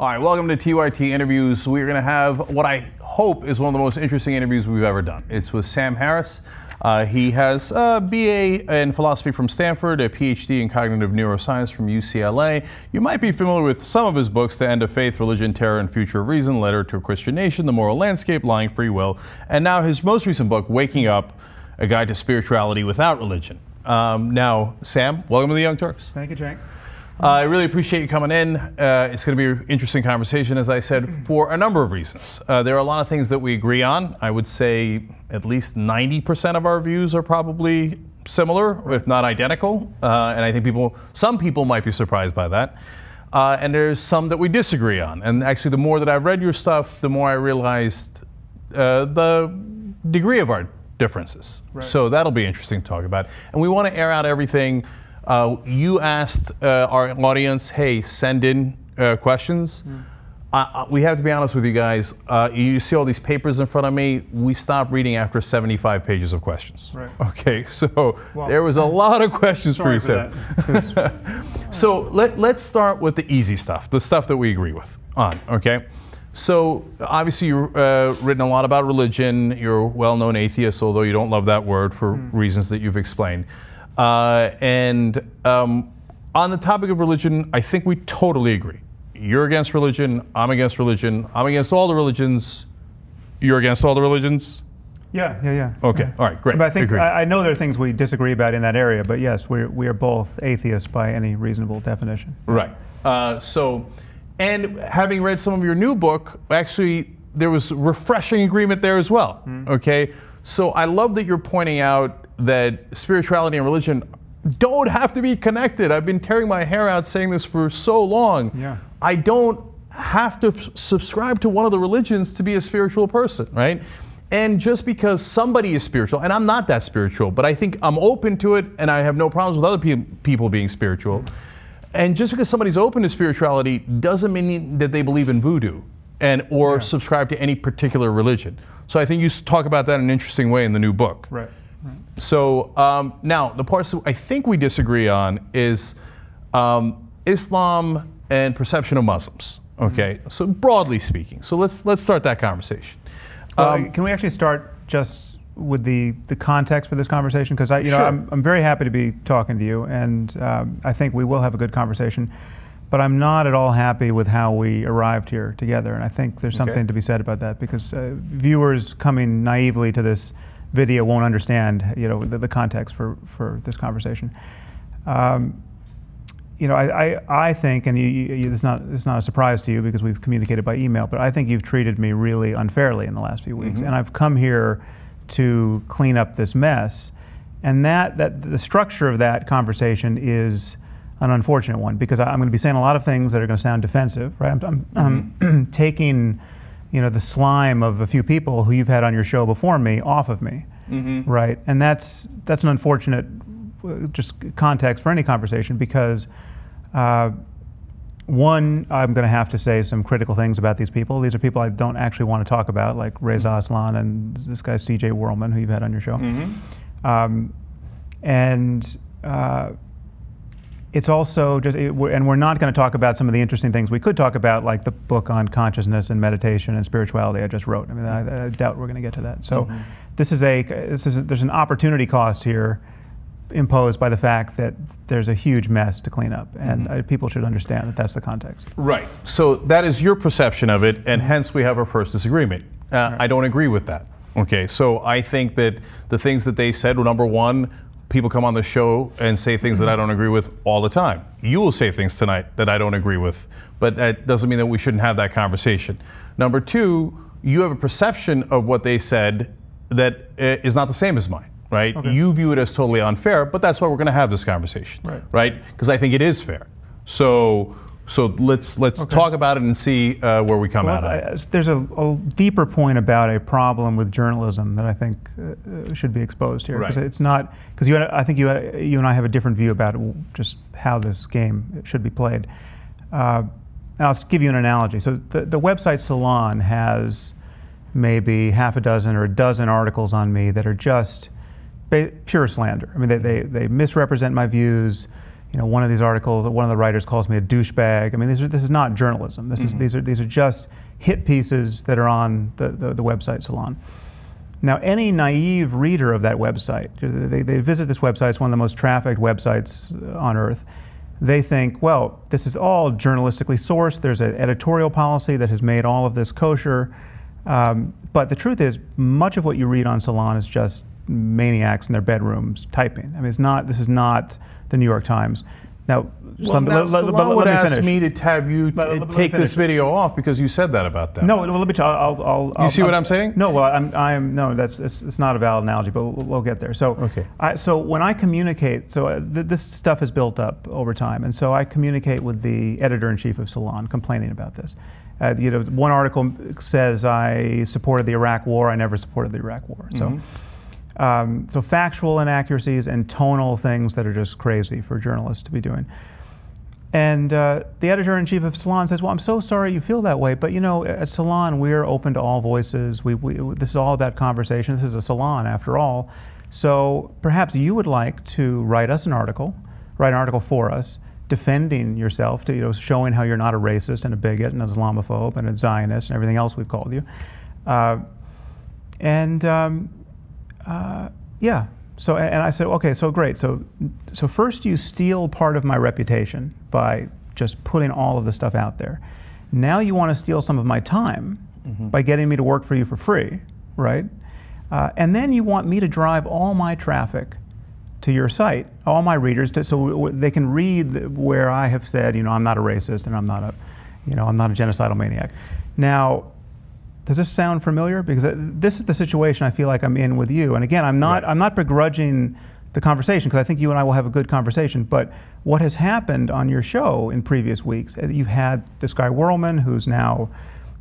All right, welcome to TYT Interviews. We're going to have what I hope is one of the most interesting interviews we've ever done. It's with Sam Harris. He has a BA in philosophy from Stanford, a PhD in cognitive neuroscience from UCLA. You might be familiar with some of his books: The End of Faith, Religion, Terror, and Future of Reason, Letter to a Christian Nation, The Moral Landscape, Lying Free Will, and now his most recent book, Waking Up, A Guide to Spirituality Without Religion. Now, Sam, welcome to the Young Turks. Thank you, Cenk. I really appreciate you coming in. It's going to be an interesting conversation, as I said, for a number of reasons. There are a lot of things that we agree on. I would say at least 90% of our views are probably similar, if not identical. And I think some people might be surprised by that. And there's some that we disagree on. And actually, the more that I've read your stuff, the more I realized the degree of our differences. Right. So that'll be interesting to talk about. And we want to air out everything. You asked our audience, hey, send in questions. We have to be honest with you guys. You see all these papers in front of me. We stopped reading after 75 pages of questions. Right. Okay, so there was a lot of questions for you, Sam. So let's start with the easy stuff, the stuff that we agree with on, okay? So obviously you've written a lot about religion. You're a well-known atheist, although you don't love that word for reasons that you've explained. On the topic of religion, I think we totally agree. You're against religion, I'm against religion, I'm against all the religions, you're against all the religions? Yeah. Okay, yeah. All right, great. But I think I know there are things we disagree about in that area, but yes, we are both atheists by any reasonable definition. Right. And having read some of your new book, actually, there was refreshing agreement there as well, okay? So I love that you're pointing out that spirituality and religion don't have to be connected. I've been tearing my hair out saying this for so long. Yeah. I don't have to subscribe to one of the religions to be a spiritual person, right? And just because somebody is spiritual, and I'm not that spiritual, but I think I'm open to it, and I have no problems with other people being spiritual. And just because somebody's open to spirituality doesn't mean that they believe in voodoo or subscribe to any particular religion. So I think you talk about that in an interesting way in the new book. Right. So now the parts that I think we disagree on is Islam and perception of Muslims. Okay, so broadly speaking. So let's start that conversation. Can we actually start just with the context for this conversation? Because I'm very happy to be talking to you, and I think we will have a good conversation. But I'm not at all happy with how we arrived here together, and I think there's something to be said about that, because viewers coming naively to this video won't understand, the context for this conversation. I think, and it's not a surprise to you because we've communicated by email, but I think you've treated me really unfairly in the last few weeks, and I've come here to clean up this mess, and that the structure of that conversation is an unfortunate one, because I'm going to be saying a lot of things that are going to sound defensive, right? I'm taking, the slime of a few people who you've had on your show before me off of me, right? And that's an unfortunate just context for any conversation, because one, I'm going to have to say some critical things about these people. These are people I don't actually want to talk about, like Reza Aslan and this guy C.J. Worrellman, who you've had on your show. It's also just, and we're not going to talk about some of the interesting things we could talk about, like the book on consciousness and meditation and spirituality I just wrote. I mean, I doubt we're going to get to that. So there's an opportunity cost here imposed by the fact that there's a huge mess to clean up, and people should understand that that's the context. Right. So that is your perception of it, and hence we have our first disagreement. I don't agree with that. Okay, so I think that the things that they said, well, number one, people come on the show and say things that I don't agree with all the time. You will say things tonight that I don't agree with, but that doesn't mean that we shouldn't have that conversation. Number two, you have a perception of what they said that is not the same as mine, right? Okay. You view it as totally unfair, but that's why we're going to have this conversation, right? Because I think it is fair. So let's talk about it and see where we come out at. There's a deeper point about a problem with journalism that I think should be exposed here, because it's not, because I think you and I have a different view about just how this game should be played. And I'll give you an analogy. So the website Salon has maybe half a dozen or a dozen articles on me that are just pure slander. I mean, they misrepresent my views. one of these articles, one of the writers calls me a douchebag. I mean, this is not journalism. These are just hit pieces that are on the website Salon. Now, any naive reader of that website, they visit this website, it's one of the most trafficked websites on earth. They think, well, this is all journalistically sourced. There's an editorial policy that has made all of this kosher. But the truth is, much of what you read on Salon is just maniacs in their bedrooms typing. I mean, this is not the New York Times. Now, Salon would ask me to have you take this video off because you said that about them. No, well, let me tell. You see what I'm saying? No, well, no. It's not a valid analogy, but we'll get there. So, okay. So when I communicate, this stuff is built up over time, and so I communicate with the editor-in-chief of Salon, complaining about this. One article says I supported the Iraq War. I never supported the Iraq War. So. So factual inaccuracies and tonal things that are just crazy for journalists to be doing. And the editor-in-chief of Salon says, well, I'm so sorry you feel that way, but at Salon we're open to all voices. This is all about conversation. This is a salon after all. So perhaps you would like to write an article for us, defending yourself, showing how you're not a racist and a bigot and an Islamophobe and a Zionist and everything else we've called you. Yeah. So, and I said, okay, so great. So first you steal part of my reputation by just putting all of the stuff out there. Now you want to steal some of my time by getting me to work for you for free, right? And then you want me to drive all my traffic to your site, all my readers, so they can read where I have said, I'm not a racist and I'm not a genocidal maniac. Now, does this sound familiar? Because this is the situation I feel like I'm in with you. And again, I'm not begrudging the conversation, because I think you and I will have a good conversation. But what has happened on your show in previous weeks, you've had this guy Whirlman, who's now,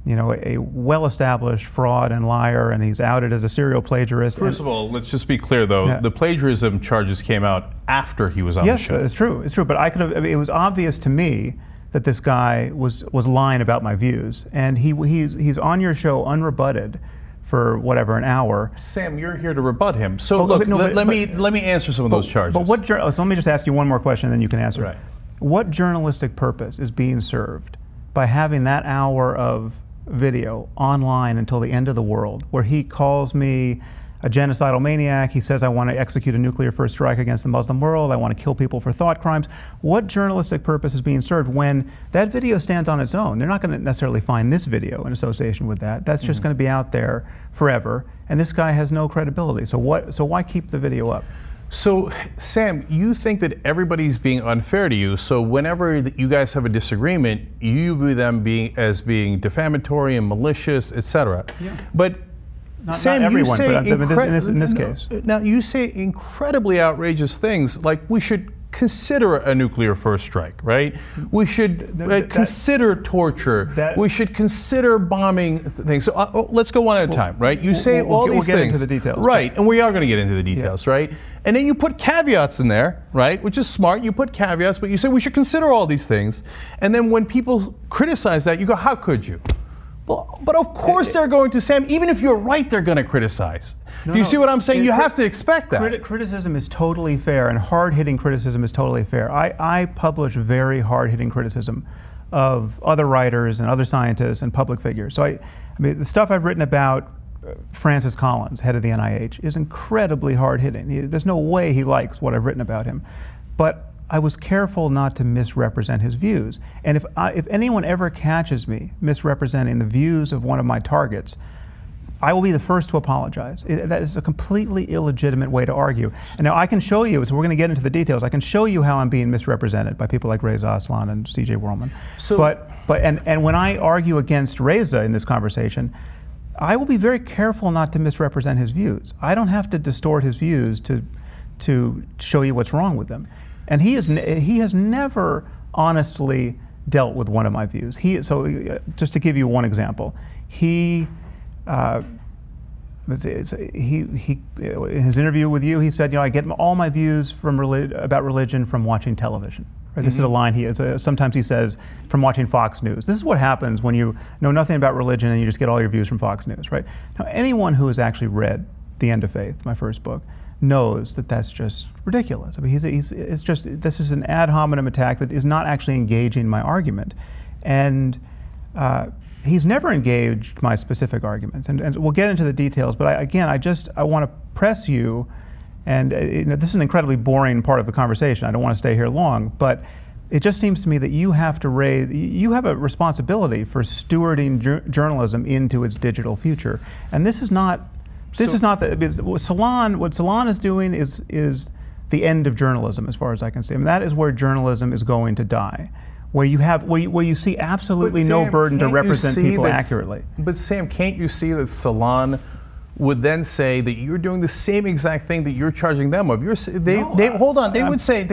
a well-established fraud and liar, and he's outed as a serial plagiarist. First of all, let's just be clear, though. The plagiarism charges came out after he was on the show. Yes, it's true. It's true. But it was obvious to me that this guy was lying about my views, and he's on your show unrebutted for whatever, an hour. Sam, you're here to rebut him. So look, let me answer some of those charges. But so let me just ask you one more question, and then you can answer. Right. What journalistic purpose is being served by having that hour of video online until the end of the world, where he calls me a genocidal maniac? He says I want to execute a nuclear first strike against the Muslim world. I want to kill people for thought crimes. What journalistic purpose is being served when that video stands on its own? They're not going to necessarily find this video in association with that. That's just going to be out there forever, and this guy has no credibility. So why keep the video up? So, Sam, you think that everybody's being unfair to you, so whenever you guys have a disagreement, you view them as being defamatory and malicious, etc. Yeah. But Sam, not everyone, you say in this case. Now, you say incredibly outrageous things, like we should consider a nuclear first strike, right? We should consider torture. We should consider bombing things. So let's go one at a time, right? You say all these things. We'll get into the details. Right, and we are going to get into the details, right? And then you put caveats in there, right? Which is smart. You put caveats, but you say we should consider all these things. And then when people criticize that, you go, how could you? Well, but of course they're going to, Sam, even if you're right, they're going to criticize. Do you see what I'm saying? You have to expect that. Criticism is totally fair, and hard-hitting criticism is totally fair. I publish very hard-hitting criticism of other writers and other scientists and public figures. So I mean, the stuff I've written about Francis Collins, head of the NIH, is incredibly hard-hitting. There's no way he likes what I've written about him. But I was careful not to misrepresent his views. And if anyone ever catches me misrepresenting the views of one of my targets, I will be the first to apologize. That is a completely illegitimate way to argue. And now I can show you, so we're going to get into the details, I can show you how I'm being misrepresented by people like Reza Aslan and C.J. Whirlman. So, and when I argue against Reza in this conversation, I will be very careful not to misrepresent his views. I don't have to distort his views to show you what's wrong with them. And he has never honestly dealt with one of my views. Just to give you one example, in his interview with you, he said, I get all my views about religion from watching television. Right? This is a line sometimes he says, from watching Fox News. This is what happens when you know nothing about religion and you just get all your views from Fox News, right? Now, anyone who has actually read The End of Faith, my first book, knows that that's just ridiculous. I mean, it's just, this is an ad hominem attack that is not actually engaging my argument. And he's never engaged my specific arguments. And we'll get into the details, but I want to press you, and this is an incredibly boring part of the conversation. I don't want to stay here long, but it just seems to me that you have a responsibility for stewarding journalism into its digital future. And what Salon is doing is the end of journalism, as far as I can see. I mean, that is where journalism is going to die, where you see absolutely no burden to represent people accurately. But Sam, can't you see that Salon would then say that you're doing the same exact thing that you're charging them of? They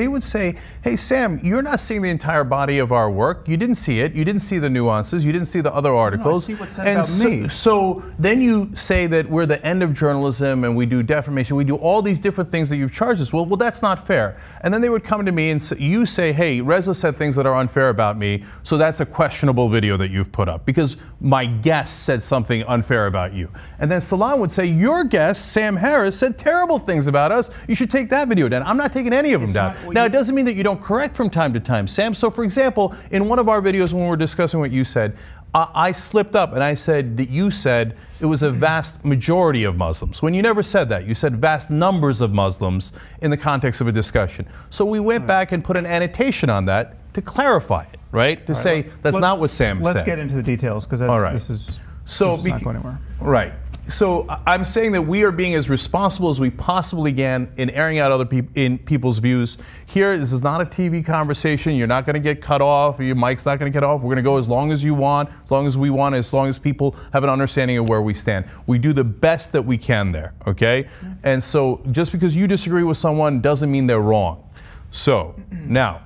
would say, hey Sam, you're not seeing the entire body of our work. You didn't see it. You didn't see the nuances. You didn't see the other articles. No, I see what's said about me. So then you say that we're the end of journalism and we do defamation. We do all these different things that you've charged us. Well, that's not fair. And then they would come to me and you say, hey, Reza said things that are unfair about me, so that's a questionable video that you've put up because my guest said something unfair about you. And then Salon would say, your guest, Sam Harris, said terrible things about us. You should take that video down. I'm not taking any of them down. Now, it doesn't mean that you don't correct from time to time, Sam. So, for example, in one of our videos when we were discussing what you said, I slipped up and I said that you said it was a vast majority of Muslims, when you never said that. You said vast numbers of Muslims in the context of a discussion. So we went back and put an annotation on that to clarify it, right? To say that's not what Sam said. Let's get into the details, because this is not going anywhere. Right. So I'm saying that we are being as responsible as we possibly can in airing out other people's views. Here, this is not a TV conversation. You're not going to get cut off. Your mic's not going to get off. We're going to go as long as you want, as long as we want, as long as people have an understanding of where we stand. We do the best that we can there, okay? And so just because you disagree with someone doesn't mean they're wrong. So now,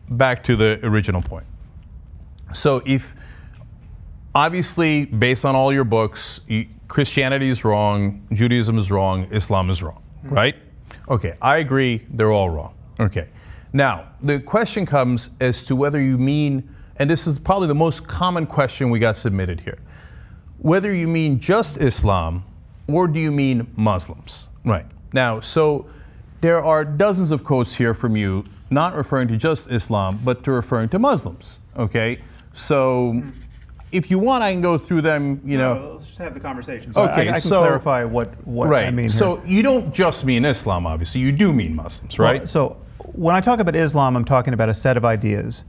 back to the original point. So obviously, based on all your books, Christianity is wrong, Judaism is wrong, Islam is wrong, right? Okay, I agree, they're all wrong. Okay, now the question comes as to whether you mean, and this is probably the most common question we got submitted here, whether you mean just Islam or do you mean Muslims, right? Now, so there are dozens of quotes here from you, not referring to just Islam, but to referring to Muslims, okay? So if you want, I can go through them, let's just have the conversation. So okay, I can clarify what I mean here. So you don't just mean Islam, obviously. You do mean Muslims, right? Well, so when I talk about Islam, I'm talking about a set of ideas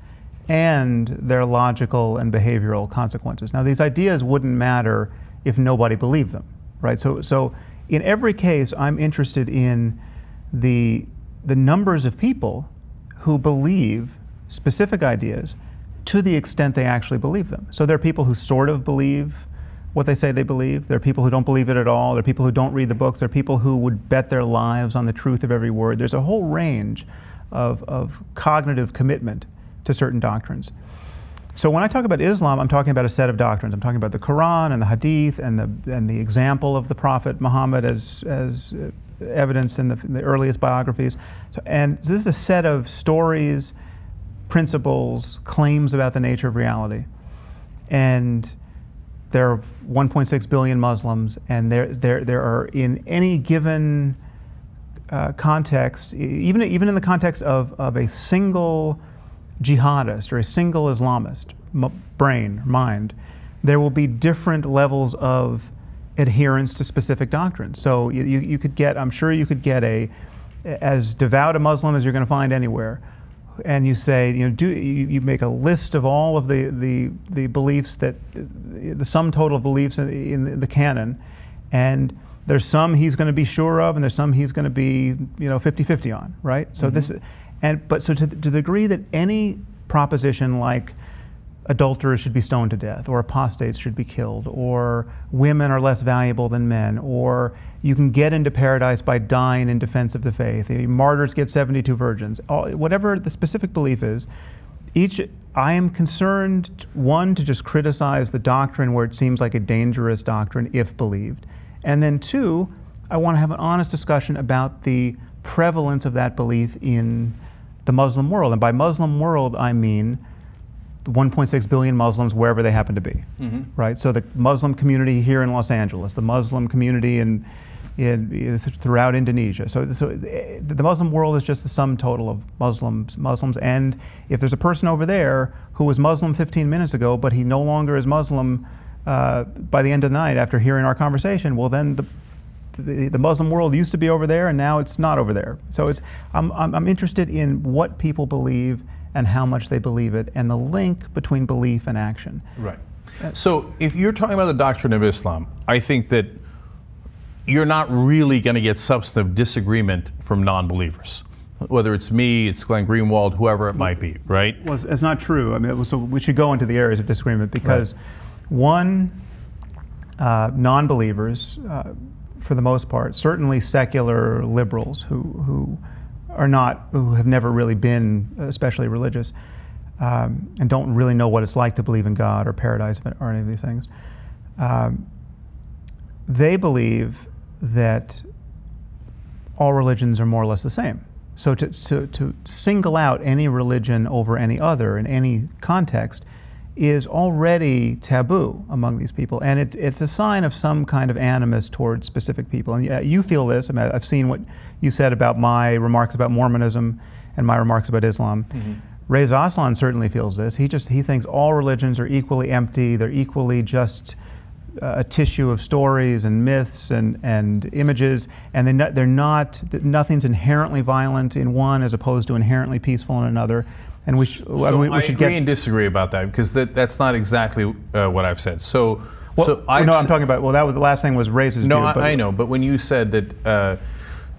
and their logical and behavioral consequences. Now, these ideas wouldn't matter if nobody believed them, right? So in every case, I'm interested in the numbers of people who believe specific ideas to the extent they actually believe them. So there are people who sort of believe what they say they believe. There are people who don't believe it at all. There are people who don't read the books. There are people who would bet their lives on the truth of every word. There's a whole range of cognitive commitment to certain doctrines. So when I talk about Islam, I'm talking about a set of doctrines. I'm talking about the Quran and the Hadith and the example of the Prophet Muhammad as evidence in the earliest biographies. And this is a set of stories, principles, claims about the nature of reality. And there are 1.6 billion Muslims, and there are, in any given context, even in the context of a single jihadist or a single Islamist mind, there will be different levels of adherence to specific doctrines. So you could get, I'm sure you could get as devout a Muslim as you're going to find anywhere, and you say, you make a list of all of the beliefs, that the sum total of beliefs in the canon, and there's some he's going to be sure of, and there's some he's going to be 50-50 on, right? So but to the degree that any proposition like adulterers should be stoned to death, or apostates should be killed, or women are less valuable than men, or you can get into paradise by dying in defense of the faith, martyrs get 72 virgins, whatever the specific belief is, I am concerned, one, to just criticize the doctrine where it seems like a dangerous doctrine if believed, and then two, I want to have an honest discussion about the prevalence of that belief in the Muslim world. And by Muslim world, I mean 1.6 billion Muslims wherever they happen to be, right? So the Muslim community here in Los Angeles, the Muslim community in throughout Indonesia. So the Muslim world is just the sum total of Muslims. And if there's a person over there who was Muslim 15 minutes ago, but he no longer is Muslim by the end of the night after hearing our conversation, well then the Muslim world used to be over there and now it's not over there. So I'm interested in what people believe and how much they believe it and the link between belief and action. Right. So if you're talking about the doctrine of Islam, I think that you're not really going to get substantive disagreement from non-believers. Whether it's me, it's Glenn Greenwald, whoever it might be, right? Well, it's not true. I mean, so we should go into the areas of disagreement because one, non-believers, for the most part, certainly secular liberals who have never really been especially religious and don't really know what it's like to believe in God or paradise or any of these things, they believe that all religions are more or less the same. So to single out any religion over any other in any context is already taboo among these people, and it's a sign of some kind of animus towards specific people. And you feel this. I mean, I've seen what you said about my remarks about Mormonism and my remarks about Islam. Mm-hmm. Reza Aslan certainly feels this. He thinks all religions are equally empty. They're equally just a tissue of stories and myths and images, and nothing's inherently violent in one as opposed to inherently peaceful in another. And we should agree and disagree about that because that's not exactly what I've said. I'm talking about. Well, that was the last thing was Reza's view. No, I know, but when you said that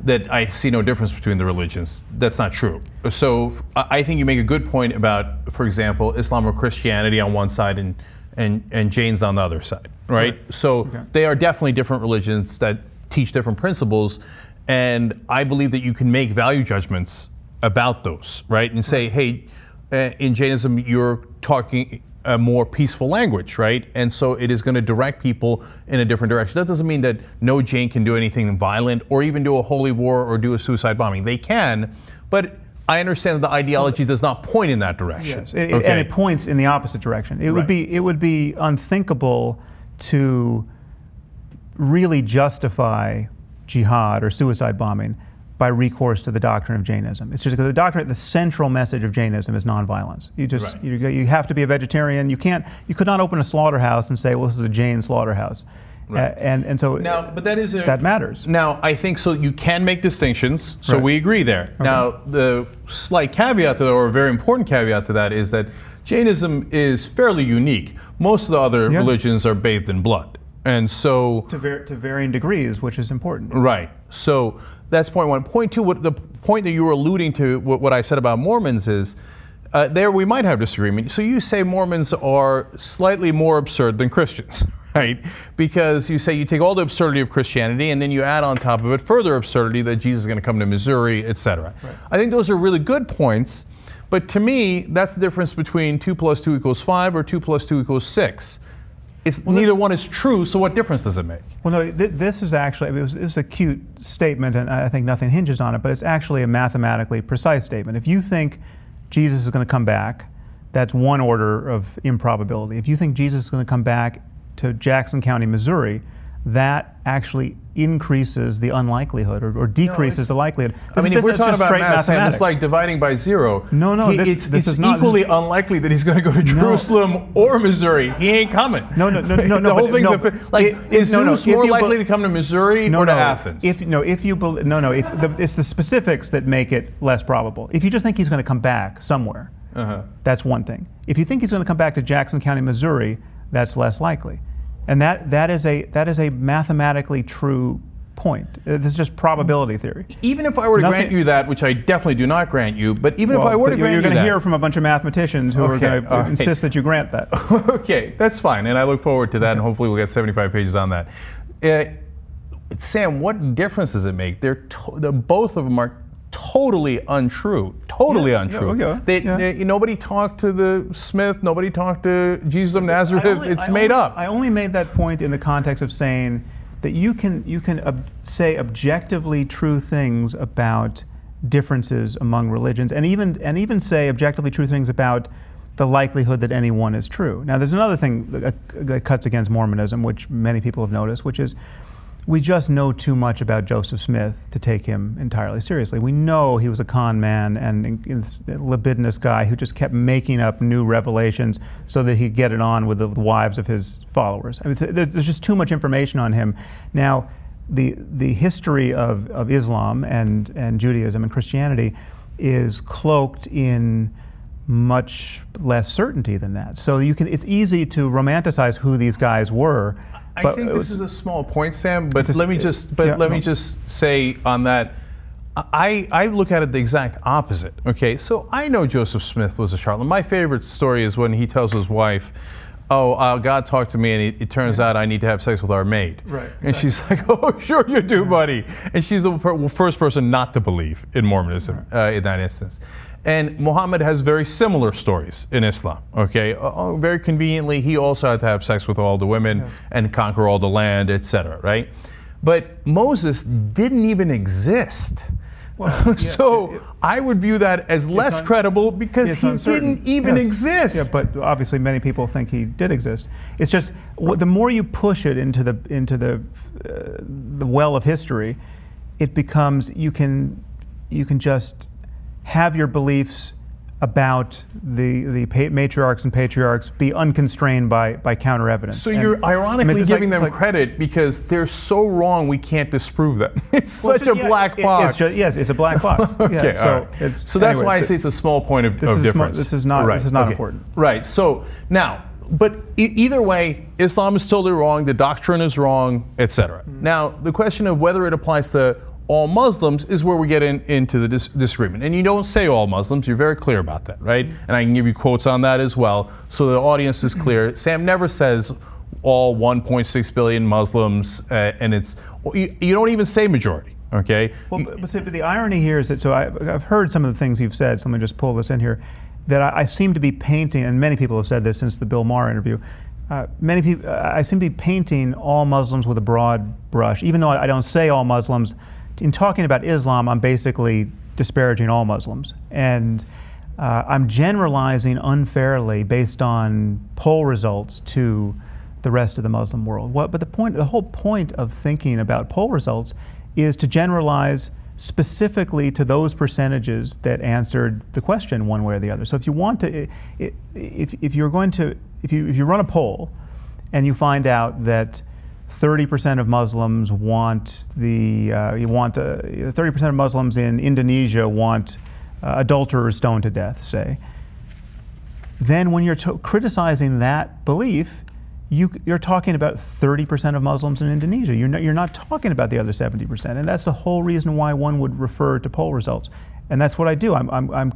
that I see no difference between the religions, that's not true. So I think you make a good point about, for example, Islam or Christianity on one side and Jain's on the other side, right? So they are definitely different religions that teach different principles, and I believe that you can make value judgments about those, right? And say, hey, in Jainism, you're talking a more peaceful language, right? And so it is going to direct people in a different direction. That doesn't mean that no Jain can do anything violent or even do a holy war or do a suicide bombing. They can, but I understand that the ideology does not point in that direction. Yes, and it points in the opposite direction. It would be unthinkable to really justify jihad or suicide bombing by recourse to the doctrine of Jainism. It's just because the central message of Jainism is nonviolence. You have to be a vegetarian. You could not open a slaughterhouse and say, well, this is a Jain slaughterhouse. Right. And so that matters. Now, I think so you can make distinctions, so we agree there. Okay. Now, the slight caveat to that, or a very important caveat to that, is that Jainism is fairly unique. Most of the other religions are bathed in blood. And so to varying degrees, which is important. Right. So that's point one. Point two, the point that you were alluding to, what I said about Mormons is, there we might have disagreement. So you say Mormons are slightly more absurd than Christians, right? Because you say you take all the absurdity of Christianity and then you add on top of it further absurdity that Jesus is going to come to Missouri, etc. Right. I think those are really good points, but to me, that's the difference between 2 + 2 = 5 or 2 + 2 = 6. Neither one is true, so what difference does it make? Well, no, this is actually, it's a cute statement, and I think nothing hinges on it, but it's actually a mathematically precise statement. If you think Jesus is going to come back, that's one order of improbability. If you think Jesus is going to come back to Jackson County, Missouri, that actually increases the unlikelihood or decreases the likelihood. If we're talking about math, it's like dividing by 0. This is equally unlikely that he's going to go to Jerusalem or Missouri. He ain't coming. The whole thing's is Zeus more likely to come to Missouri or to Athens? It's the specifics that make it less probable. If you just think he's going to come back somewhere, that's one thing. If you think he's going to come back to Jackson County, Missouri, that's less likely. And that is a mathematically true point. This is just probability theory. Even if I were to grant you that, which I definitely do not grant you, but even if I were to grant you that, you're going to hear from a bunch of mathematicians who are going to insist that you grant that. Okay, that's fine, and I look forward to that, and hopefully we'll get 75 pages on that. Sam, what difference does it make? Both of them are totally untrue. Totally untrue. Nobody talked to the Smith. Nobody talked to Jesus of Nazareth. It's made up. I only made that point in the context of saying that you can say objectively true things about differences among religions, and even say objectively true things about the likelihood that any one is true. Now, there's another thing that cuts against Mormonism, which many people have noticed, which is we just know too much about Joseph Smith to take him entirely seriously. We know he was a con man and a libidinous guy who just kept making up new revelations so that he'd get it on with the wives of his followers. I mean, there's just too much information on him. Now, the history of Islam and Judaism and Christianity is cloaked in much less certainty than that. So it's easy to romanticize who these guys were. I think this is a small point, Sam, but let me just say on that, I look at it the exact opposite. Okay, so I know Joseph Smith was a charlatan. My favorite story is when he tells his wife, "Oh, God talked to me, and it turns out I need to have sex with our maid." Right. And she's like, "Oh, sure you do, buddy." And she's the first person not to believe in Mormonism in that instance. And Muhammad has very similar stories in Islam, okay? Very conveniently, he also had to have sex with all the women and conquer all the land, etc., right? But Moses didn't even exist. Well, so I would view that as less credible because he didn't even exist. Yeah, but obviously many people think he did exist. It's just the more you push it into the well of history, it becomes you can just have your beliefs about the matriarchs and patriarchs be unconstrained by counter evidence. So you're ironically giving them credit because they're so wrong we can't disprove them. It's such a black box. Yes, it's a black box. Okay, so that's why I say it's a small point of difference. This is not important. Right. So now, but either way, Islam is totally wrong. The doctrine is wrong, etc. Now, the question of whether it applies to all Muslims is where we get into the disagreement. And you don't say all Muslims, you're very clear about that, right? And I can give you quotes on that as well, so the audience is clear. Sam never says all 1.6 billion Muslims, and you don't even say majority, okay? Well, but the irony here is that, so I've heard some of the things you've said, so let me just pull this in here, that I seem to be painting, and many people have said this since the Bill Maher interview, I seem to be painting all Muslims with a broad brush, even though I don't say all Muslims. In talking about Islam, I'm basically disparaging all Muslims. And I'm generalizing unfairly based on poll results to the rest of the Muslim world. But the whole point of thinking about poll results is to generalize specifically to those percentages that answered the question one way or the other. So if you want to, if you run a poll and you find out that 30% of Muslims want 30% of Muslims in Indonesia want adulterers stoned to death, say. Then when you're criticizing that belief, you're talking about 30% of Muslims in Indonesia. You're not talking about the other 70%, and that's the whole reason why one would refer to poll results. And that's what I do. I'm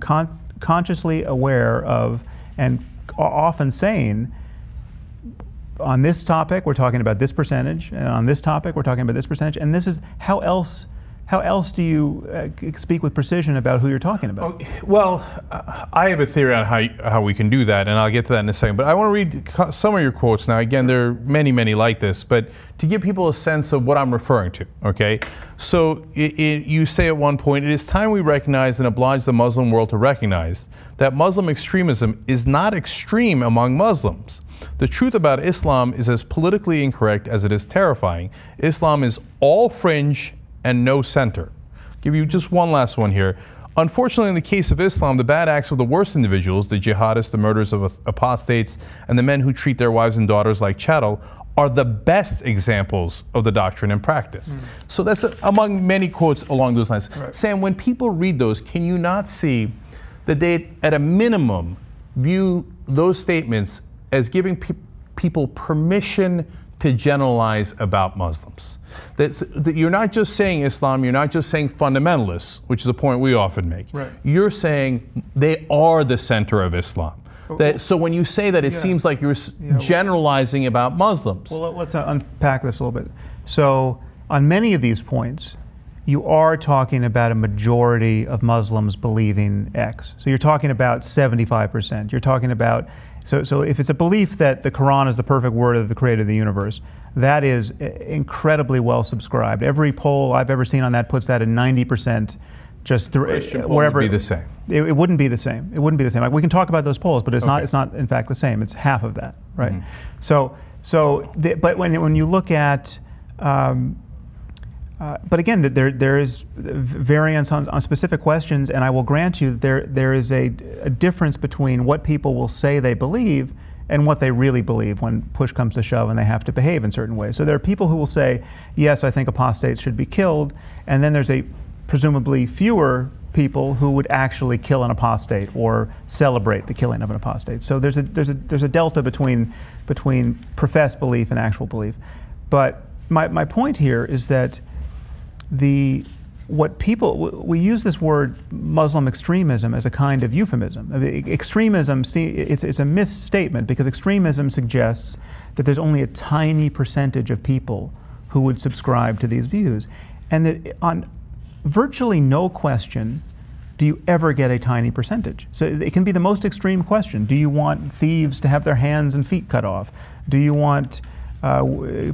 consciously aware of and often saying, on this topic, we're talking about this percentage, and on this topic, we're talking about this percentage, and this is how else do you speak with precision about who you're talking about? Well, I have a theory on how we can do that, and I'll get to that in a second. But I want to read some of your quotes now. Again, there are many, many like this, but to give people a sense of what I'm referring to, okay? So you say at one point, it is time we recognize and oblige the Muslim world to recognize that Muslim extremism is not extreme among Muslims. The truth about Islam is as politically incorrect as it is terrifying. Islam is all fringe and no center. I'll give you just one last one here. Unfortunately, in the case of Islam, the bad acts of the worst individuals, the jihadists, the murderers of apostates, and the men who treat their wives and daughters like chattel, are the best examples of the doctrine and practice. So that's among many quotes along those lines. Right. Sam, when people read those, can you not see that they, at a minimum, view those statements as giving people permission to generalize about Muslims? That you're not just saying Islam, you're not just saying fundamentalists, which is a point we often make. Right. You're saying they are the center of Islam. So when you say that, it seems like you're generalizing about Muslims. Well, let's unpack this a little bit. So on many of these points, you are talking about a majority of Muslims believing X. So you're talking about 75%. You're talking about, so if it's a belief that the Quran is the perfect word of the creator of the universe, that is incredibly well subscribed. Every poll I've ever seen on that puts that at 90%. Just wherever would be the same. It wouldn't be the same. It wouldn't be the same. Like, we can talk about those polls, but it's not. It's not in fact the same. It's half of that, right? But when you look at But again, there is variance on specific questions, and I will grant you that there is a difference between what people will say they believe and what they really believe when push comes to shove and they have to behave in certain ways. So there are people who will say, yes, I think apostates should be killed, and then there's presumably fewer people who would actually kill an apostate or celebrate the killing of an apostate. So there's a delta between professed belief and actual belief. But my point here is that we use this word Muslim extremism as a kind of euphemism. Extremism, it's a misstatement, because extremism suggests that there's only a tiny percentage of people who would subscribe to these views, and that on virtually no question do you ever get a tiny percentage. So it can be the most extreme question. Do you want thieves to have their hands and feet cut off? Do you want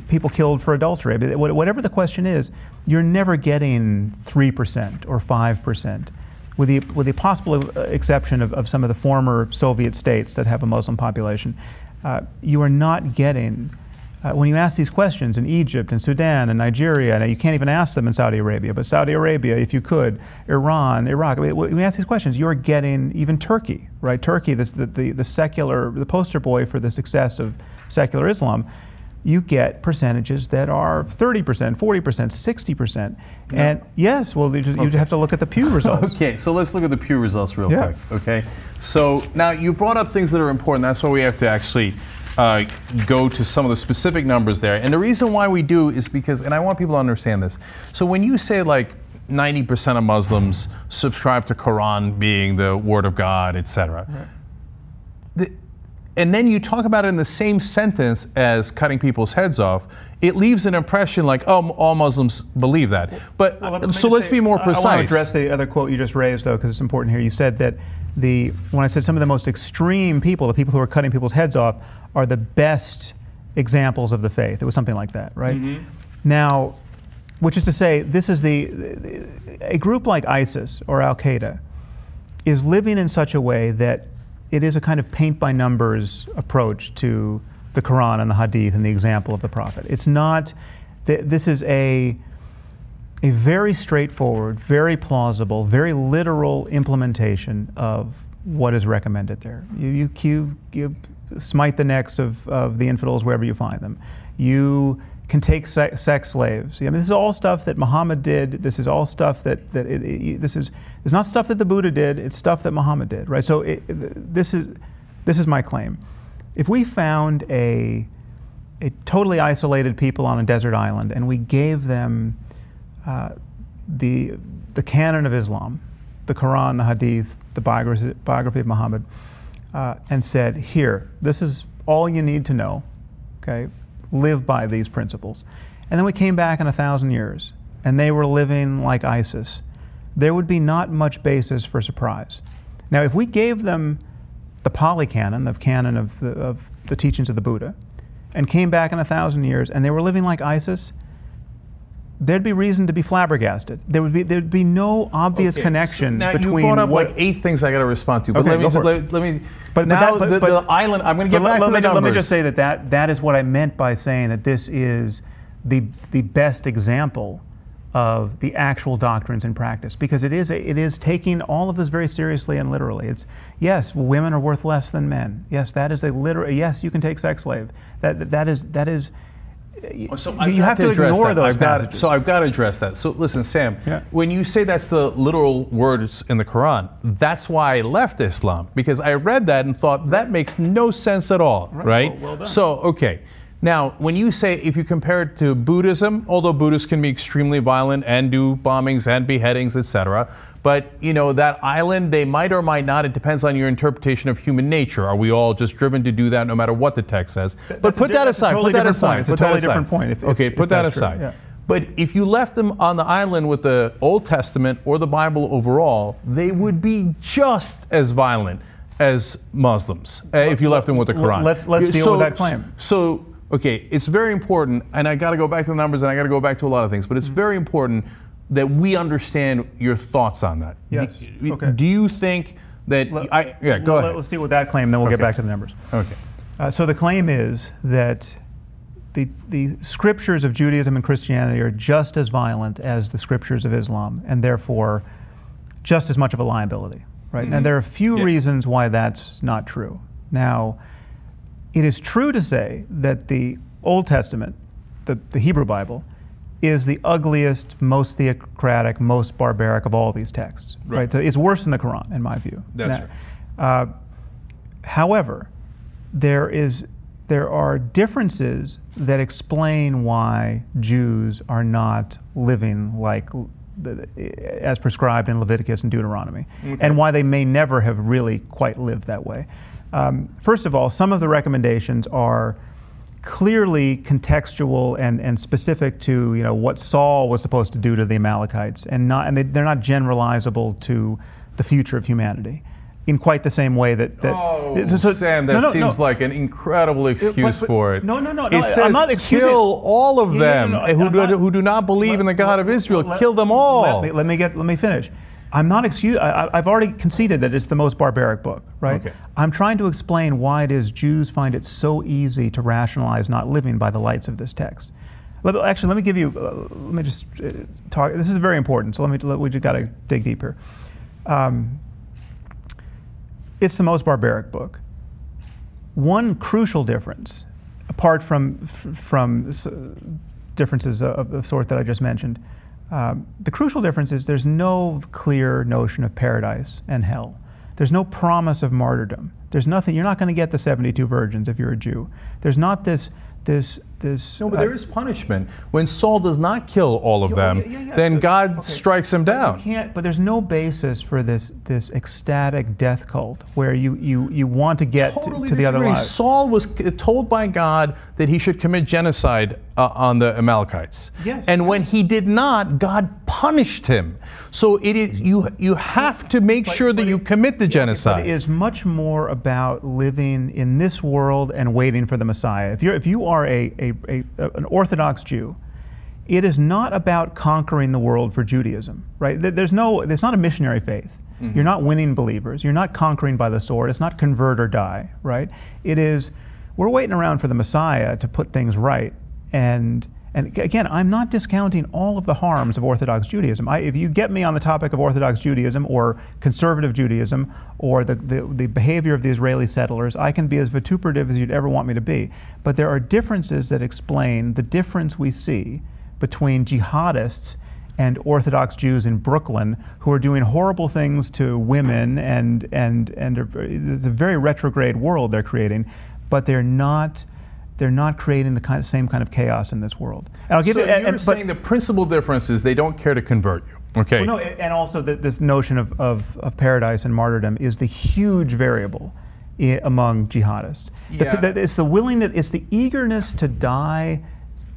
people killed for adultery? Whatever the question is, you're never getting 3% or 5%, with the possible exception of some of the former Soviet states that have a Muslim population. You are not getting, when you ask these questions in Egypt and Sudan and Nigeria, and you can't even ask them in Saudi Arabia, but Saudi Arabia, if you could, Iran, Iraq, when you ask these questions, you're getting even Turkey, right? Turkey, the poster boy for the success of secular Islam. You get percentages that are 30%, 40%, 60%. And yes, well, you'd have to look at the Pew results. Okay, so let's look at the Pew results real quick, okay? So now you brought up things that are important. That's why we have to actually go to some of the specific numbers there. And the reason why we do is because, and I want people to understand this, so when you say like 90% of Muslims subscribe to Quran being the word of God, etc. Right. And then you talk about it in the same sentence as cutting people's heads off, it leaves an impression like, oh, all Muslims believe that. But let's be more precise. I want to address the other quote you just raised, though, because it's important here. You said that when I said some of the most extreme people, the people who are cutting people's heads off, are the best examples of the faith. It was something like that, right? Mm-hmm. Now, which is to say, this is a group like ISIS or Al-Qaeda is living in such a way that it is a kind of paint-by-numbers approach to the Quran and the Hadith and the example of the Prophet. It's not, this is a very straightforward, very plausible, very literal implementation of what is recommended there. You smite the necks of the infidels wherever you find them. You can take sex slaves. I mean, this is all stuff that Muhammad did. This is all stuff this is not stuff that the Buddha did. It's stuff that Muhammad did, right? So this is my claim. If we found a totally isolated people on a desert island and we gave them the canon of Islam, the Quran, the Hadith, the biography of Muhammad, and said, here, this is all you need to know, okay? Live by these principles. And then we came back in 1,000 years and they were living like ISIS, there would be not much basis for surprise. Now, if we gave them the polycanon, the canon of the teachings of the Buddha, and came back in 1,000 years and they were living like ISIS, there'd be reason to be flabbergasted. There'd be no obvious connection now between. You brought up like 8 things I got to respond to. But let me. But now the island. I'm going to get back to the numbers. Let me just say that is what I meant by saying that this is the best example of the actual doctrines in practice, because it is taking all of this very seriously and literally. It's, yes, women are worth less than men. Yes, that is a literal. Yes, you can take sex slave. That is. So you have to ignore those passages. So I've got to address that. So listen, Sam, when you say that's the literal words in the Quran, that's why I left Islam, because I read that and thought that makes no sense at all, right? Well done. So, okay. Now, when you say, if you compare it to Buddhism, although Buddhists can be extremely violent and do bombings and beheadings, etc., but, you know, that island, they might or might not. It depends on your interpretation of human nature. Are we all just driven to do that no matter what the text says? But put that aside. Put that aside. It's a totally different point. Okay, put that aside. Yeah. But if you left them on the island with the Old Testament or the Bible overall, they would be just as violent as Muslims if you left them with the Quran. Let's deal with that claim. So, okay, it's very important, and I got to go back to the numbers, and I got to go back to a lot of things, but it's very important that we understand your thoughts on that. Yes. Okay. Do you think that... go ahead. Let's deal with that claim, then we'll get back to the numbers. Okay. So the claim is that the scriptures of Judaism and Christianity are just as violent as the scriptures of Islam, and therefore just as much of a liability, right? And there are a few reasons why that's not true. Now, it is true to say that the Old Testament, the Hebrew Bible, is the ugliest, most theocratic, most barbaric of all these texts, right? So it's worse than the Quran, in my view. That's right. However, there are differences that explain why Jews are not living like as prescribed in Leviticus and Deuteronomy, and why they may never have really quite lived that way. First of all, some of the recommendations are clearly contextual and specific to what Saul was supposed to do to the Amalekites, and they're not generalizable to the future of humanity in quite the same way that Sam, that seems like an incredible excuse for it. No. It says I'm not excusing. Kill all of them who do not believe in the God of Israel. Kill them all. Let me finish. I'm not excusing. I've already conceded that it's the most barbaric book, right? Okay. I'm trying to explain why it is Jews find it so easy to rationalize not living by the lights of this text. Actually, let me give you. Let me just talk. This is very important. So we just got to dig deeper. It's the most barbaric book. One crucial difference, apart from differences of the sort that I just mentioned, the crucial difference is there's no clear notion of paradise and hell. There's no promise of martyrdom. There's nothing. You're not going to get the 72 virgins if you're a Jew. There's not this. No, but there is punishment. When Saul does not kill all of them, then God strikes him down. But there's no basis for this ecstatic death cult where you want to get to the other lives. Saul was told by God that he should commit genocide on the Amalekites. And when he did not, God punished him. So it is you have to make sure that you commit the genocide. But it is much more about living in this world and waiting for the Messiah. If you are an Orthodox Jew, it is not about conquering the world for Judaism, right? It's not a missionary faith. You're not winning believers. You're not conquering by the sword. It's not convert or die, right? It is, we're waiting around for the Messiah to put things right. And again, I'm not discounting all of the harms of Orthodox Judaism. If you get me on the topic of Orthodox Judaism or conservative Judaism or the behavior of the Israeli settlers, I can be as vituperative as you'd ever want me to be. But there are differences that explain the difference we see between jihadists and Orthodox Jews in Brooklyn who are doing horrible things to women, and it's a very retrograde world they're creating, but they're not creating the same kind of chaos in this world. And I'll give you're saying the principal difference is they don't care to convert you. Okay. Well, no, and also this notion of paradise and martyrdom is the huge variable among jihadists. It's the willingness, it's the eagerness to die,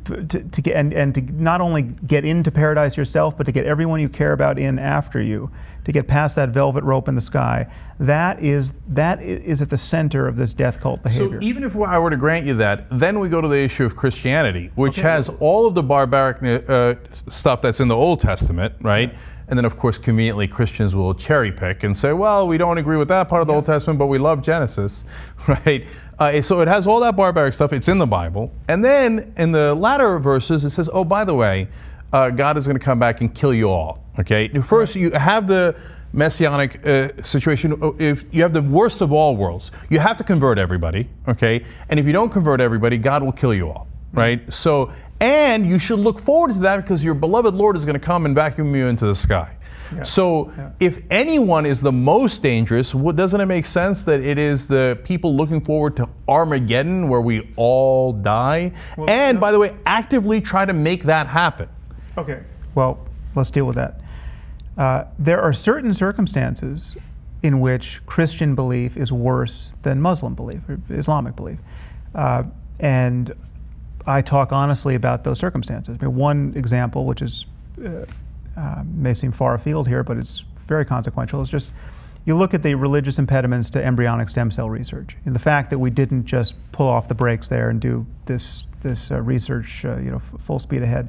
to get and to not only get into paradise yourself, but to get everyone you care about in after you, to get past that velvet rope in the sky. That is at the center of this death cult behavior. So even if I were to grant you that, then we go to the issue of Christianity, which has all of the barbaric stuff that's in the Old Testament, right? And then, of course, conveniently, Christians will cherry pick and say, well, we don't agree with that part of the Old Testament, but we love Genesis, right? So it has all that barbaric stuff. It's in the Bible. And then in the latter verses, it says, oh, by the way, God is going to come back and kill you all, okay? First, you have the messianic situation. If you have the worst of all worlds, you have to convert everybody, okay? And if you don't convert everybody, God will kill you all, right? So, and you should look forward to that because your beloved Lord is going to come and vacuum you into the sky. So if anyone is the most dangerous, doesn't it make sense that it is the people looking forward to Armageddon where we all die? Well, and by the way, actively try to make that happen. Okay, well, let's deal with that. There are certain circumstances in which Christian belief is worse than Muslim belief, or Islamic belief. And I talk honestly about those circumstances. I mean, one example, which is may seem far afield here, but it's very consequential, is just you look at the religious impediments to embryonic stem cell research, and the fact that we didn't just pull off the brakes there and do this research, full speed ahead.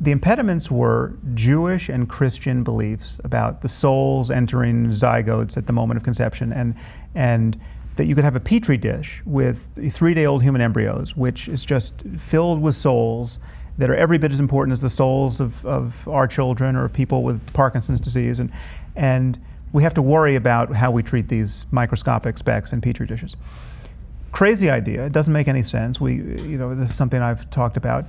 The impediments were Jewish and Christian beliefs about the souls entering zygotes at the moment of conception, and that you could have a petri dish with 3-day-old human embryos, which is just filled with souls that are every bit as important as the souls of our children or of people with Parkinson's disease, and we have to worry about how we treat these microscopic specks in petri dishes. Crazy idea. It doesn't make any sense. This is something I've talked about.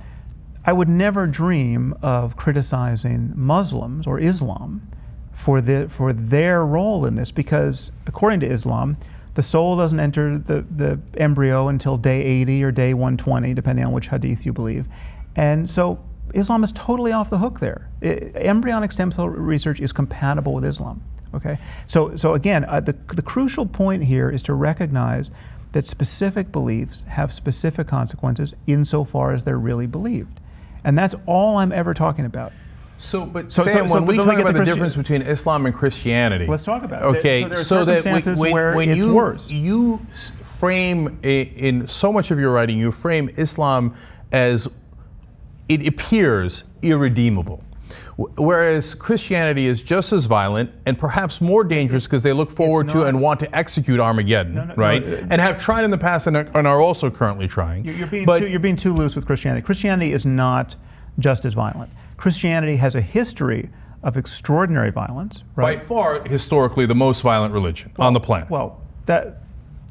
I would never dream of criticizing Muslims or Islam for their role in this, because according to Islam, the soul doesn't enter the embryo until day 80 or day 120, depending on which hadith you believe. And so Islam is totally off the hook there. Embryonic stem cell research is compatible with Islam. Okay? So again, the crucial point here is to recognize that specific beliefs have specific consequences insofar as they're really believed. And that's all I'm ever talking about. Sam, when we talk about the difference between Islam and Christianity, let's talk about it. Okay, so there are circumstances where it's worse. You frame, in so much of your writing, you frame Islam as it appears irredeemable, whereas Christianity is just as violent and perhaps more dangerous because they look forward to and want to execute Armageddon, right? And have tried in the past and are also currently trying. You're being too loose with Christianity. Christianity is not just as violent. Christianity has a history of extraordinary violence, right? By far, historically, the most violent religion on the planet. Well, that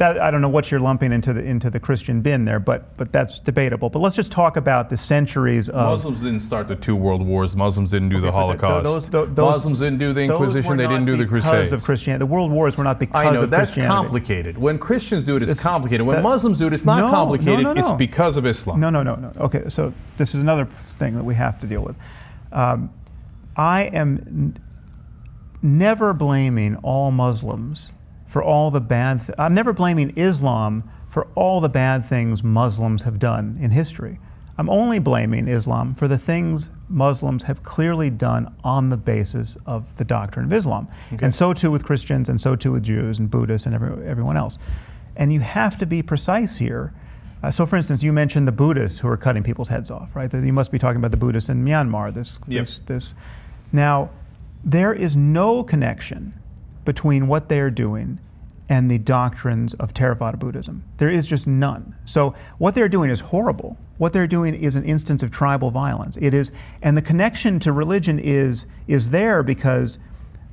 I don't know what you're lumping into the Christian bin there, but that's debatable. But let's just talk about the centuries of... Muslims didn't start the 2 world wars. Muslims didn't do the Holocaust. Muslims didn't do the Inquisition. They didn't do the Crusades. Because of Christianity. The world wars were not because of Christianity. That's complicated. When Christians do it, it's complicated. When Muslims do it, it's not complicated. No. It's because of Islam. No. Okay, so this is another thing that we have to deal with. I am never blaming all Muslims for all the bad I'm never blaming Islam for all the bad things Muslims have done in history. I'm only blaming Islam for the things Muslims have clearly done on the basis of the doctrine of Islam. Okay. And so too with Christians, and so too with Jews and Buddhists and everyone else. And you have to be precise here. So for instance, you mentioned the Buddhists who are cutting people's heads off, right? You must be talking about the Buddhists in Myanmar. This. Now, there is no connection between what they are doing and the doctrines of Theravada Buddhism. There is just none. So what they're doing is horrible. What they're doing is an instance of tribal violence. It is, and the connection to religion is there because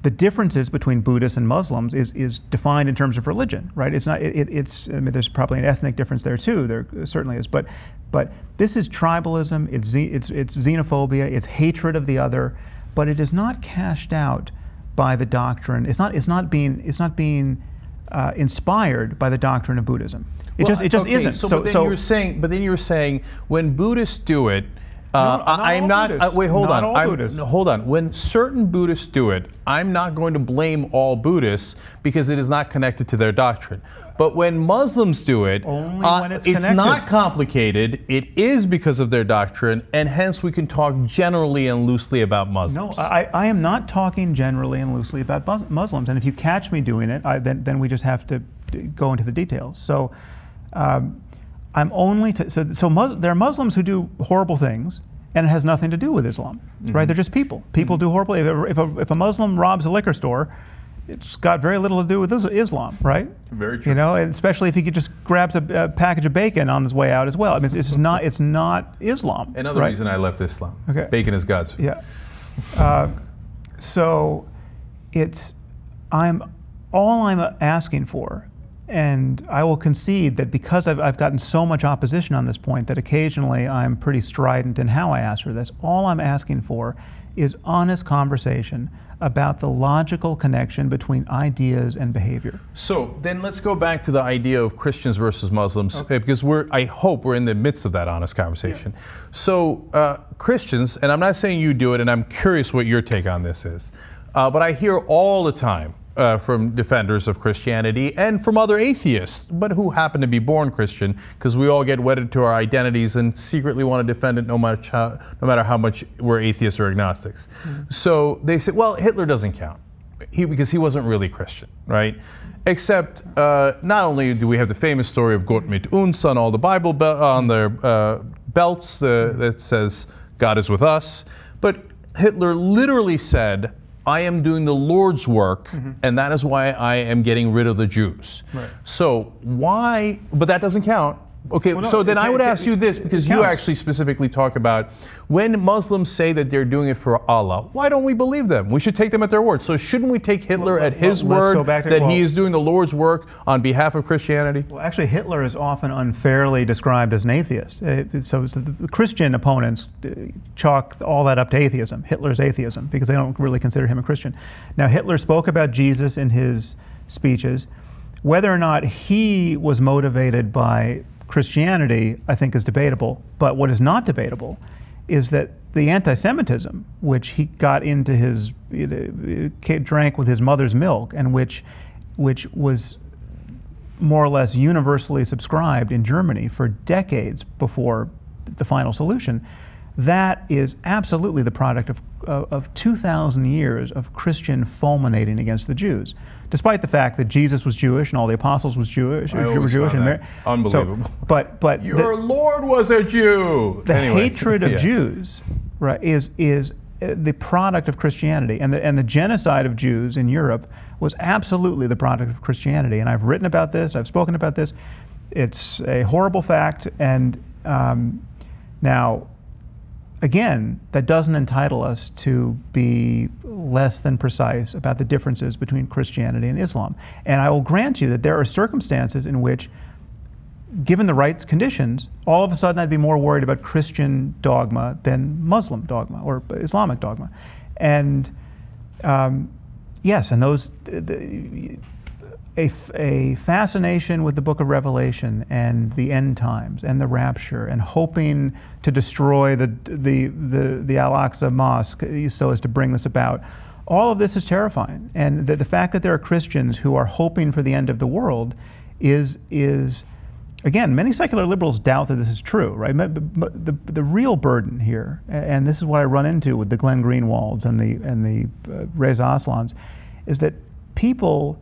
the differences between Buddhists and Muslims is defined in terms of religion, right? It's not. I mean, there's probably an ethnic difference there too. There certainly is, but this is tribalism. It's xenophobia. It's hatred of the other, but it is not cashed out by the doctrine. It's not being inspired by the doctrine of Buddhism. It just isn't. But then you're saying when Buddhists do it. Wait, hold on. Hold on. When certain Buddhists do it, I'm not going to blame all Buddhists because it is not connected to their doctrine. But when Muslims do it, it's not complicated. It is because of their doctrine, and hence we can talk generally and loosely about Muslims. No, I am not talking generally and loosely about Muslims. And if you catch me doing it, then we just have to go into the details. So. I'm only there are Muslims who do horrible things, and it has nothing to do with Islam, right? They're just people. People do horrible. If a Muslim robs a liquor store, it's got very little to do with Islam, right? Very true. You know, and especially if he just grabs a package of bacon on his way out as well. I mean, it's not Islam. Another reason I left Islam. Okay. Bacon is God's food. Yeah. So all I'm asking for. And I will concede that because I've gotten so much opposition on this point that occasionally I'm pretty strident in how I answer this, all I'm asking for is honest conversation about the logical connection between ideas and behavior. So then let's go back to the idea of Christians versus Muslims, because I hope we're in the midst of that honest conversation. Yeah. So Christians, and I'm not saying you do it, and I'm curious what your take on this is, but I hear all the time from defenders of Christianity and from other atheists, but who happen to be born Christian, because we all get wedded to our identities and secretly want to defend it no matter how much we're atheists or agnostics. So they say, well, Hitler doesn't count because he wasn't really Christian, right? Except not only do we have the famous story of Gott mit uns on all the Bible on their belts that says God is with us, but Hitler literally said, I am doing the Lord's work, and that is why I am getting rid of the Jews. Right. So why, but that doesn't count. Okay, well, no, so then I would ask you this, because you actually specifically talk about when Muslims say that they're doing it for Allah, why don't we believe them? We should take them at their word. So shouldn't we take Hitler at his word that he is doing the Lord's work on behalf of Christianity? Well, actually, Hitler is often unfairly described as an atheist. So the Christian opponents chalk all that up to atheism, Hitler's atheism, because they don't really consider him a Christian. Now, Hitler spoke about Jesus in his speeches. Whether or not he was motivated by Christianity, I think, is debatable. But what is not debatable is that the anti-Semitism, which he got into his, drank with his mother's milk, and which was more or less universally subscribed in Germany for decades before the final solution, that is absolutely the product of 2,000 years of Christian fulminating against the Jews, despite the fact that Jesus was Jewish and all the apostles were Jewish. Unbelievable. So, but your Lord was a Jew. The hatred of Jews, right, is the product of Christianity, and the genocide of Jews in Europe was absolutely the product of Christianity. And I've written about this. I've spoken about this. It's a horrible fact. And now, again, that doesn't entitle us to be less than precise about the differences between Christianity and Islam. And I will grant you that there are circumstances in which, given the right conditions, all of a sudden I'd be more worried about Christian dogma than Muslim dogma or Islamic dogma. And yes, and those, a fascination with the book of Revelation and the end times and the rapture and hoping to destroy the Al-Aqsa Mosque so as to bring this about. All of this is terrifying. And the fact that there are Christians who are hoping for the end of the world is again, many secular liberals doubt that this is true, right? But the real burden here, and this is what I run into with the Glenn Greenwalds and the Reza Aslans, is that people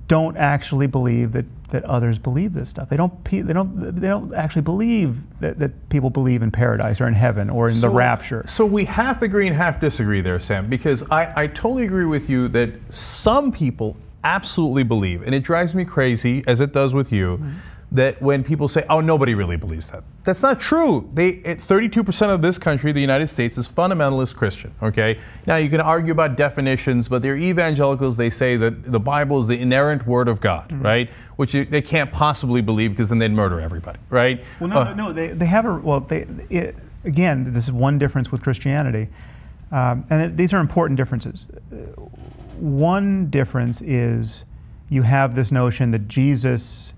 don't actually believe that others believe this stuff. They don't actually believe that people believe in paradise or in heaven or in the rapture. So we half agree and half disagree there, Sam, because I totally agree with you that some people absolutely believe, and it drives me crazy, as it does with you, that when people say, oh, nobody really believes that. That's not true. 32% of this country, the United States, is fundamentalist Christian, okay? Now, you can argue about definitions, but they're evangelicals. They say that the Bible is the inerrant word of God, right? Which they can't possibly believe, because then they'd murder everybody, right? Well, no, they have a, well, again, this is one difference with Christianity, and these are important differences. One difference is you have this notion that Jesus,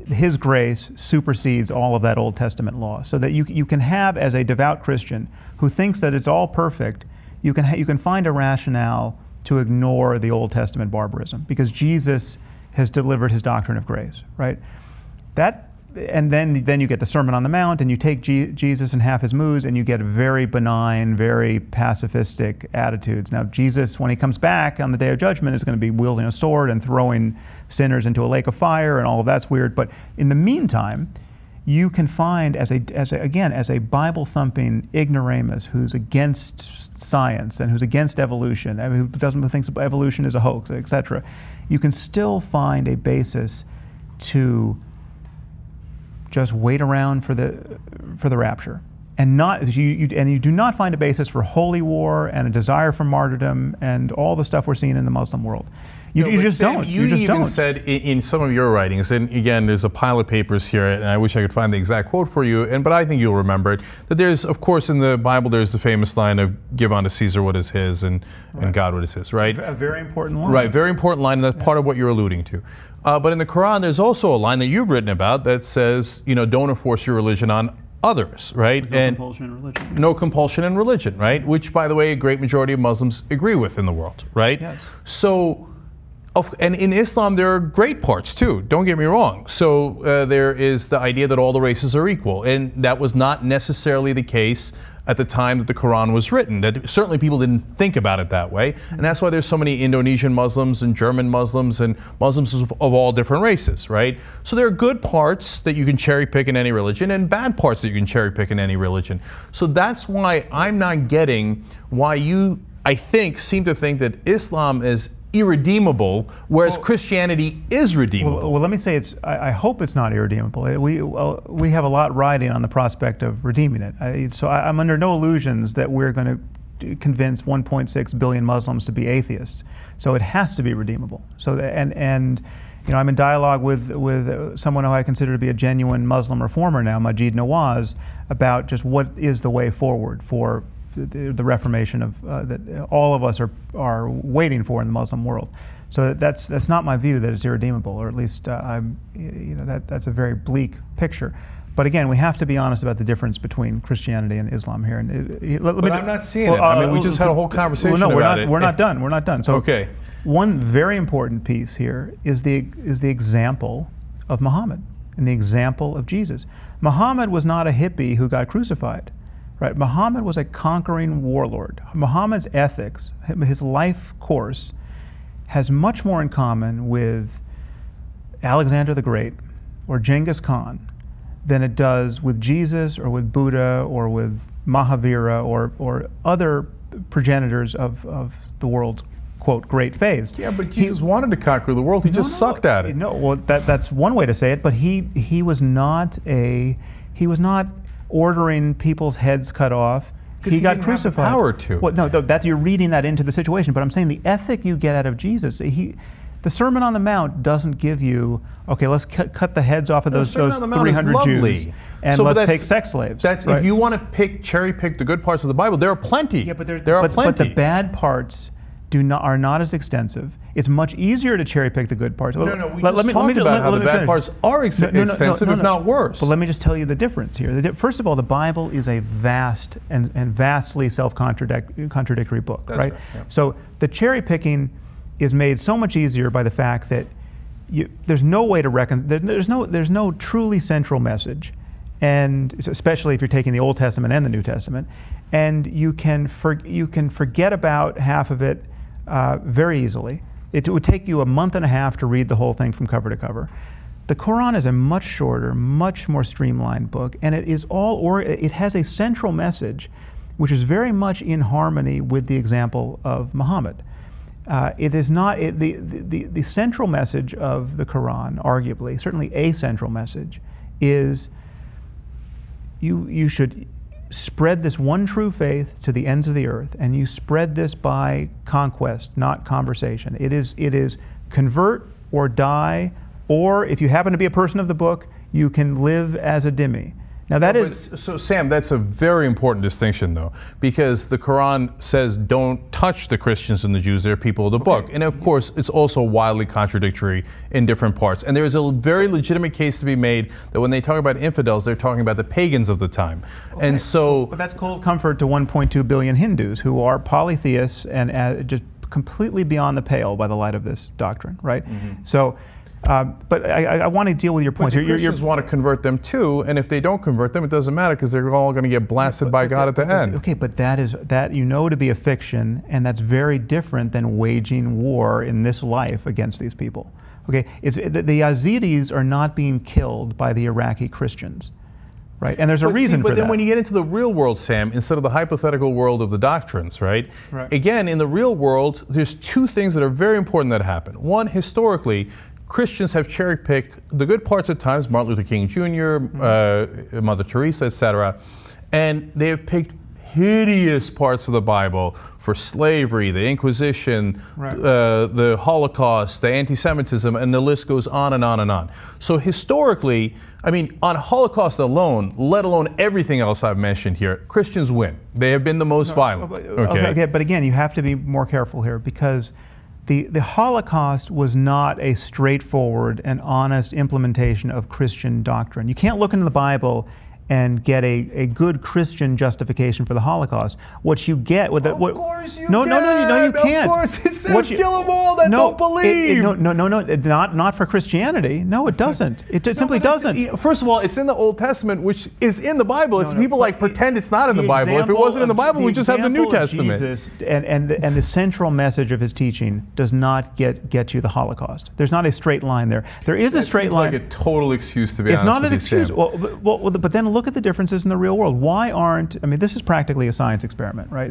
his grace supersedes all of that Old Testament law, so that you can have, as a devout Christian who thinks that it's all perfect, you can find a rationale to ignore the Old Testament barbarism, because Jesus has delivered his doctrine of grace, right? And then you get the Sermon on the Mount, and you take Jesus and half his moods, and you get very benign, very pacifistic attitudes. Now, Jesus, when he comes back on the Day of Judgment, is going to be wielding a sword and throwing sinners into a lake of fire, and all of that's weird. But in the meantime, you can find, as a Bible-thumping ignoramus who's against science and who's against evolution, I mean, who thinks evolution is a hoax, etc., you can still find a basis to just wait around for the rapture, and you do not find a basis for holy war and a desire for martyrdom and all the stuff we're seeing in the Muslim world. You just don't. You even said in some of your writings, and again, there's a pile of papers here, and I wish I could find the exact quote for you, but I think you'll remember it, that there's, of course, in the Bible, there's the famous line of give unto Caesar what is his and God what is his, right? A very important line. Right, very important line, and that's part of what you're alluding to. But in the Quran, there's also a line that you've written about that says, don't enforce your religion on others, right? No compulsion in religion. No compulsion in religion, right? Which, by the way, a great majority of Muslims agree with in the world, right? Yes. So, and in Islam, there are great parts too, don't get me wrong. So there is the idea that all the races are equal, and that was not necessarily the case at the time that the Quran was written. That certainly people didn't think about it that way, and that's why there's so many Indonesian Muslims and German Muslims and Muslims of all different races, right? So there are good parts that you can cherry pick in any religion and bad parts that you can cherry pick in any religion. So that's why I'm not getting why you I think, seem to think that Islam is irredeemable, whereas Christianity is redeemable. Well, let me say I hope it's not irredeemable. We have a lot riding on the prospect of redeeming it. So I'm under no illusions that we're going to convince 1.6 billion Muslims to be atheists. So it has to be redeemable. So and you know, I'm in dialogue with someone who I consider to be a genuine Muslim reformer now, Majid Nawaz, about just what is the way forward for the reformation of that all of us are waiting for in the Muslim world. So that's not my view that it's irredeemable, or at least that's a very bleak picture. But again, we have to be honest about the difference between Christianity and Islam here. And but I'm not seeing it. I mean, we just had a whole conversation about it. We're not done. We're not done. So okay. One very important piece here is the example of Muhammad and the example of Jesus. Muhammad was not a hippie who got crucified. Right, Muhammad was a conquering warlord. Muhammad's ethics, his life course, has much more in common with Alexander the Great or Genghis Khan than it does with Jesus or with Buddha or with Mahavira or other progenitors of the world's, quote, great faiths. Yeah, but Jesus wanted to conquer the world. He just sucked at it. No, well, that's one way to say it. But he was not ordering people's heads cut off. He got crucified. Have the power to. Well, no, you're reading that into the situation. But I'm saying the ethic you get out of Jesus. The Sermon on the Mount doesn't give you, okay, let's cut the heads off of those 300 Jews and let's take sex slaves. Right? If you want to cherry pick the good parts of the Bible, there are plenty. Yeah, but the bad parts are not as extensive. It's much easier to cherry pick the good parts. No, we just talked about how the bad parts are extensive, if not worse. But let me just tell you the difference here. First of all, the Bible is a vast and vastly self-contradictory book, right? Yeah. So the cherry picking is made so much easier by the fact that there's no way to there's no truly central message, and especially if you're taking the Old Testament and the New Testament, and you can forget about half of it very easily. It would take you a month and a half to read the whole thing from cover to cover. The Quran is a much shorter, much more streamlined book, and it has a central message which is very much in harmony with the example of Muhammad. It is not the central message of the Quran, arguably, certainly a central message, is you should spread this one true faith to the ends of the earth, and you spread this by conquest, not conversation. It is convert or die, or if you happen to be a person of the book, you can live as a dhimmi. Now so Sam, that's a very important distinction though, because the Quran says don't touch the Christians and the Jews, they're people of the book. And of course, it's also wildly contradictory in different parts. And there's a very legitimate case to be made that when they talk about infidels, they're talking about the pagans of the time. And so... But that's cold comfort to 1.2 billion Hindus who are polytheists and just completely beyond the pale by the light of this doctrine, right? Mm-hmm. So... but I want to deal with your points. But the Christians want to convert them too, and if they don't convert them, it doesn't matter because they're all going to get blasted by God at the end. Okay, but that you know to be a fiction, and that's very different than waging war in this life against these people. Okay, the Yazidis are not being killed by the Iraqi Christians. Right, and there's a reason for that. But then when you get into the real world, Sam, instead of the hypothetical world of the doctrines, right? Again, in the real world, there's two things that are very important that happen. One, historically, Christians have cherry-picked the good parts at times, Martin Luther King Jr., Mother Teresa, etc., and they have picked hideous parts of the Bible for slavery, the Inquisition, the Holocaust, the anti-Semitism, and the list goes on and on and on. So historically, I mean, on Holocaust alone, let alone everything else I've mentioned here, Christians win. They have been the most violent. Okay, but again, you have to be more careful here because the Holocaust was not a straightforward and honest implementation of Christian doctrine. You can't look into the Bible and get a good Christian justification for the Holocaust. What you get with Of course you no, you can't. Of course it says kill them all that don't believe. Not for Christianity. No, it doesn't. It simply doesn't. First of all, it's in the Old Testament, which is in the Bible. It's people pretend it's not in the Bible. If it wasn't in the Bible, we just have the New Testament. Jesus and the central message of his teaching does not get you the Holocaust. There's not a straight line there. There is a straight line. It's like a total excuse to be honest. It's not an excuse. Well, but then look at the differences in the real world. Why aren't, I mean, this is practically a science experiment, right?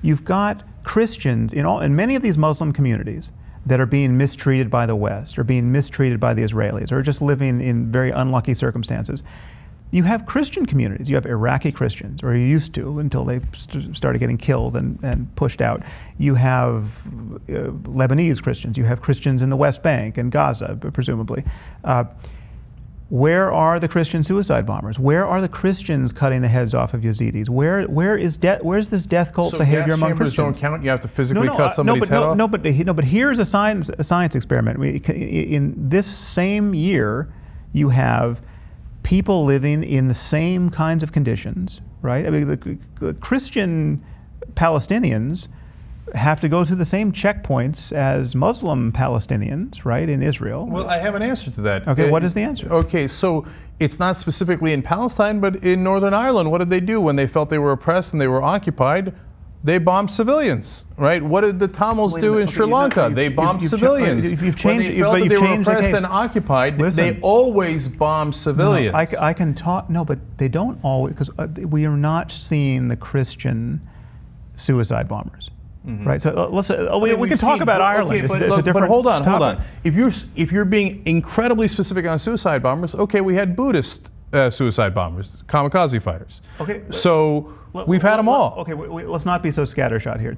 You've got Christians in many of these Muslim communities that are being mistreated by the West, or being mistreated by the Israelis, or just living in very unlucky circumstances. You have Christian communities. You have Iraqi Christians, or you used to until they started getting killed and pushed out. You have Lebanese Christians. You have Christians in the West Bank and Gaza, presumably. Where are the Christian suicide bombers? Where are the Christians cutting the heads off of Yazidis? Where's this death cult behavior among Christians? So gas chambers don't count? You have to physically cut somebody's head off? No, but here's a science experiment. In this same year, you have people living in the same kinds of conditions, right? I mean, the Christian Palestinians have to go through the same checkpoints as Muslim Palestinians, right, in Israel. Well, I have an answer to that. Okay, what is the answer? Okay, so it's not specifically in Palestine, but in Northern Ireland, what did they do when they felt they were oppressed and they were occupied? They bombed civilians, right? What did the Tamils do in Sri Lanka? They bombed civilians. You've changed, when they felt that they were oppressed and occupied, they always bombed civilians. No, I can talk, no, but they don't always, because we are not seeing the Christian suicide bombers. Mm-hmm. Right, so we can talk about Ireland. Okay, but hold on. If you're being incredibly specific on suicide bombers, okay, we had Buddhist suicide bombers, kamikaze fighters. Okay, so we've had them all. Okay, let's not be so scattershot here.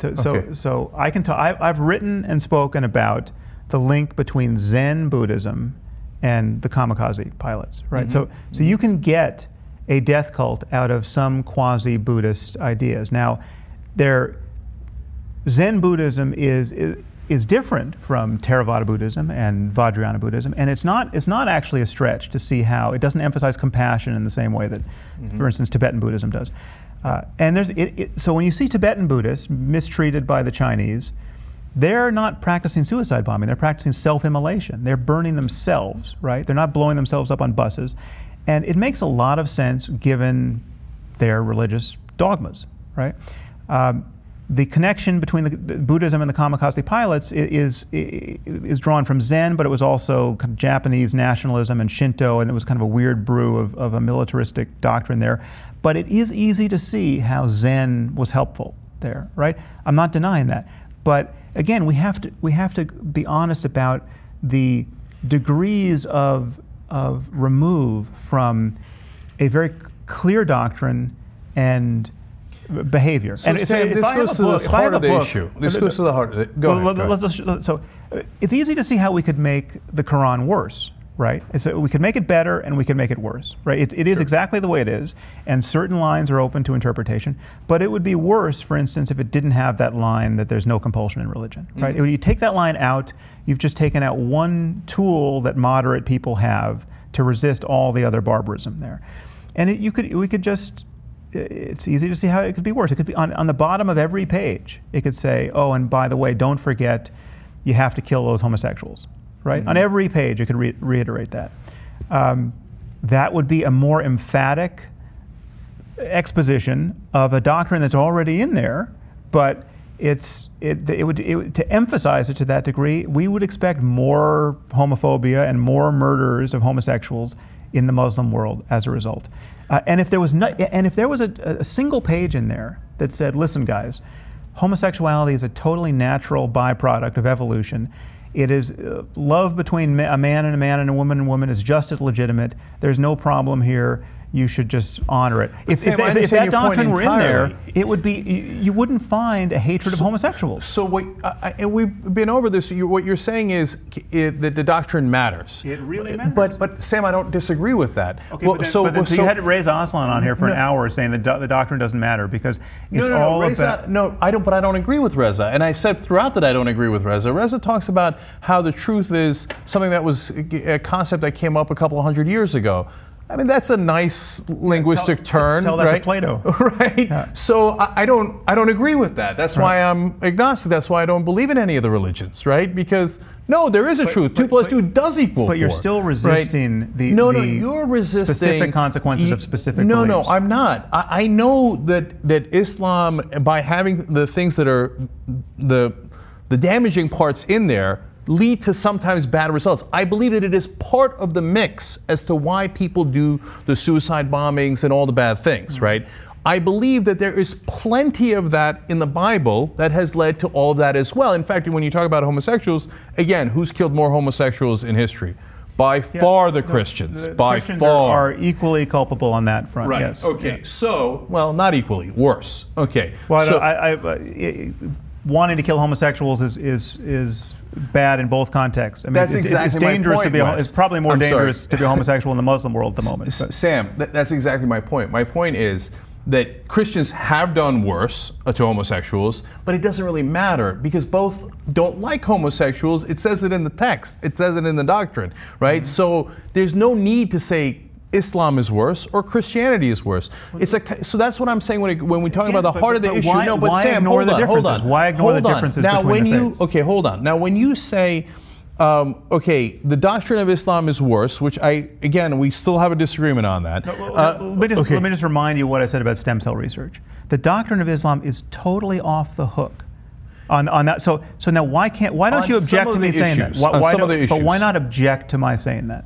So I can talk. I've written and spoken about the link between Zen Buddhism and the kamikaze pilots. Right, so you can get a death cult out of some quasi-Buddhist ideas. Now, Zen Buddhism is different from Theravada Buddhism and Vajrayana Buddhism, and it's not actually a stretch to see how it doesn't emphasize compassion in the same way that, for instance, Tibetan Buddhism does. So when you see Tibetan Buddhists mistreated by the Chinese, they're not practicing suicide bombing. They're practicing self-immolation. They're burning themselves, right? They're not blowing themselves up on buses, and it makes a lot of sense given their religious dogmas, right? The connection between the Buddhism and the kamikaze pilots is drawn from Zen, but it was also kind of Japanese nationalism and Shinto, and it was kind of a weird brew of a militaristic doctrine there. But it is easy to see how Zen was helpful there, right? I'm not denying that. But again, we have to be honest about the degrees of remove from a very clear doctrine and behavior. So, Sam, this goes to the heart of the issue. This goes to the heart of it. Go ahead. So it's easy to see how we could make the Quran worse, right? So we could make it better and we could make it worse, right? It is exactly the way it is, and certain lines are open to interpretation, but it would be worse, for instance, if it didn't have that line that there's no compulsion in religion, right? When you take that line out, you've just taken out one tool that moderate people have to resist all the other barbarism there. And it's easy to see how it could be worse. It could be on the bottom of every page. It could say, oh, and by the way, don't forget, you have to kill those homosexuals, right? On every page, it could reiterate that. That would be a more emphatic exposition of a doctrine that's already in there, but to emphasize it to that degree, we would expect more homophobia and more murders of homosexuals in the Muslim world as a result. And if there was a single page in there that said, listen guys, homosexuality is a totally natural byproduct of evolution. It is love between a man and a woman is just as legitimate. There's no problem here. You should just honor it. If that doctrine were in there, it would be, you wouldn't find a hatred of homosexuals. So and we've been over this, what you're saying is that the doctrine matters. It really matters. But Sam, I don't disagree with that. Okay, so you had Reza Aslan on here for an hour saying that the doctrine doesn't matter because it's all about... No, I don't, but I don't agree with Reza. And I said throughout that I don't agree with Reza. Reza talks about how the truth is something that was a concept that came up a couple of 100 years ago. I mean, that's a nice linguistic turn, tell that right? to Plato. Right? Yeah. So I don't agree with that. That's why I'm agnostic. That's why I don't believe in any of the religions, right? Because no, there is a truth. 2 + 2 does equal 4. But you're still resisting right? you're resisting specific consequences of specific beliefs. No, I'm not. I know that Islam, by having the things that are the damaging parts in there, lead to sometimes bad results. I believe that it is part of the mix as to why people do the suicide bombings and all the bad things, right? I believe that there is plenty of that in the Bible that has led to all of that as well. In fact, when you talk about homosexuals, again, who's killed more homosexuals in history? By far the Christians. By Christians far. are equally culpable on that front, Right. yes. Okay. So, well, not equally. Worse. Okay. Well, So, wanting to kill homosexuals is bad in both contexts. I mean, That's exactly it's dangerous my point, to be. Wes. It's probably more I'm dangerous sorry. to be a homosexual in the Muslim world at the moment. But. Sam, that's exactly my point. My point is that Christians have done worse to homosexuals, but it doesn't really matter because both don't like homosexuals. It says it in the text. It says it in the doctrine, right? Mm-hmm. So there's no need to say Islam is worse or Christianity is worse. So that's what I'm saying when we talk about the heart of the issue. Why, No, but why Sam, ignore hold the on, differences? hold on. Why ignore Hold the on. differences Now, between when the you faiths? okay, hold on. Now, when you say okay, the doctrine of Islam is worse, which we still have a disagreement on that. Let me just remind you what I said about stem cell research. The doctrine of Islam is totally off the hook on that. So now why don't you object to me saying that? But why not object to my saying that?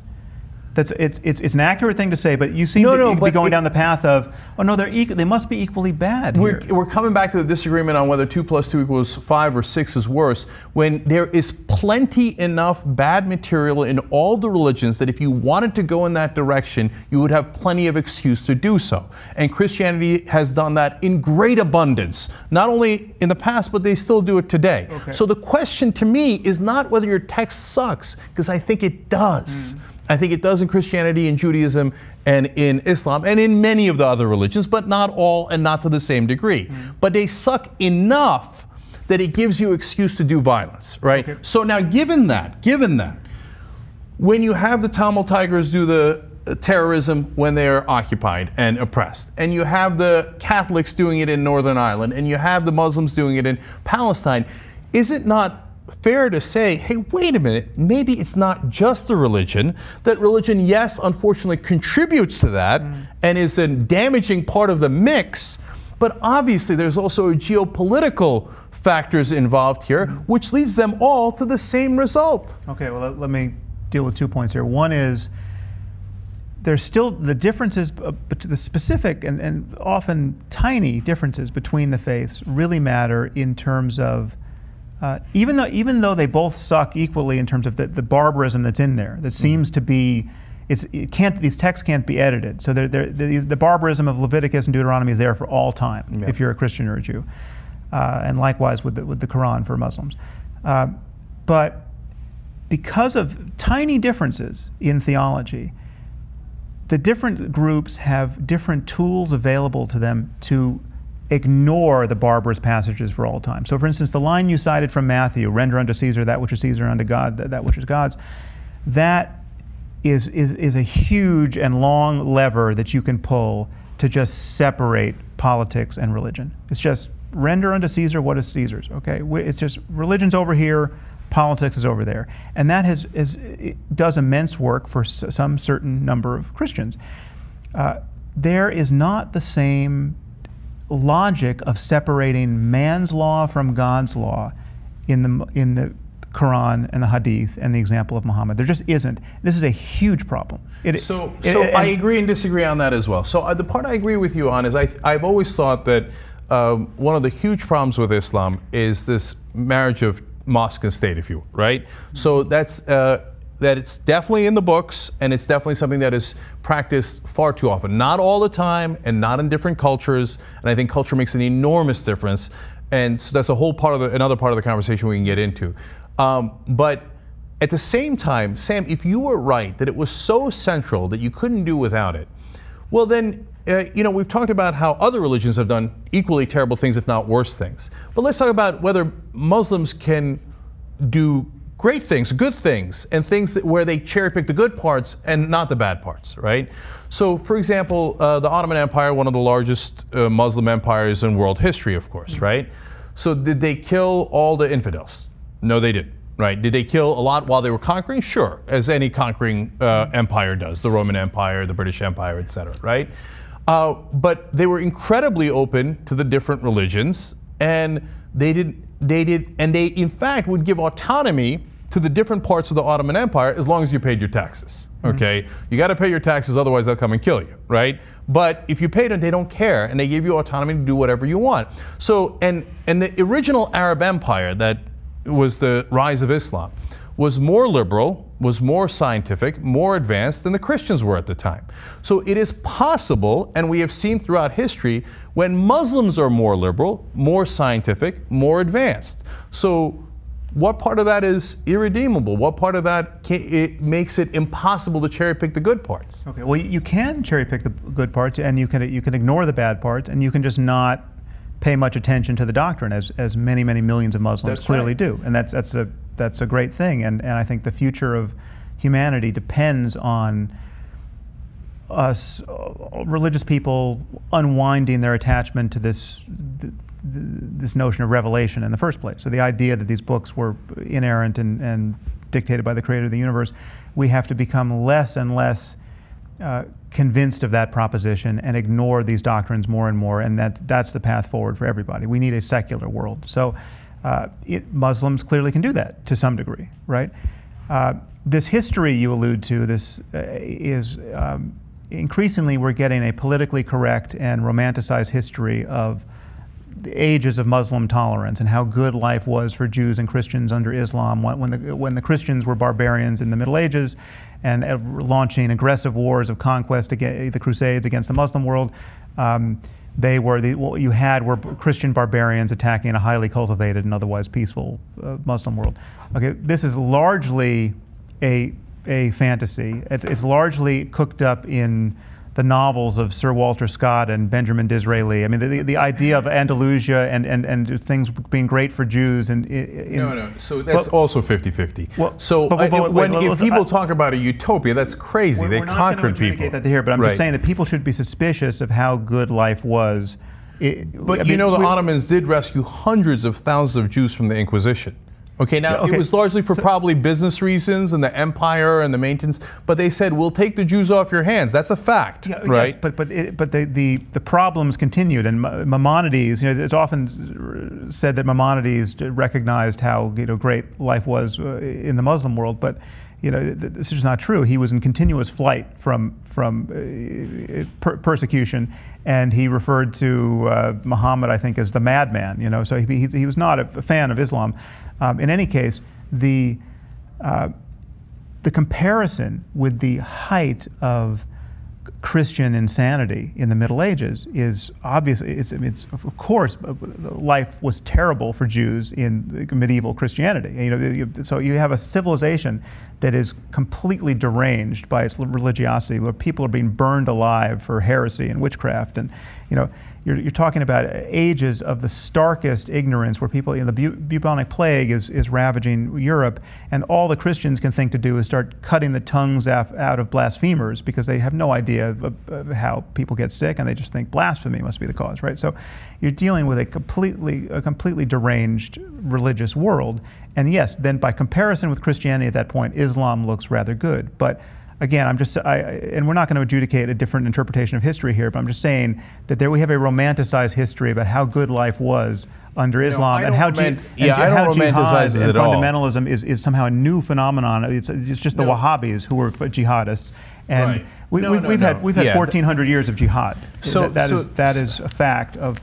It's an accurate thing to say, but you seem to be going down the path of, oh no, they must be equally bad here. We're coming back to the disagreement on whether 2 + 2 = 5 or 6 is worse, when there is plenty enough bad material in all the religions that if you wanted to go in that direction, you would have plenty of excuse to do so. And Christianity has done that in great abundance, not only in the past, but they still do it today. Okay. So the question to me is not whether your text sucks, because I think it does. I think it does in Christianity, in Judaism, and in Islam, and in many of the other religions, but not all and not to the same degree. But they suck enough that it gives you excuse to do violence, right? Okay. So now given that, when you have the Tamil Tigers do the terrorism when they're occupied and oppressed, and you have the Catholics doing it in Northern Ireland, and you have the Muslims doing it in Palestine, is it not fair to say, hey, wait a minute, maybe it's not just the religion, that religion, yes, unfortunately contributes to that and is a damaging part of the mix, but obviously there's also geopolitical factors involved here, which leads them all to the same result. Okay, well, let me deal with 2 points here. One is, there's still the differences, the specific and often tiny differences between the faiths really matter in terms of even though they both suck equally in terms of the barbarism that's in there, that seems to be, these texts can't be edited. So the barbarism of Leviticus and Deuteronomy is there for all time, if you're a Christian or a Jew, and likewise with the Quran for Muslims. But because of tiny differences in theology, the different groups have different tools available to them to ignore the barbarous passages for all time. So for instance, the line you cited from Matthew, render unto Caesar that which is Caesar, and unto God that which is God's, that is a huge and long lever that you can pull to just separate politics and religion. It's just render unto Caesar what is Caesar's, okay? It's just religion's over here, politics is over there. And that it does immense work for some certain number of Christians. There is not the same logic of separating man's law from God's law in the Quran and the Hadith and the example of Muhammad. There just isn't. This is a huge problem. So I agree and disagree on that as well. So the part I agree with you on is I've always thought that one of the huge problems with Islam is this marriage of mosque and state, if you will, right? So that's that it's definitely in the books, and it's definitely something that is practiced far too often. Not all the time, and not in different cultures, and I think culture makes an enormous difference, and so that's a whole part of another part of the conversation we can get into. But at the same time, Sam, if you were right that it was so central that you couldn't do without it, well then, we've talked about how other religions have done equally terrible things, if not worse things. But let's talk about whether Muslims can do great things, good things, and things where they cherry pick the good parts and not the bad parts, right? So, for example, the Ottoman Empire, one of the largest Muslim empires in world history, of course, right? So did they kill all the infidels? No, they didn't, right? Did they kill a lot while they were conquering? Sure, as any conquering empire does, the Roman Empire, the British Empire, etc., right? But they were incredibly open to the different religions, and they in fact would give autonomy to the different parts of the Ottoman Empire as long as you paid your taxes. Okay, you got to pay your taxes, otherwise they'll come and kill you, right? But if you paid them, they don't care, and they give you autonomy to do whatever you want. So, and the original Arab Empire that was the rise of Islam was more liberal, was more scientific, more advanced than the Christians were at the time. So it is possible, and we have seen throughout history, when Muslims are more liberal, more scientific, more advanced. So what part of that is irredeemable? What part of that it makes it impossible to cherry pick the good parts? Okay, well, you can cherry pick the good parts, and you can ignore the bad parts, and you can just not pay much attention to the doctrine, as many millions of Muslims clearly do, and that's a great thing. And I think the future of humanity depends on us, religious people, unwinding their attachment to this notion of revelation in the first place. So the idea that these books were inerrant and dictated by the creator of the universe, we have to become less and less convinced of that proposition and ignore these doctrines more and more, and that's the path forward for everybody. We need a secular world. So Muslims clearly can do that to some degree, right? This history you allude to, this is increasingly we're getting a politically correct and romanticized history of the ages of Muslim tolerance and how good life was for Jews and Christians under Islam when the Christians were barbarians in the Middle Ages and launching aggressive wars of conquest against the Crusades against the Muslim world. What you had were Christian barbarians attacking a highly cultivated and otherwise peaceful Muslim world. Okay, this is largely a fantasy. It's largely cooked up in the novels of Sir Walter Scott and Benjamin Disraeli. I mean, the idea of Andalusia and things being great for Jews. No. So that's also 50-50. Well, if people talk about a utopia, that's crazy. They conquered people. That here, but I'm just saying that people should be suspicious of how good life was. But the Ottomans did rescue hundreds of thousands of Jews from the Inquisition. Okay, now it was largely for probably business reasons and the empire and the maintenance, but they said, we'll take the Jews off your hands. That's a fact, right? Yes, but the problems continued, and Maimonides, it's often said that Maimonides recognized how great life was in the Muslim world, but this is not true. He was in continuous flight from persecution, and he referred to Muhammad, I think, as the madman. So he was not a fan of Islam. In any case, the comparison with the height of Christian insanity in the Middle Ages is obviously, of course, life was terrible for Jews in medieval Christianity. So you have a civilization that is completely deranged by its religiosity, where people are being burned alive for heresy and witchcraft, and you're talking about ages of the starkest ignorance, where people, the bubonic plague is ravaging Europe, and all the Christians can think to do is start cutting the tongues out of blasphemers, because they have no idea of how people get sick, and they just think blasphemy must be the cause, right? So you're dealing with a completely deranged religious world, and yes, then by comparison with Christianity at that point, Islam looks rather good, but again, and we're not going to adjudicate a different interpretation of history here, but I'm just saying that there we have a romanticized history about how good life was under Islam, and how jihad and fundamentalism is somehow a new phenomenon. It's just the Wahhabis who were jihadists, and we've had 1,400 years of jihad. So that is a fact of.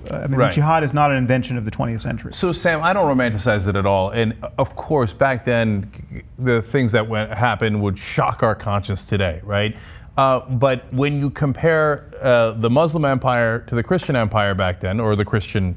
Jihad is not an invention of the 20th century. So Sam, I don't romanticize it at all, and of course back then the things that happened would shock our conscience today, right? But when you compare the Muslim empire to the Christian empire back then, or the Christian,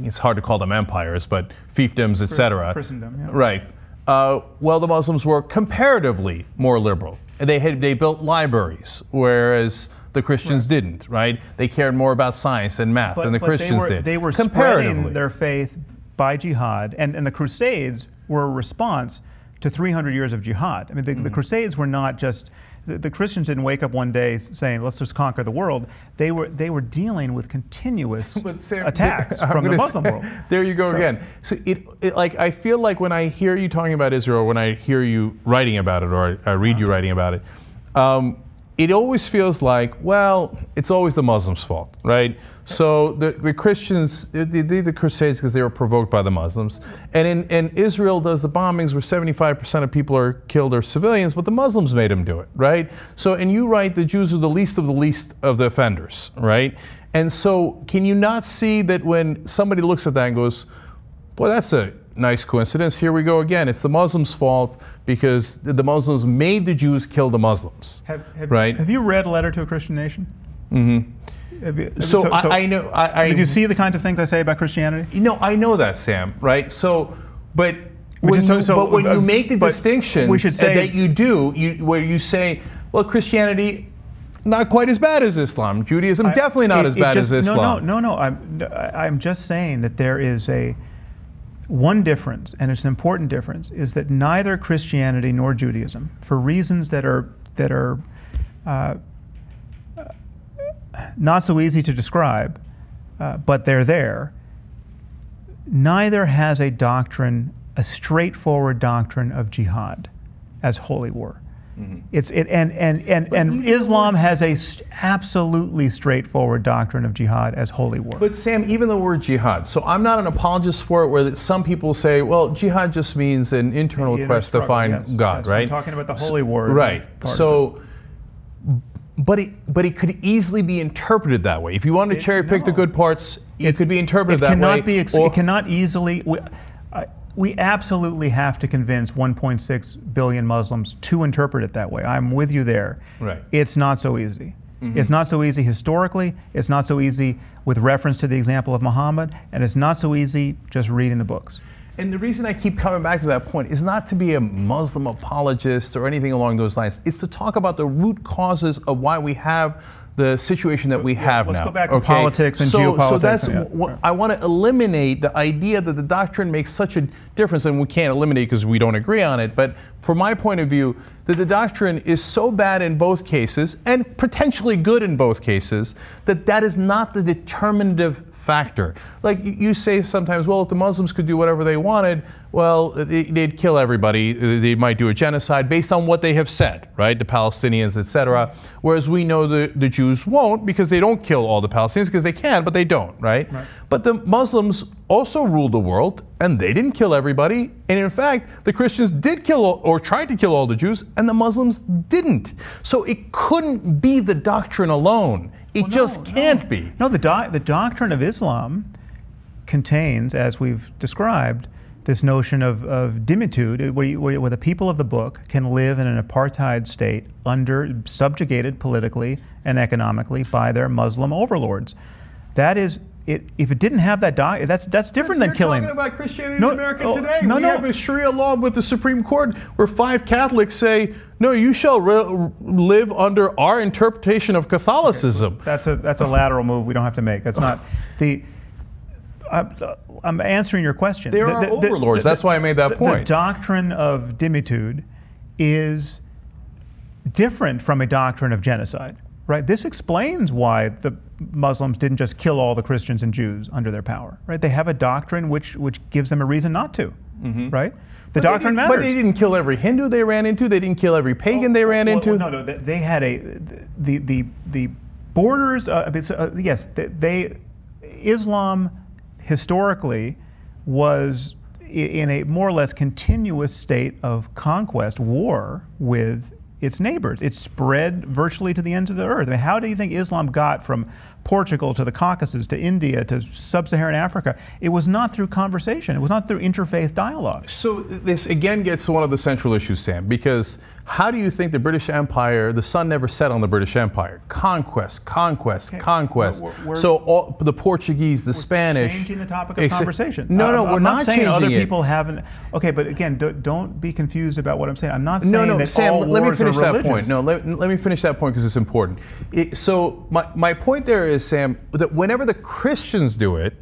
it's hard to call them empires, but fiefdoms, etc. Christendom, yeah. Right. Well, the Muslims were comparatively more liberal. They built libraries, whereas the Christians didn't, right? They cared more about science and math than the Christians did. They were spreading their faith by jihad, and the Crusades were a response to 300 years of jihad. I mean, the Crusades were not just. The Christians didn't wake up one day saying, let's just conquer the world. They were dealing with continuous attacks from the Muslim world. There you go again. So I feel like when I hear you talking about Israel, when I hear you writing about it, or I read you writing about it, it always feels like, well, it's always the Muslims' fault, right? So the Christians, they did the Crusades because they were provoked by the Muslims. And Israel does the bombings where 75% of people are killed or civilians, but the Muslims made them do it, right? So, and you write the Jews are the least of the offenders, right? And so can you not see that when somebody looks at that and goes, boy, that's a nice coincidence, here we go again. It's the Muslims' fault because the Muslims made the Jews kill the Muslims, right? Have you read A Letter to a Christian Nation? Mm-hmm. So I know. Did you see the kinds of things I say about Christianity? You know, I know that, Sam, right? So, but when you make the distinction that you do, where you say, well, Christianity, not quite as bad as Islam. Judaism, definitely not as bad as Islam. No. I'm just saying that there is one difference, and it's an important difference, is that neither Christianity nor Judaism, for reasons that are not so easy to describe, but they're there, neither has a straightforward doctrine of jihad as holy war. Mm-hmm. And Islam has a absolutely straightforward doctrine of jihad as holy war. But Sam, even the word jihad, so I'm not an apologist for it, where some people say, well, jihad just means an internal quest to find God, right? I'm talking about the holy war. Right. So, but it could easily be interpreted that way. If you want to cherry pick the good parts, it could be interpreted that way. It cannot easily. We absolutely have to convince 1.6 billion Muslims to interpret it that way. I'm with you there. Right. It's not so easy. Mm-hmm. It's not so easy historically. It's not so easy with reference to the example of Muhammad, and it's not so easy just reading the books. And the reason I keep coming back to that point is not to be a Muslim apologist or anything along those lines. It's to talk about the root causes of why we have the situation that we have now. Let's go back to politics and geopolitics. So that's what I want to eliminate, the idea that the doctrine makes such a difference, and we can't eliminate because we don't agree on it, but from my point of view, that the doctrine is so bad in both cases, and potentially good in both cases, that is not the determinative factor. Like you say sometimes, well, if the Muslims could do whatever they wanted, well, they'd kill everybody. They might do a genocide based on what they have said, right? The Palestinians, etc. Whereas we know the Jews won't, because they don't kill all the Palestinians, because they can, but they don't, right? But the Muslims also ruled the world, and they didn't kill everybody. And in fact, the Christians did kill or tried to kill all the Jews, and the Muslims didn't. So it couldn't be the doctrine alone. It just can't be. No, the doctrine of Islam contains, as we've described, this notion of dimitude, where the people of the book can live in an apartheid state subjugated politically and economically by their Muslim overlords. That is, if it didn't have that that's different than killing. You're talking about Christianity in America today. We have a Sharia law with the Supreme Court where 5 Catholics say, no, you shall live under our interpretation of Catholicism. Okay, that's a lateral move we don't have to make. That's not the. I'm answering your question. There are overlords. That's why I made that point. The doctrine of dimitude is different from a doctrine of genocide, right? This explains why the Muslims didn't just kill all the Christians and Jews under their power, right? They have a doctrine which gives them a reason not to, right? The doctrine matters. But they didn't kill every Hindu they ran into. They didn't kill every pagan they ran into. No, they had the borders. Yes, Islam historically was in a more or less continuous state of conquest, war with its neighbors. It spread virtually to the ends of the earth. I mean, how do you think Islam got from Portugal to the Caucasus to India to sub-Saharan Africa? It was not through conversation. It was not through interfaith dialogue. So this again gets to one of the central issues, Sam, because how do you think the British Empire, the sun never set on the British Empire? Conquest, conquest, conquest. So all, the Portuguese, the Spanish. Changing the topic of conversation. No, we're not saying changing other it. people haven't. Okay, but again, don't be confused about what I'm saying. I'm not saying that Sam, all let me finish wars are that point. No, let me finish that point because it's important. So my point there is, Sam, that whenever the Christians do it,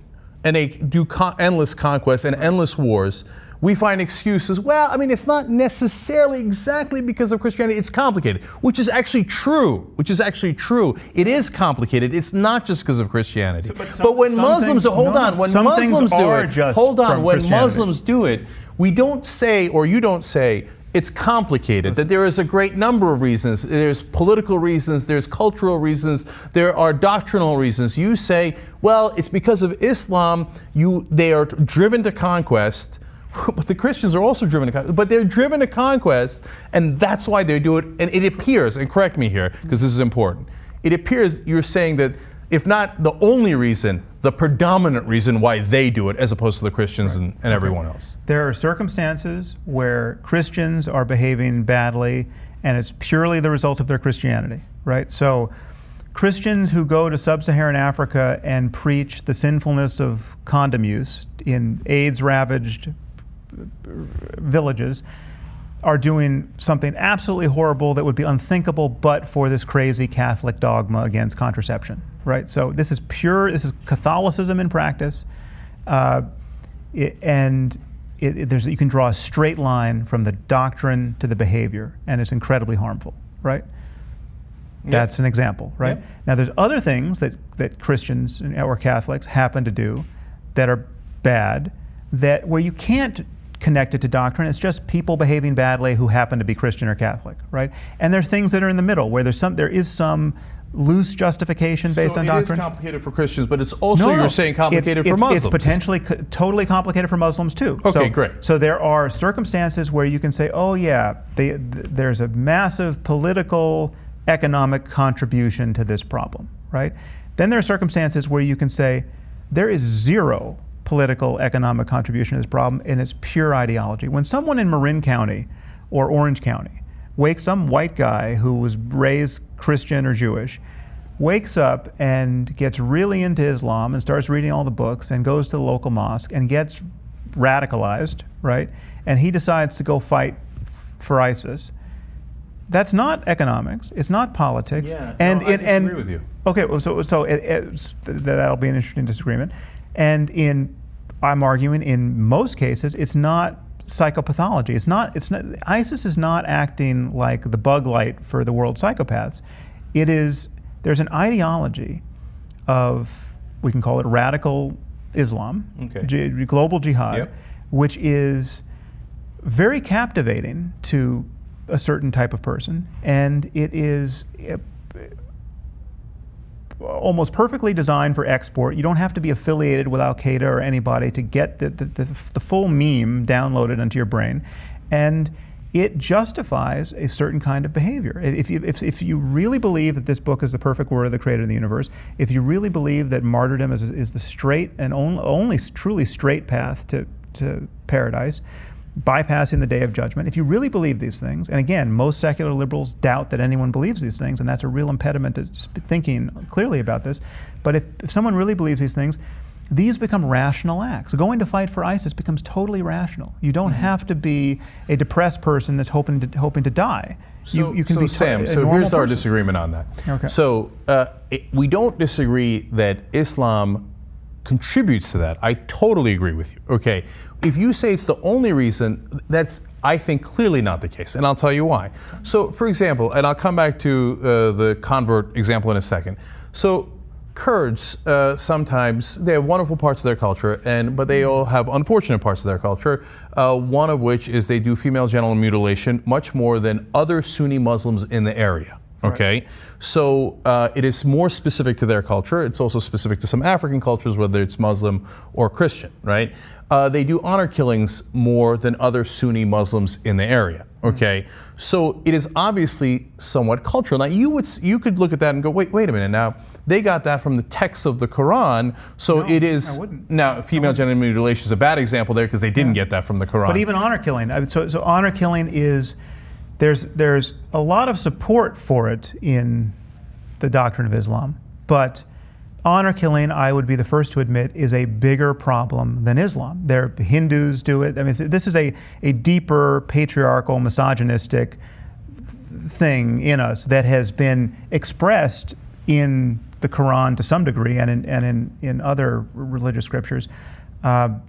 and they do endless conquests and endless wars, we find excuses. Well, I mean, it's not necessarily exactly because of Christianity. It's complicated, which is actually true. It is complicated. It's not just because of Christianity. But when Muslims, Muslims do it, we don't say, or you don't say, it's complicated, that there is a great number of reasons. There's political reasons, there's cultural reasons, there are doctrinal reasons. You say, well, it's because of Islam, they are driven to conquest, but the Christians are also driven to conquest, but they're driven to conquest, and that's why they do it. And it appears, and correct me here, because this is important, it appears you're saying that if not the only reason, the predominant reason why they do it as opposed to the Christians and everyone else. There are circumstances where Christians are behaving badly and it's purely the result of their Christianity, right? So Christians who go to sub-Saharan Africa and preach the sinfulness of condom use in AIDS-ravaged villages are doing something absolutely horrible that would be unthinkable but for this crazy Catholic dogma against contraception, right? So this is this is Catholicism in practice, you can draw a straight line from the doctrine to the behavior, and it's incredibly harmful, right? Yep. That's an example, right? Yep. Now there's other things that Christians or Catholics happen to do that are bad, where you can't connected to doctrine. It's just people behaving badly who happen to be Christian or Catholic, right? And there's things that are in the middle where there is some loose justification based on doctrine. So it is complicated for Christians, but it's also, you're saying, complicated for Muslims. It's potentially totally complicated for Muslims too. Okay, great. So there are circumstances where you can say, oh yeah, there's a massive political, economic contribution to this problem, right? Then there are circumstances where you can say, there is zero political, economic contribution to this problem, and it's pure ideology. When someone in Marin County or Orange County some white guy who was raised Christian or Jewish, wakes up and gets really into Islam and starts reading all the books and goes to the local mosque and gets radicalized, right? And he decides to go fight for ISIS. That's not economics. It's not politics. Yeah, I disagree with you. Okay, well, so that'll be an interesting disagreement. And I'm arguing in most cases it's not psychopathology. It's not. ISIS is not acting like the bug light for the world psychopaths. It is. There's an ideology of, we can call it radical Islam, global jihad, which is very captivating to a certain type of person, and it is almost perfectly designed for export. You don't have to be affiliated with Al-Qaeda or anybody to get the full meme downloaded into your brain, and it justifies a certain kind of behavior. If you really believe that this book is the perfect word of the creator of the universe, if you really believe that martyrdom is the straight and only truly straight path to paradise, bypassing the day of judgment, if you really believe these things, and again, most secular liberals doubt that anyone believes these things, and that's a real impediment to thinking clearly about this, but if someone really believes these things, these become rational acts. Going to fight for ISIS becomes totally rational. You don't have to be a depressed person that's hoping to die. You can be Sam, so here's our disagreement on that. Okay. So we don't disagree that Islam contributes to that. I totally agree with you. Okay, if you say it's the only reason, that's, I think, clearly not the case, and I'll tell you why. So, for example, and I'll come back to the convert example in a second. So, Kurds sometimes, they have wonderful parts of their culture, but they all have unfortunate parts of their culture. One of which is they do female genital mutilation much more than other Sunni Muslims in the area. Okay, right. So it is more specific to their culture. It's also specific to some African cultures, whether it's Muslim or Christian, right? They do honor killings more than other Sunni Muslims in the area. Okay, so it is obviously somewhat cultural. Now you could look at that and go, wait a minute. Now they got that from the text of the Quran, so no, it is. I wouldn't. Now female genital mutilation is a bad example there because they didn't get that from the Quran. But even honor killing, so honor killing is. There's a lot of support for it in the doctrine of Islam, but honor killing, I would be the first to admit, is a bigger problem than Islam. Hindus do it. I mean, this is a deeper patriarchal, misogynistic thing in us that has been expressed in the Quran to some degree and in other religious scriptures, but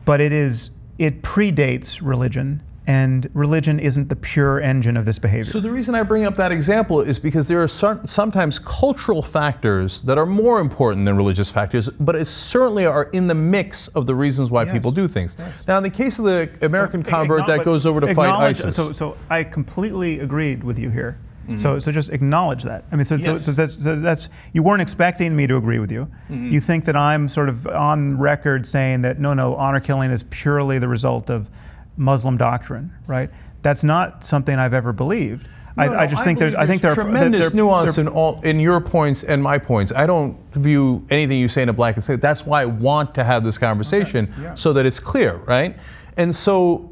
it predates religion. and religion isn't the pure engine of this behavior. So the reason I bring up that example is because there are sometimes cultural factors that are more important than religious factors, but it certainly are in the mix of the reasons why people do things. Yes. Now, in the case of the American convert that goes over to fight ISIS. So I completely agreed with you here. So just acknowledge that. I mean, so that's you weren't expecting me to agree with you. You think that I'm sort of on record saying that no, honor killing is purely the result of Muslim doctrine, right? That's not something I've ever believed. I just think there are tremendous nuance in your points and my points. I don't view anything you say in a blanket statement. That's why I want to have this conversation so that it's clear, right? And so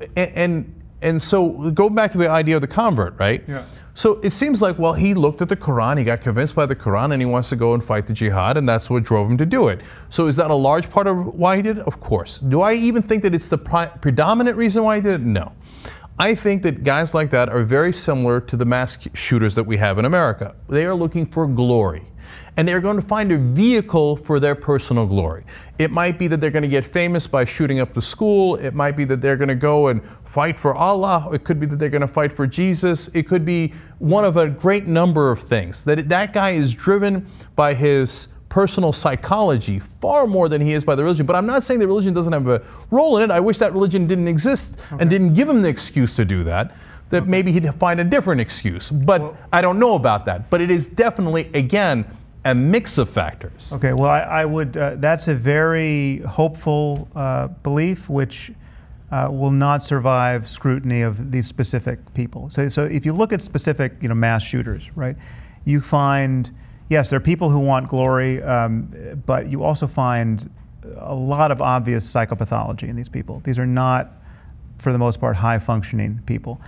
go back to the idea of the convert, right? Yeah. So it seems like, well, he looked at the Quran, he got convinced by the Quran, and he wants to go and fight the jihad, and that's what drove him to do it. So is that a large part of why he did it? Of course. Do I even think that it's the predominant reason why he did it? No. I think that guys like that are very similar to the mass shooters that we have in America. They are looking for glory. And they're going to find a vehicle for their personal glory. It might be that they're going to get famous by shooting up the school. It might be that they're going to go and fight for Allah. It could be that they're going to fight for Jesus. It could be one of a great number of things. That guy is driven by his personal psychology far more than he is by the religion. But I'm not saying that religion doesn't have a role in it. I wish that religion didn't exist and didn't give him the excuse to do that. That maybe he'd find a different excuse. But I don't know about that. But it is definitely, again, a mix of factors. Okay, well, I would, that's a very hopeful belief which will not survive scrutiny of these specific people. So if you look at specific, mass shooters, right, you find, yes, there are people who want glory, but you also find a lot of obvious psychopathology in these people. These are not, for the most part, high-functioning people.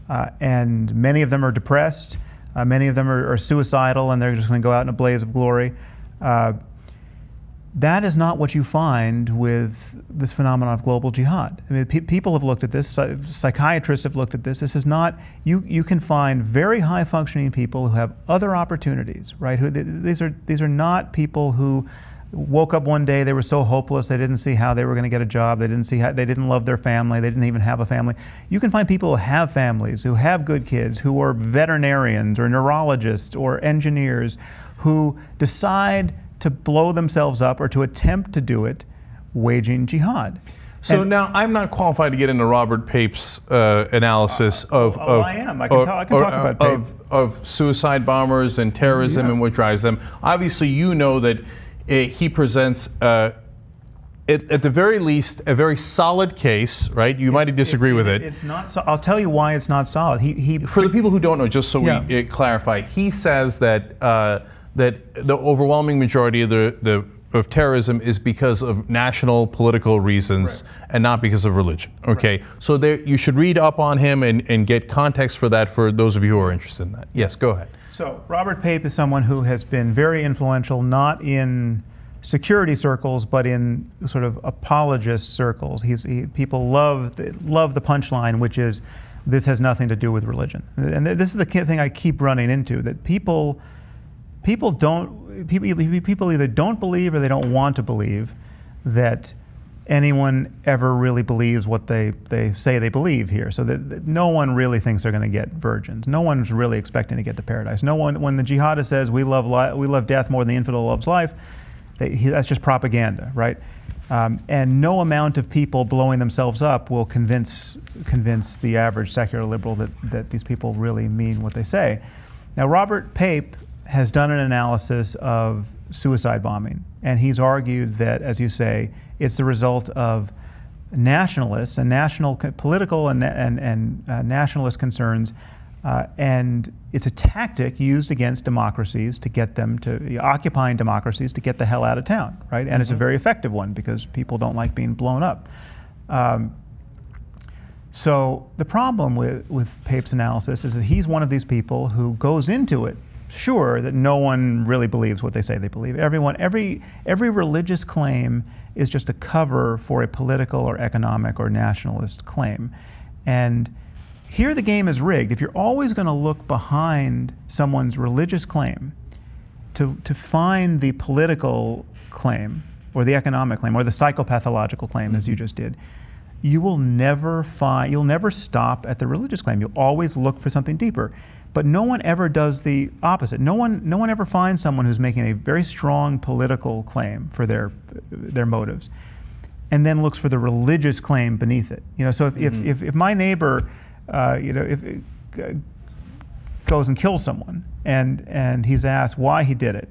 And many of them are depressed. Many of them are suicidal, and they're just going to go out in a blaze of glory. That is not what you find with this phenomenon of global jihad. I mean, people have looked at this. Psychiatrists have looked at this. This is not. You can find very high-functioning people who have other opportunities, right? These are not people who woke up one day, they were so hopeless, they didn't see how they were going to get a job, they didn't love their family, they didn't even have a family. You can find people who have families, who have good kids, who are veterinarians or neurologists or engineers, who decide to blow themselves up or to attempt to do it waging jihad. So now I'm not qualified to get into Robert Pape's analysis of I am. I can talk about Pape. Of suicide bombers and terrorism and what drives them. Obviously, you know that he presents, at the very least, a very solid case, right? You might disagree with it. It's not. I'll tell you why it's not solid. For the people who don't know, just so we clarify, he says that that the overwhelming majority of terrorism is because of national political reasons and not because of religion. Okay, so you should read up on him and get context for that for those of you who are interested in that. Yes, go ahead. So Robert Pape is someone who has been very influential, not in security circles, but in sort of apologist circles. People love the punchline, which is, this has nothing to do with religion. And this is the thing I keep running into, that people either don't believe or they don't want to believe that anyone ever really believes what they say they believe here. So that no one really thinks they're going to get virgins. No one's really expecting to get to paradise. No one, when the jihadist says we love death more than the infidel loves life, that's just propaganda, right? And no amount of people blowing themselves up will convince the average secular liberal that these people really mean what they say. Now, Robert Pape has done an analysis of suicide bombing, and he's argued that, as you say, it's the result of nationalists and political and nationalist concerns, and it's a tactic used against democracies to get them to, occupying democracies, to get the hell out of town, right? And it's a very effective one because people don't like being blown up. So the problem with Pape's analysis is that he's one of these people who goes into it sure that no one really believes what they say they believe. Every religious claim is just a cover for a political or economic or nationalist claim. And here the game is rigged. If you're always going to look behind someone's religious claim to find the political claim or the economic claim or the psychopathological claim, as you just did, you'll never stop at the religious claim. You'll always look for something deeper. But no one ever does the opposite. No one ever finds someone who's making a very strong political claim for their motives, and then looks for the religious claim beneath it. So if my neighbor, goes and kills someone, and he's asked why he did it,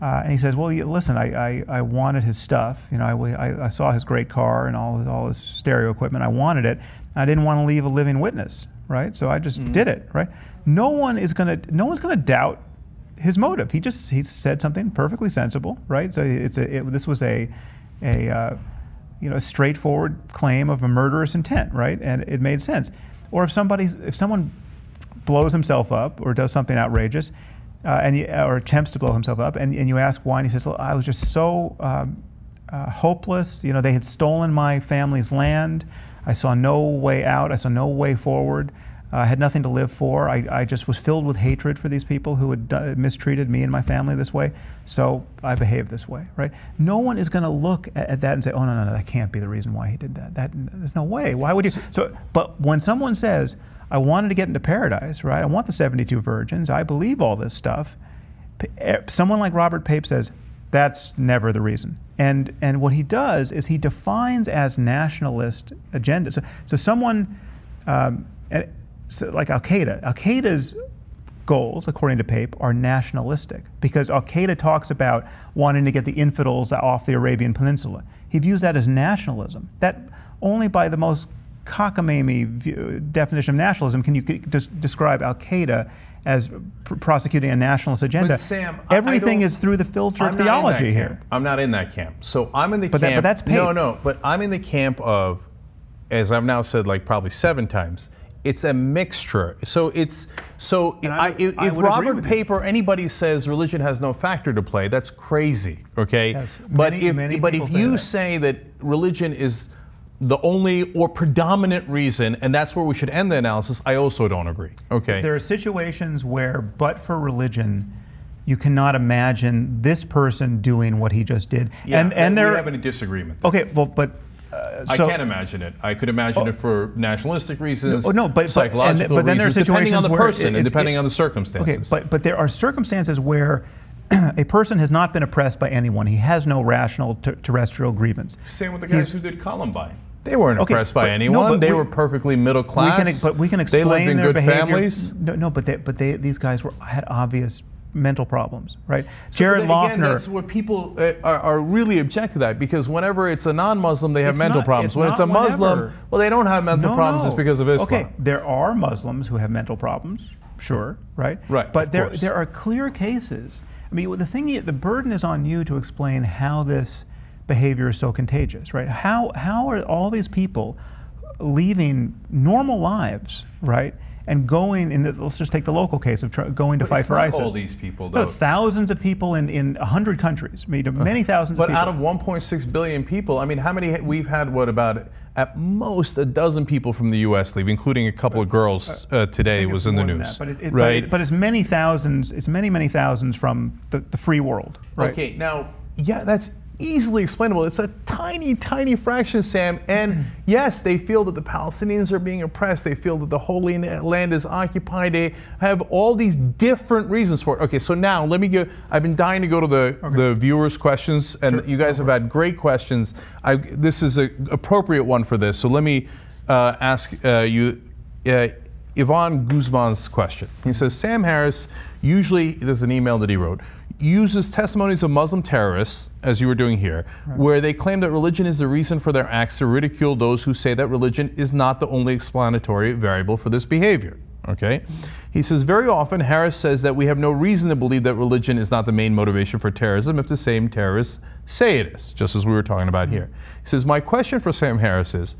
and he says, well, listen, I wanted his stuff. I saw his great car and all his stereo equipment. I wanted it. I didn't want to leave a living witness, right? So I just did it, right? No one's gonna doubt his motive. He said something perfectly sensible, right? So this was a straightforward claim of a murderous intent, right? And it made sense. Or if someone blows himself up or does something outrageous, or attempts to blow himself up, and you ask why, and he says, well, I was just so hopeless. They had stolen my family's land. I saw no way out. I saw no way forward. I had nothing to live for. I just was filled with hatred for these people who had mistreated me and my family this way, so I behaved this way, right? No one is going to look at that and say, oh, no, that can't be the reason why he did that. There's no way. Why would you? But when someone says, I wanted to get into paradise, right? I want the 72 virgins. I believe all this stuff. Someone like Robert Pape says, that's never the reason. And what he does is he defines as nationalist agenda. So someone, like Al-Qaeda. Al-Qaeda's goals, according to Pape, are nationalistic because Al-Qaeda talks about wanting to get the infidels off the Arabian Peninsula. He views that as nationalism. That only by the most cockamamie definition of nationalism can you describe Al-Qaeda as prosecuting a nationalist agenda. But Sam, everything is through the filter of theology here. I'm not in that camp. So I'm in the camp. But that's Pape. No, but I'm in the camp of, as I've now said like probably 7 times, it's a mixture. So if Robert Pape or anybody says religion has no factor to play, that's crazy. Okay, yes, but if you say that religion is the only or predominant reason, and that's where we should end the analysis, I also don't agree. Okay, there are situations where, but for religion, you cannot imagine this person doing what he just did. Yeah, and we have a disagreement there. Okay, well, but. I can't imagine it. I could imagine it for nationalistic reasons, but psychological then reasons, there are depending on the person and depending on the circumstances. Okay, but there are circumstances where a person has not been oppressed by anyone. He has no rational terrestrial grievance. Same with the guys who did Columbine. They weren't oppressed by anyone. They were perfectly middle class. But we can explain they lived in their good behavior. families. But these guys had obvious mental problems, right? Jared Loughner. That's where people are really object to that, because whenever it's a non-Muslim, they have mental problems. When it's a Muslim, well, they don't have mental problems just because of Islam. Okay, there are Muslims who have mental problems, sure, right? Right. But there are clear cases. I mean, the burden is on you to explain how this behavior is so contagious, right? How are all these people leaving normal lives, right? And going, let's just take the local case of going to fight for ISIS. It's not all these people, though. No, thousands of people in 100 countries, many thousands of people. But out of 1.6 billion people, I mean, how many, we've had, about at most a dozen people from the U.S. leave, including a couple of girls today was in the news. But it's many thousands, it's many thousands from the free world, right? Okay, now, yeah, that's easily explainable. It's a tiny fraction, Sam. And yes, they feel that the Palestinians are being oppressed. They feel that the Holy Land is occupied. They have all these different reasons for it. Okay, so now let me go. I've been dying to go to the viewers' questions, and you guys have had great questions. This is an appropriate one for this. So let me ask you Yvonne Guzman's question. He says, Sam Harris usually, there's an email that he wrote, uses testimonies of Muslim terrorists, as you were doing here, where they claim that religion is the reason for their acts to ridicule those who say that religion is not the only explanatory variable for this behavior. Okay? He says, very often Harris says that we have no reason to believe that religion is not the main motivation for terrorism if the same terrorists say it is, just as we were talking about here. He says, my question for Sam Harris is,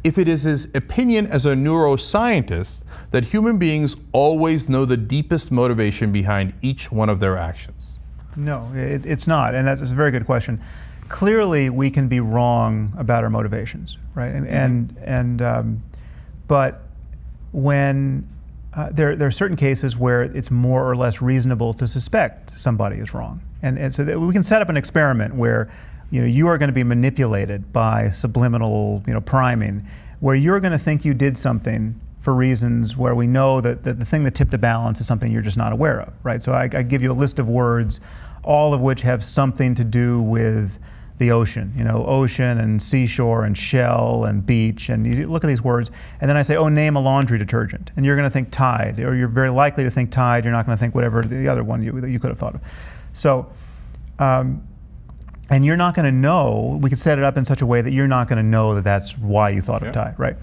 if it is his opinion as a neuroscientist that human beings always know the deepest motivation behind each one of their actions? No, it's not, and that's a very good question. Clearly, we can be wrong about our motivations, right? But when there are certain cases where it's more or less reasonable to suspect somebody is wrong, and so we can set up an experiment where you are going to be manipulated by subliminal, priming, where you're going to think you did something for reasons where we know that the thing that tipped the balance is something you're just not aware of, right? So I give you a list of words, all of which have something to do with the ocean, ocean and seashore and shell and beach, and you look at these words, and then I say, oh, name a laundry detergent, and you're going to think Tide, or you're very likely to think Tide, you're not going to think whatever the other one you could have thought of. So, and you're not going to know, we could set it up in such a way that you're not going to know that that's why you thought of Tide, right?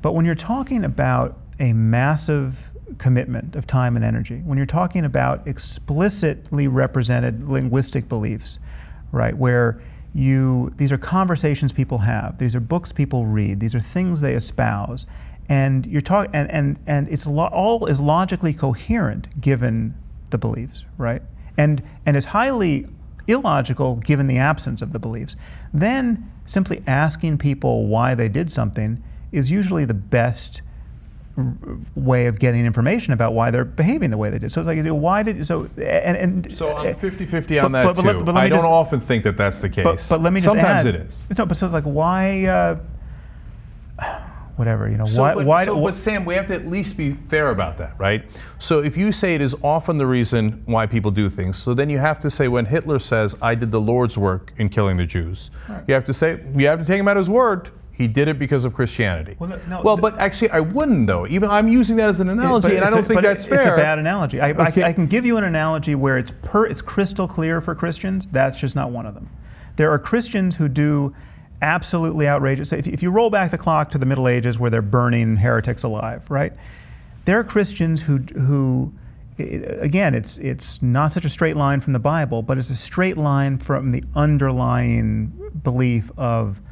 But when you're talking about a massive commitment of time and energy, when you're talking about explicitly represented linguistic beliefs, right, where these are conversations people have, these are books people read, these are things they espouse, and you're talking, and it's all is logically coherent given the beliefs, right? And it's highly illogical given the absence of the beliefs. Then simply asking people why they did something is usually the best way of getting information about why they're behaving the way they did. So it's like, why did so? So I'm 50-50 on that too. I don't often think that that's the case. But let me just sometimes add, it is. No, but so it's like why? Whatever, But Sam, we have to at least be fair about that, right? So if you say it is often the reason why people do things, so then you have to say when Hitler says, "I did the Lord's work in killing the Jews," right, you have to take him at his word. He did it because of Christianity. But actually, I wouldn't, though. Even I'm using that as an analogy, and I don't think that's fair. It's a bad analogy. I can give you an analogy where it's crystal clear for Christians. That's just not one of them. There are Christians who do absolutely outrageous. If you roll back the clock to the Middle Ages, where they're burning heretics alive, right? There are Christians who again, it's not such a straight line from the Bible, but it's a straight line from the underlying belief of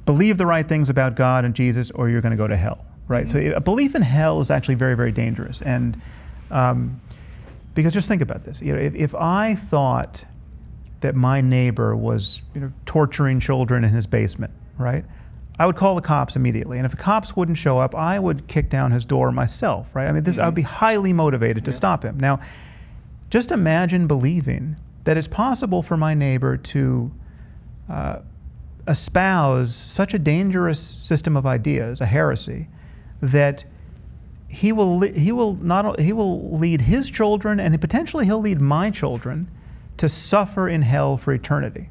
believe the right things about God and Jesus, or you're going to go to hell, right? Mm-hmm. So a belief in hell is actually very, very dangerous, and because just think about this: if I thought that my neighbor was torturing children in his basement, right, I would call the cops immediately, and if the cops wouldn't show up, I would kick down his door myself, right? I mean, I would be highly motivated to stop him. Now, just imagine believing that it's possible for my neighbor to espouse such a dangerous system of ideas, a heresy, that he will lead his children, and potentially he'll lead my children, to suffer in hell for eternity,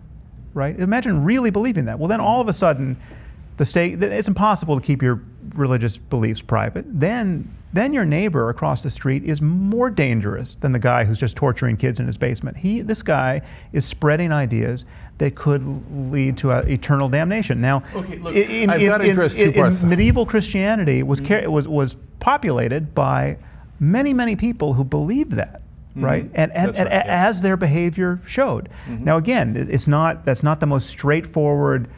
right? Imagine really believing that. Well, then all of a sudden, the state, it's impossible to keep your religious beliefs private. Then your neighbor across the street is more dangerous than the guy who's just torturing kids in his basement. This guy is spreading ideas that could lead to eternal damnation. Now, okay, look, I've got to address two parts. Medieval Christianity was populated by many, many people who believed that. Right, and as their behavior showed. Now again, that's not the most straightforward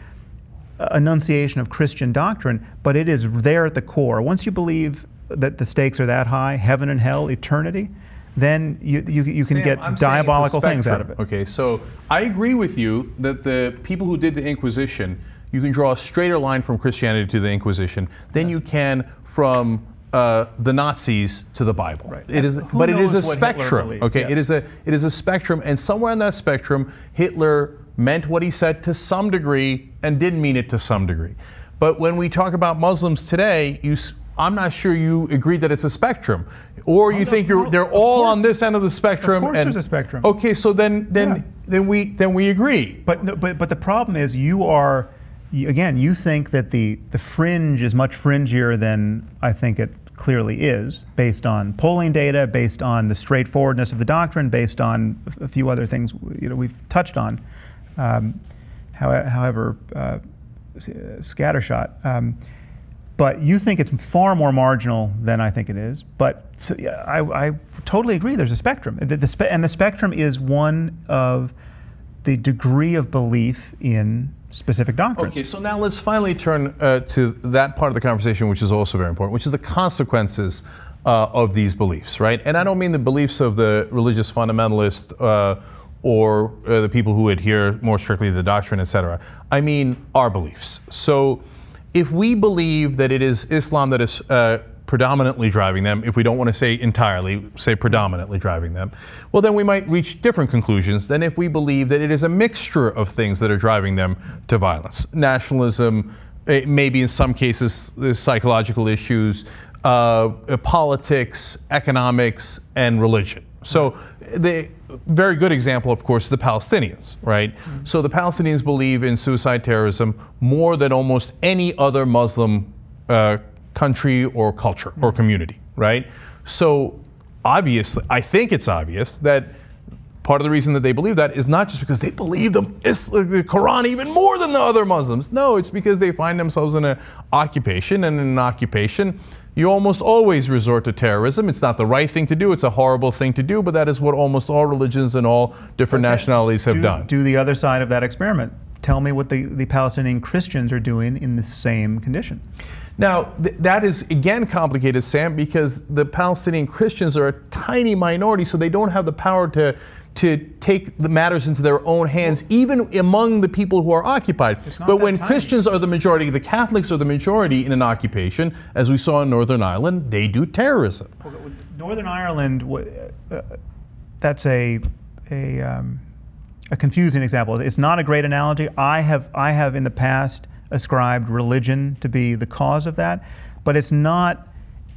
enunciation of Christian doctrine, but it is there at the core. Once you believe that the stakes are that high, heaven and hell, eternity, then you can Sam, get diabolical things out of it. Okay, so I agree with you that the people who did the Inquisition, you can draw a straighter line from Christianity to the Inquisition than you can from the Nazis to the Bible. Right. It is a spectrum. Okay, yeah. It is a spectrum, and somewhere in that spectrum, Hitler meant what he said to some degree and didn't mean it to some degree. But when we talk about Muslims today, I'm not sure you agree that it's a spectrum, or you think they're all on this end of the spectrum. Of course, there's a spectrum. Okay, so then we agree. But the problem is you think that the fringe is much fringier than I think it clearly is, based on polling data, based on the straightforwardness of the doctrine, based on a few other things we've touched on, however scattershot. But you think it's far more marginal than I think it is. But so, yeah, I totally agree. There's a spectrum, and the spectrum is one of the degree of belief in specific doctrines. Okay, so now let's finally turn to that part of the conversation, which is also very important, which is the consequences of these beliefs, right? And I don't mean the beliefs of the religious fundamentalist or the people who adhere more strictly to the doctrine, etc. I mean our beliefs. So if we believe that it is Islam that is predominantly driving them, if we don't want to say entirely, say predominantly driving them, well, then we might reach different conclusions than if we believe that it is a mixture of things that are driving them to violence. Nationalism, maybe in some cases, psychological issues, politics, economics, and religion. So the very good example, of course, is the Palestinians, right? Mm-hmm. So the Palestinians believe in suicide terrorism more than almost any other Muslim country or culture or community, right? So obviously, I think it's obvious that part of the reason that they believe that is not just because they believe the Quran even more than the other Muslims. No, it's because they find themselves in an occupation, and in an occupation, you almost always resort to terrorism. It's not the right thing to do, it's a horrible thing to do, but that is what almost all religions and all different nationalities have done. Do the other side of that experiment. Tell me what the Palestinian Christians are doing in the same condition. Now, that is, again, complicated, Sam, because the Palestinian Christians are a tiny minority, so they don't have the power to take the matters into their own hands, even among the people who are occupied. But when Christians are the majority, the Catholics are the majority in an occupation, as we saw in Northern Ireland, they do terrorism. Northern Ireland, that's a confusing example. It's not a great analogy. I have in the past ascribed religion to be the cause of that, but it's not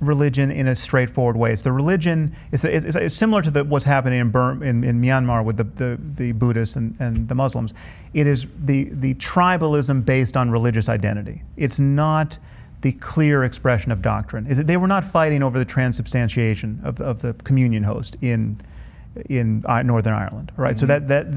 religion in a straightforward way. It's the religion. It's similar to what's happening in Myanmar with the Buddhists and the Muslims. It is the tribalism based on religious identity. It's not the clear expression of doctrine. They were not fighting over the transubstantiation of the communion host in Northern Ireland, right? Mm-hmm. So that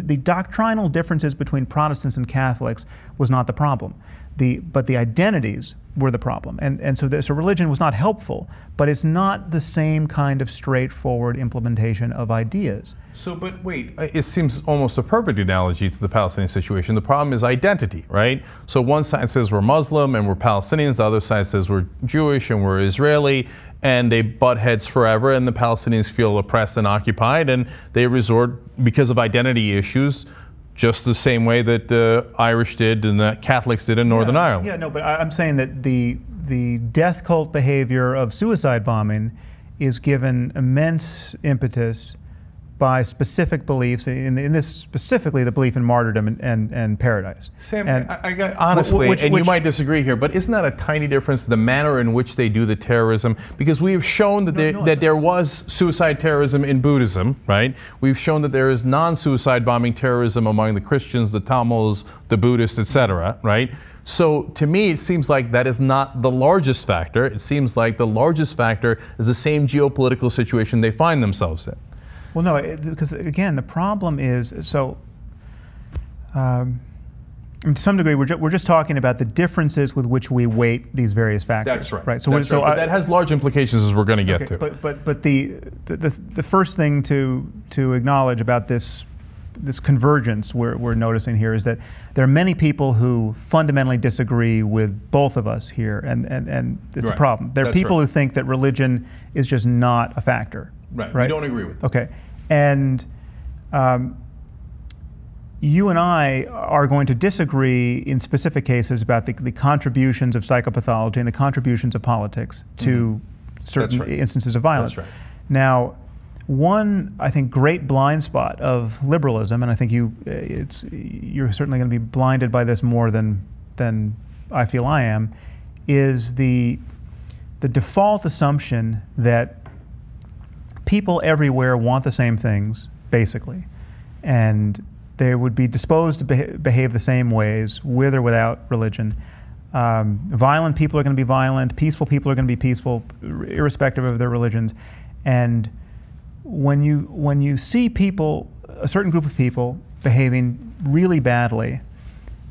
the doctrinal differences between Protestants and Catholics was not the problem. But the identities were the problem. And so religion was not helpful, but it's not the same kind of straightforward implementation of ideas. So, but wait, it seems almost a perfect analogy to the Palestinian situation. The problem is identity, right? So one side says we're Muslim and we're Palestinians, the other side says we're Jewish and we're Israeli, and they butt heads forever, and the Palestinians feel oppressed and occupied, and they resort, because of identity issues, just the same way that the Irish did and the Catholics did in Northern Ireland. Yeah, no, but I'm saying that the death cult behavior of suicide bombing is given immense impetus by specific beliefs, in this specifically the belief in martyrdom and paradise. Sam, honestly, you might disagree here, but isn't that a tiny difference, the manner in which they do the terrorism? Because we have shown that there was suicide terrorism in Buddhism, right? We've shown that there is non-suicide bombing terrorism among the Christians, the Tamils, the Buddhists, etc., right? So to me, it seems like that is not the largest factor. It seems like the largest factor is the same geopolitical situation they find themselves in. Well, no, because again, the problem is, so to some degree, we're just talking about the differences with which we weight these various factors. That's right. Right. So, but that has large implications, as we're going to get to. But the first thing to acknowledge about this convergence we're noticing here is that there are many people who fundamentally disagree with both of us here, and it's a problem. There are people who think that religion is just not a factor. Right. We don't agree with it. Okay. And you and I are going to disagree in specific cases about the contributions of psychopathology and the contributions of politics to certain instances of violence. That's right. Now, one, I think, great blind spot of liberalism, and I think you're certainly going to be blinded by this more than I feel I am, is the default assumption that people everywhere want the same things, basically, and they would be disposed to behave the same ways, with or without religion. Violent people are going to be violent, peaceful people are going to be peaceful, irrespective of their religions. And when you see people, a certain group of people, behaving really badly,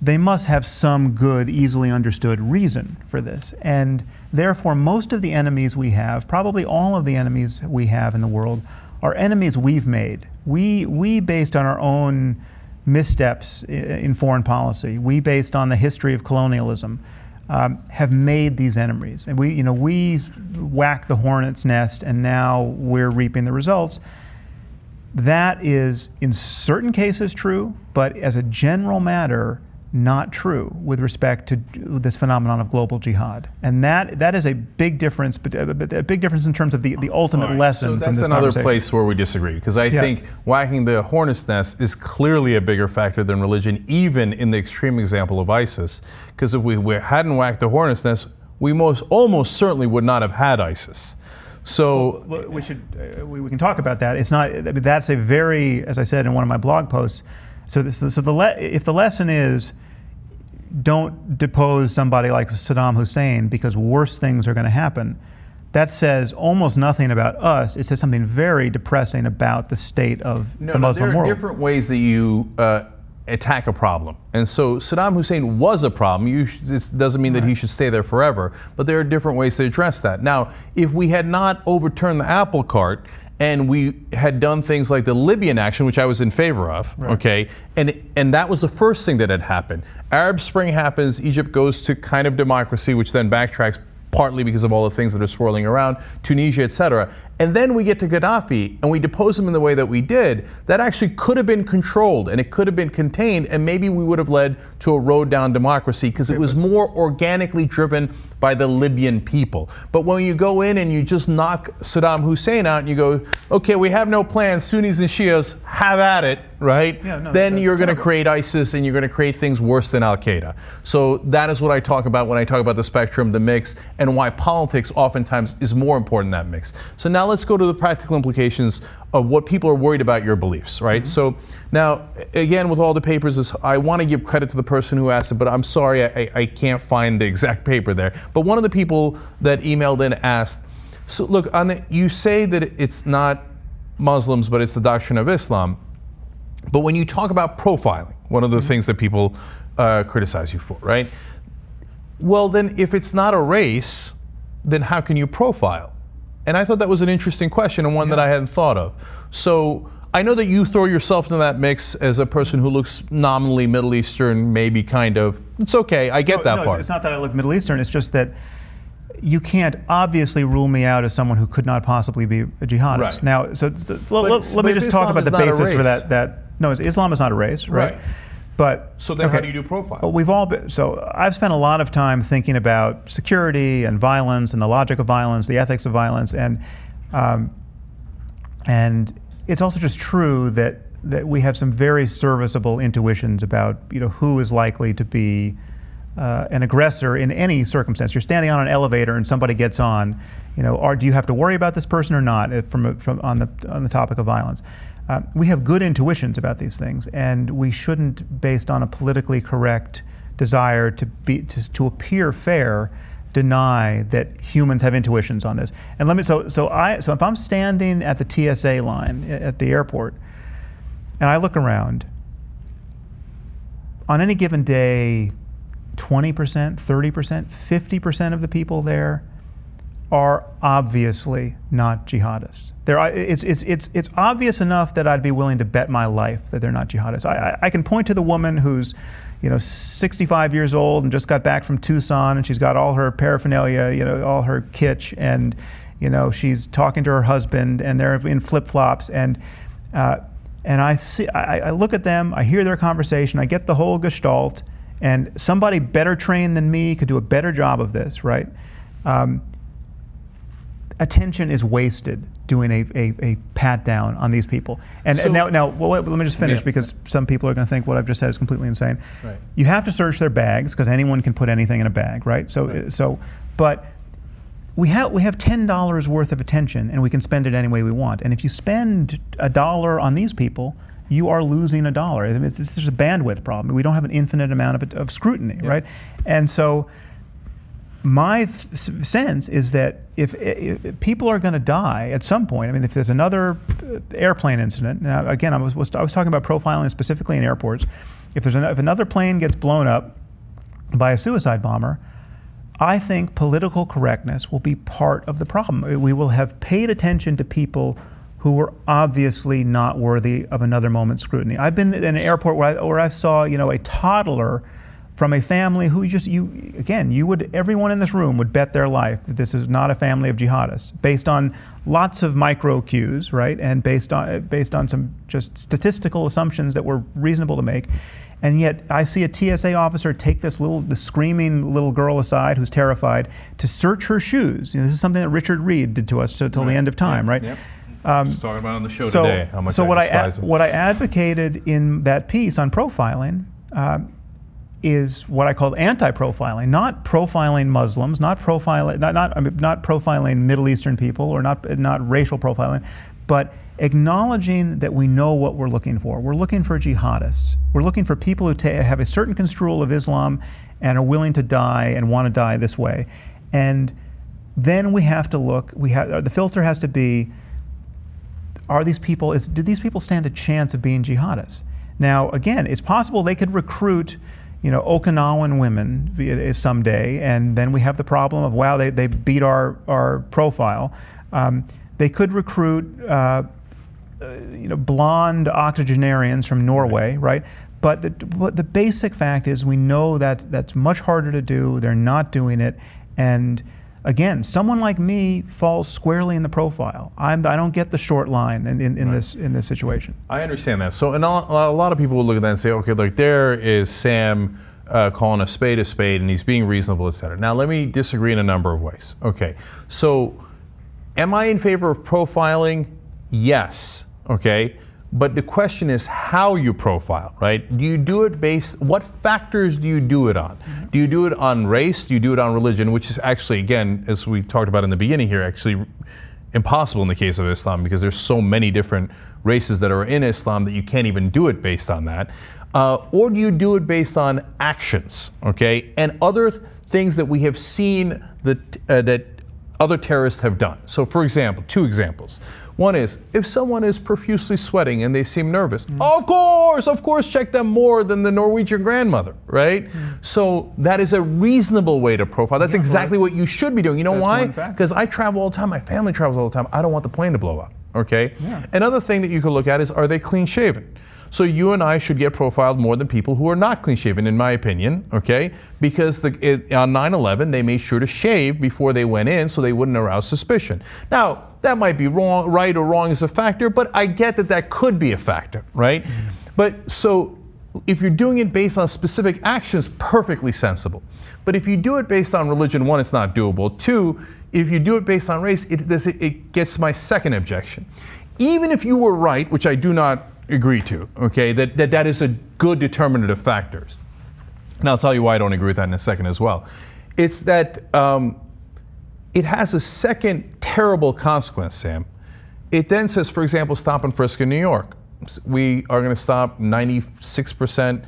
they must have some good, easily understood reason for this. And therefore, most of the enemies we have, probably all of the enemies we have in the world, are enemies we've made. We based on our own missteps in foreign policy, we based on the history of colonialism, have made these enemies. And we whacked the hornet's nest, and now we're reaping the results. That is, in certain cases, true, but as a general matter, not true with respect to this phenomenon of global jihad, and that is a big difference, but a big difference in terms of the ultimate lesson from this conversation. So that's another place where we disagree, because I think whacking the hornet's nest is clearly a bigger factor than religion, even in the extreme example of ISIS. Because if we hadn't whacked the hornet's nest, we almost certainly would not have had ISIS. So we can talk about that. It's not. I mean, that's a very, as I said in one of my blog posts. So if the lesson is, don't depose somebody like Saddam Hussein because worse things are going to happen, that says almost nothing about us. It says something very depressing about the state of the Muslim world. There are different ways that you attack a problem. And so Saddam Hussein was a problem. This doesn't mean that he should stay there forever, but there are different ways to address that. Now, if we had not overturned the apple cart, and we had done things like the Libyan action, which I was in favor of, okay, and that was the first thing that had happened. Arab Spring happens, Egypt goes to kind of democracy, which then backtracks partly because of all the things that are swirling around, Tunisia, etc. And then we get to Gaddafi and we depose him in the way that we did. That actually could have been controlled and it could have been contained, and maybe we would have led to a road down democracy because it was more organically driven by the Libyan people. But when you go in and you just knock Saddam Hussein out and you go, okay, we have no plans, Sunnis and Shias, have at it, right? Then you're going to create ISIS and you're going to create things worse than Al-Qaeda. So that is what I talk about when I talk about the spectrum, the mix, and why politics oftentimes is more important than that mix. So now let's go to the practical implications of what people are worried about your beliefs, right? So now, again, with all the papers, I want to give credit to the person who asked it, but I'm sorry, I can't find the exact paper there. But one of the people that emailed in asked, so look, you say that it's not Muslims, but it's the doctrine of Islam. But when you talk about profiling, one of the things that people criticize you for, right? Well, then if it's not a race, then how can you profile? And I thought that was an interesting question and one that I hadn't thought of. So I know that you throw yourself into that mix as a person who looks nominally Middle Eastern, maybe kind of. It's okay, I get that part. It's not that I look Middle Eastern, it's just that you can't obviously rule me out as someone who could not possibly be a jihadist. Right. Now, let me just talk about the basis for that. No, Islam is not a race, right? But so then how do you do profile? We've all been, so I've spent a lot of time thinking about security and violence and the logic of violence, the ethics of violence, and it's also just true that we have some very serviceable intuitions about who is likely to be an aggressor in any circumstance. You're standing on an elevator and somebody gets on, do you have to worry about this person or not on the topic of violence? We have good intuitions about these things, and we shouldn't, based on a politically correct desire to appear fair, deny that humans have intuitions on this. And so if I'm standing at the TSA line at the airport, and I look around, on any given day, 20%, 30%, 50% of the people there are obviously not jihadists. It's obvious enough that I'd be willing to bet my life that they're not jihadists. I can point to the woman who's 65 years old and just got back from Tucson, and she's got all her paraphernalia, all her kitsch, and she's talking to her husband, and they're in flip-flops, and I look at them, I hear their conversation, I get the whole gestalt, and somebody better trained than me could do a better job of this, right? Attention is wasted doing a pat down on these people. And now let me just finish, because some people are going to think what I've just said is completely insane. Right. You have to search their bags because anyone can put anything in a bag, right? But we have $10 worth of attention, and we can spend it any way we want. And if you spend $1 on these people, you are losing $1. I mean, it's just a bandwidth problem. We don't have an infinite amount of scrutiny, right? And so my sense is that if people are going to die at some point, I mean, if there's another airplane incident, now again, I was talking about profiling specifically in airports. If another plane gets blown up by a suicide bomber, I think political correctness will be part of the problem. We will have paid attention to people who were obviously not worthy of another moment's scrutiny. I've been in an airport where I saw a toddler from a family who everyone in this room would bet their life that this is not a family of jihadists, based on lots of micro cues, right? And based on some just statistical assumptions that were reasonable to make. And yet I see a TSA officer take this screaming little girl aside who's terrified to search her shoes. You know, this is something that Richard Reed did to us till the end of time, right? Yep. Just talking about on the show today how much so I despise him. what I advocated in that piece on profiling is what I called anti-profiling, not profiling Muslims, not profiling Middle Eastern people, or not racial profiling, but acknowledging that we know what we're looking for. We're looking for jihadists. We're looking for people who have a certain construal of Islam and are willing to die and want to die this way. And then we have to look. The filter has to be: do these people stand a chance of being jihadists? Now, again, it's possible they could recruit, you know, Okinawan women someday, and then we have the problem of, wow, they beat our profile. They could recruit, you know, blonde octogenarians from Norway, right? But the basic fact is, we know that that's much harder to do. They're not doing it, and again, someone like me falls squarely in the profile. I don't get the short line in this situation. I understand that. So, and a lot of people will look at that and say, okay, look, there is Sam calling a spade, and he's being reasonable, et cetera. Now, let me disagree in a number of ways. Okay, so am I in favor of profiling? Yes. Okay. But the question is how you profile, right? Do you do it what factors do you do it on? Do you do it on race? Do you do it on religion? Which is actually, again, as we talked about in the beginning here, actually impossible in the case of Islam, because there's so many different races that are in Islam that you can't even do it based on that. Or do you do it based on actions, okay? And other things that we have seen that other terrorists have done. So, for example, 2 examples. One is, if someone is profusely sweating and they seem nervous, of course, check them more than the Norwegian grandmother, right? So that is a reasonable way to profile. That's exactly what you should be doing. You know why? Because I travel all the time, my family travels all the time. I don't want the plane to blow up, okay? Another thing that you could look at is, are they clean shaven? So you and I should get profiled more than people who are not clean shaven, in my opinion, okay? Because on 9/11, they made sure to shave before they went in so they wouldn't arouse suspicion. Now, that might be wrong, right or wrong as a factor, but I get that that could be a factor, right? But so if you're doing it based on specific actions, perfectly sensible. But if you do it based on religion, 1, it's not doable. 2, if you do it based on race, it gets my second objection. Even if you were right, which I do not agree to, okay, that is a good determinative factor. And I'll tell you why I don't agree with that in a second as well. It's that it has a second terrible consequence, Sam. It then says, for example, stop and frisk in New York. We are going to stop 96%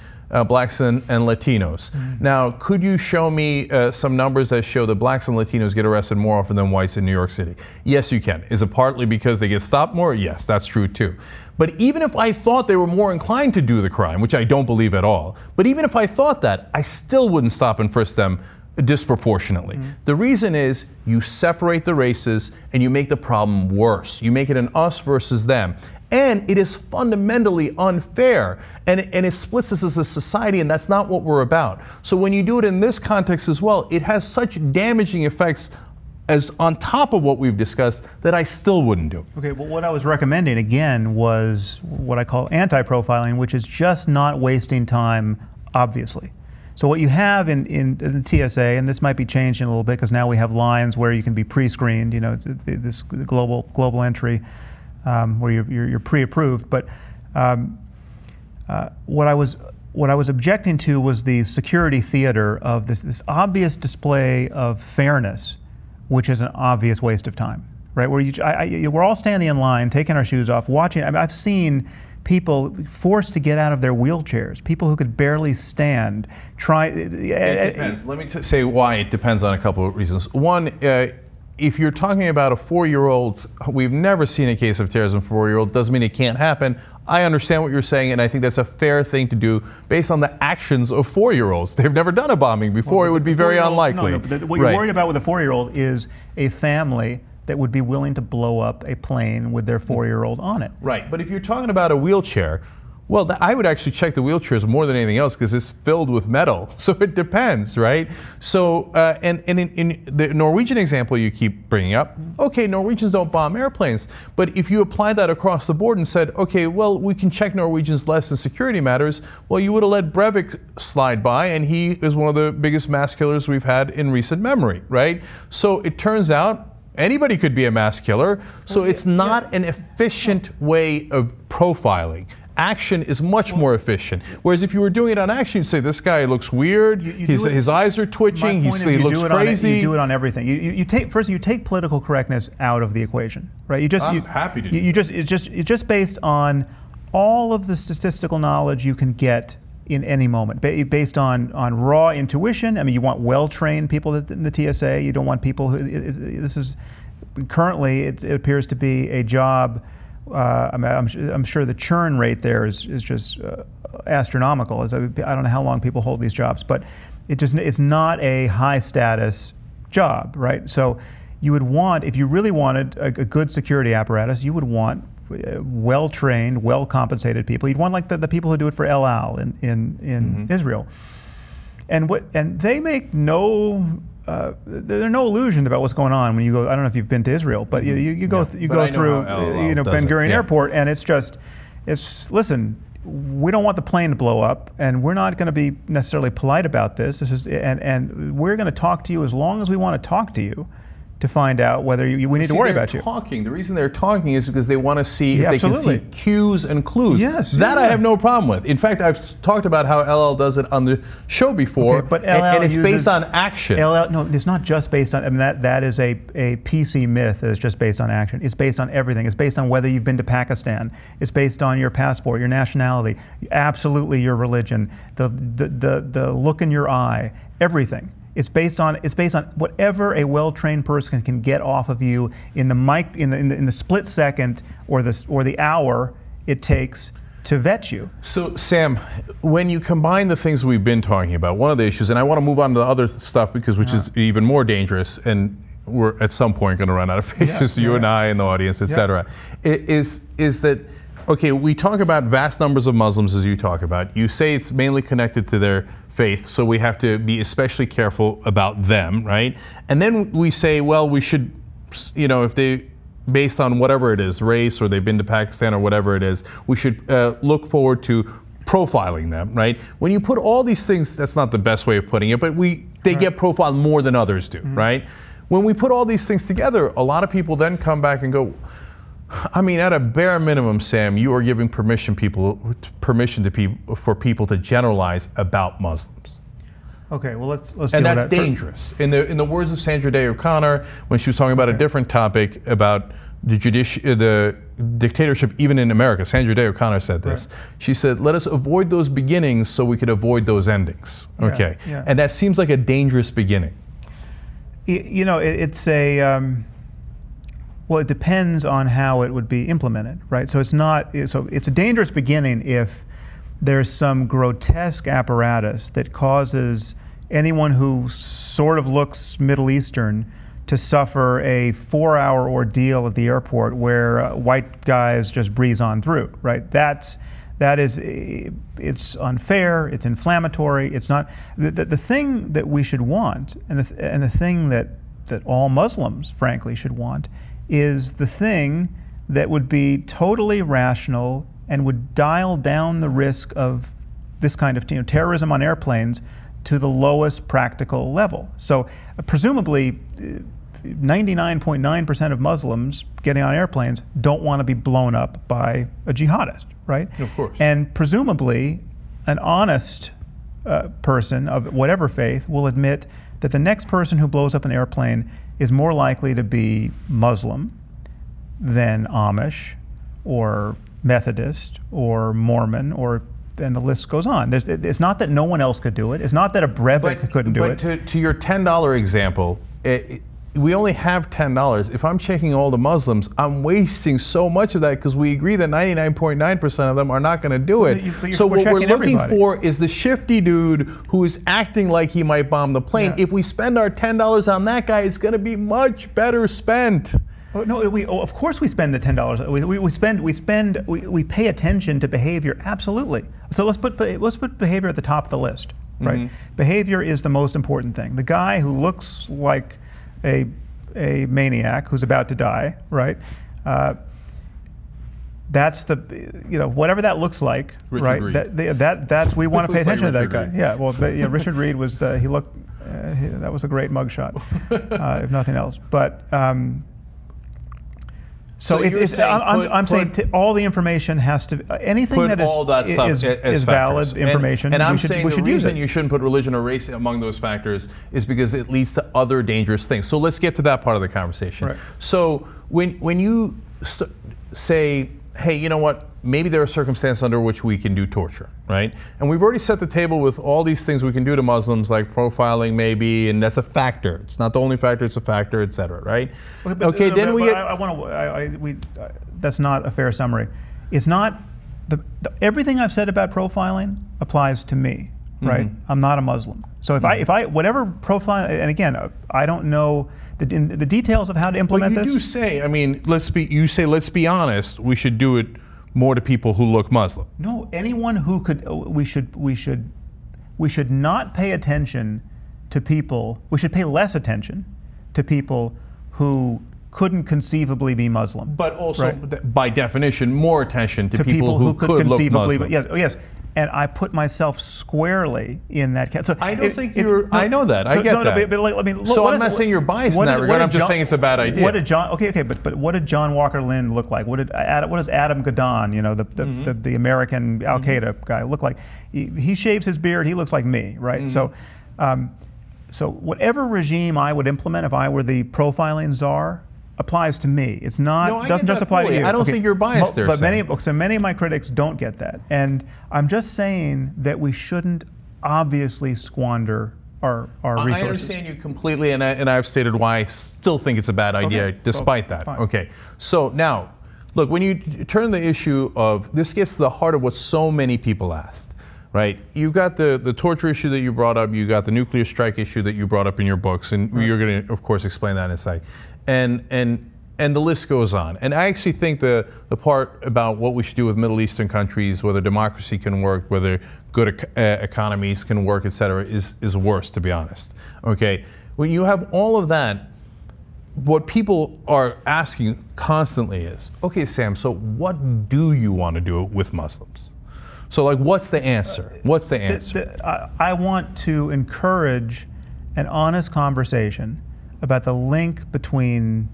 blacks and Latinos. Now, could you show me some numbers that show that blacks and Latinos get arrested more often than whites in New York City? Yes, you can. Is it partly because they get stopped more? Yes, that's true too. But even if I thought they were more inclined to do the crime, which I don't believe at all, but even if I thought that, I still wouldn't stop and frisk them disproportionately. The reason is you separate the races and you make the problem worse. You make it an us versus them. And it is fundamentally unfair, and it splits us as a society, and that's not what we're about. So when you do it in this context as well, it has such damaging effects as on top of what we've discussed that I still wouldn't do. Okay, well, what I was recommending again was what I call anti-profiling, which is just not wasting time, obviously. So what you have in the TSA, and this might be changing a little bit because now we have lines where you can be pre-screened, you know, this global entry, where you're pre-approved. But what I was objecting to was the security theater of this obvious display of fairness, which is an obvious waste of time, right? Where we're all standing in line, taking our shoes off, watching. I mean, I've seen people forced to get out of their wheelchairs, people who could barely stand. It depends. Let me say why it depends on a couple of reasons. One, if you're talking about a 4-year-old, we've never seen a case of terrorism for a 4-year-old, doesn't mean it can't happen. I understand what you're saying, and I think that's a fair thing to do based on the actions of 4-year-olds. They've never done a bombing before. It would be very unlikely. No, what you're worried about with a 4-year-old is a family that would be willing to blow up a plane with their 4-year-old on it. Right, but if you're talking about a wheelchair, Well, I would actually check the wheelchairs more than anything else because it's filled with metal. So it depends, right? So, and in the Norwegian example you keep bringing up, okay, Norwegians don't bomb airplanes. But if you apply that across the board and said, okay, well, we can check Norwegians less in security matters, well, you would have let Breivik slide by, and he is one of the biggest mass killers we've had in recent memory, right? So it turns out anybody could be a mass killer. So it's not an efficient way of profiling. Action is much more efficient. Whereas if you were doing it on action, you'd say, this guy looks weird, his eyes are twitching, he looks crazy. You do it on everything. You take political correctness out of the equation, right? I'm happy to do It's just based on all of the statistical knowledge you can get in any moment, based on raw intuition. I mean, you want well-trained people in the TSA. You don't want people who, this is, currently it appears to be a job. I'm sure the churn rate there is just astronomical. I don't know how long people hold these jobs, but it's not a high status job, right? So you would want, if you really wanted a good security apparatus, you would want well-trained, well-compensated people. You'd want like the people who do it for El Al in Israel, and they make no. There are no illusions about what's going on when you go. I don't know if you've been to Israel, but you go through Ben Gurion Airport, and listen. We don't want the plane to blow up, and we're not going to be necessarily polite about this. And we're going to talk to you as long as we want to talk to you, to find out whether we need to worry about you. The reason they're talking is because they want to see if they can see cues and clues. Yes, that I have no problem with. In fact, I've talked about how LL does it on the show before, okay, but and it's based on action. No, it's not just based on. I mean, that is a PC myth that is just based on action. It's based on everything. It's based on whether you've been to Pakistan. It's based on your passport, your nationality, absolutely your religion, the look in your eye, everything. It's based on whatever a well-trained person can get off of you in the split second or the hour it takes to vet you. So Sam, when you combine the things we've been talking about, one of the issues, and I want to move on to the other stuff which is even more dangerous, and we're at some point going to run out of patience, you and I and the audience, etc. Is that, okay, we talk about vast numbers of Muslims, as you talk about. You say it's mainly connected to their faith, so we have to be especially careful about them, right? And then we say, well, we should, if they, based on whatever it is, race, or they've been to Pakistan or whatever it is, we should look forward to profiling them, right? When you put all these things, that's not the best way of putting it, but they get profiled more than others do, right? When we put all these things together, a lot of people then come back and go, I mean, at a bare minimum, Sam, you are giving permission for people to generalize about Muslims. Okay, well let's and that's dangerous. In the words of Sandra Day O'Connor, when she was talking about a different topic about the dictatorship, even in America, Sandra Day O'Connor said this. Right. She said, "Let us avoid those beginnings so we could avoid those endings." Okay, and that seems like a dangerous beginning. It's a. Well, it depends on how it would be implemented, right? So it's a dangerous beginning if there's some grotesque apparatus that causes anyone who sort of looks Middle Eastern to suffer a 4-hour ordeal at the airport where white guys just breeze on through, right? It's unfair, it's inflammatory, it's not, the thing that we should want, and the thing that all Muslims, frankly, should want, is the thing that would be totally rational and would dial down the risk of this kind of terrorism on airplanes to the lowest practical level. So presumably 99.9% of Muslims getting on airplanes don't want to be blown up by a jihadist, right? Of course. And presumably an honest person of whatever faith will admit that the next person who blows up an airplane is more likely to be Muslim than Amish or Methodist or Mormon, and the list goes on. It's not that no one else could do it. It's not that a Breivik couldn't do it. But to your $10 example, we only have $10. If I'm checking all the Muslims, I'm wasting so much of that because we agree that 99.9% of them are not going to do it. So what we're looking for is the shifty dude who is acting like he might bomb the plane. If we spend our $10 on that guy, it's going to be much better spent. Oh, no, of course we spend the $10. We pay attention to behavior, absolutely. So let's put behavior at the top of the list, right? Behavior is the most important thing. The guy who looks like a maniac who's about to die, right? That's the, whatever that looks like, Richard right? Reed. That's we want to pay attention to that guy. Reed. Yeah, well, Richard Reed was he looked. That was a great mugshot, if nothing else. But so I'm saying all the information has to anything that is valid information. And I'm saying we the should reason you shouldn't put religion or race among those factors is because it leads to other dangerous things. So let's get to that part of the conversation. Right. So when you say, hey, you know what? Maybe there are circumstances under which we can do torture, right? And we've already set the table with all these things we can do to Muslims, like profiling maybe, and that's a factor. It's not the only factor, it's a factor, et cetera, right? That's not a fair summary. It's not, everything I've said about profiling applies to me, right? I'm not a Muslim. So if I whatever profile, and again, I don't know the details of how to implement this. You do say, I mean, let's be honest, we should do it more to people who look Muslim. No, anyone who could, we should not pay attention to people, we should pay less attention to people who couldn't conceively be Muslim. But also, right? By definition, more attention to people who could conceivably look Muslim. Yes, and I put myself squarely in that category. So I don't think you're. I know that. I get that. But I mean, so I'm not saying you're biased in that regard. I'm just saying it's a bad idea. What did John? Okay. But what did John Walker Lindh look like? What does Adam Gadon, the American Al Qaeda guy, look like? He shaves his beard. He looks like me, right? So, so whatever regime I would implement if I were the profiling czar applies to me. It's not doesn't just apply to you. I don't think you're biased there. But many of my critics don't get that, and I'm just saying that we shouldn't obviously squander our resources. I understand you completely, and I've stated why I still think it's a bad idea, despite that. Fine. Okay, so now, look, when you turn the issue of this gets to the heart of what so many people asked. Right, you've got the torture issue that you brought up. You got the nuclear strike issue that you brought up in your books, and you're going to, of course, explain that in a second. And the list goes on. And I actually think the part about what we should do with Middle Eastern countries, whether democracy can work, whether good economies can work, et cetera, is worse, to be honest. Okay, when you have all of that, what people are asking constantly is, okay, Sam, so what do you want to do with Muslims? So, like, what's the answer? What's the answer? I want to encourage an honest conversation about the link between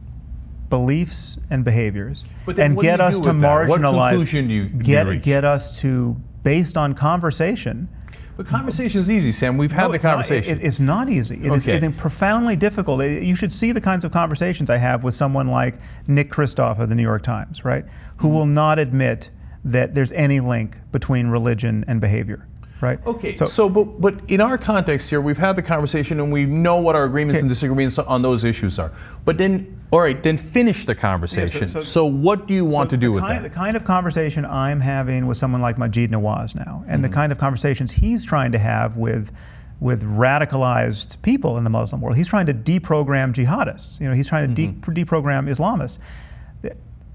beliefs and behaviors, and get us to marginalize. What conclusion do you reach? Get us to, based on conversation. But conversation is easy, Sam. We've had the conversation. It's not easy. It's profoundly difficult. You should see the kinds of conversations I have with someone like Nick Kristof of the New York Times, right? Who will not admit that there's any link between religion and behavior, right? Okay, but in our context here, we've had the conversation and we know what our agreements and disagreements on those issues are. But then, all right, then finish the conversation. Yeah, so what do you want to do with that? The kind of conversation I'm having with someone like Maajid Nawaz now, and the kind of conversations he's trying to have with radicalized people in the Muslim world. He's trying to deprogram jihadists. He's trying to deprogram Islamists.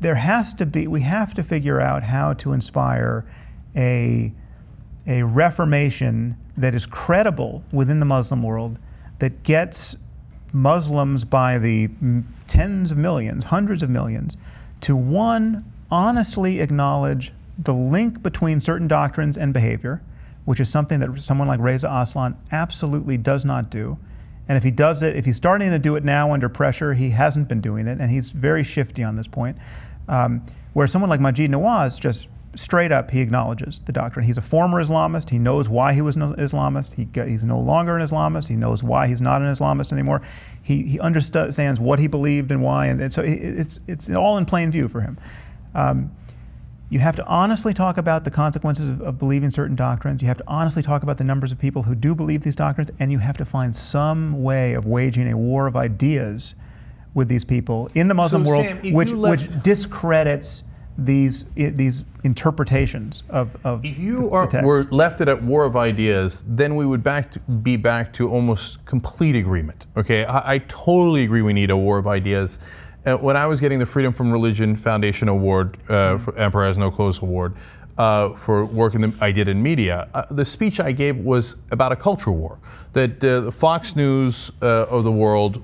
We have to figure out how to inspire a reformation that is credible within the Muslim world, that gets Muslims by the tens of millions, hundreds of millions, to one, honestly acknowledge the link between certain doctrines and behavior, which is something that someone like Reza Aslan absolutely does not do. And if he does it, if he's starting to do it now under pressure, he hasn't been doing it, and he's very shifty on this point. Where someone like Maajid Nawaz, just straight up, he acknowledges the doctrine. He's a former Islamist. He knows why he was an Islamist. He's no longer an Islamist. He knows why he's not an Islamist anymore. He understands what he believed and why, and so it's all in plain view for him. You have to honestly talk about the consequences of believing certain doctrines. You have to honestly talk about the numbers of people who do believe these doctrines, and you have to find some way of waging a war of ideas with these people in the Muslim world, Sam, which discredits these interpretations of if you the text. Were left at war of ideas, then we would be back to almost complete agreement. Okay, I totally agree we need a war of ideas, when I was getting the Freedom from Religion Foundation Award, for Emperor Has No Clothes Award, for work I did in media, the speech I gave was about a culture war. That the Fox News of the world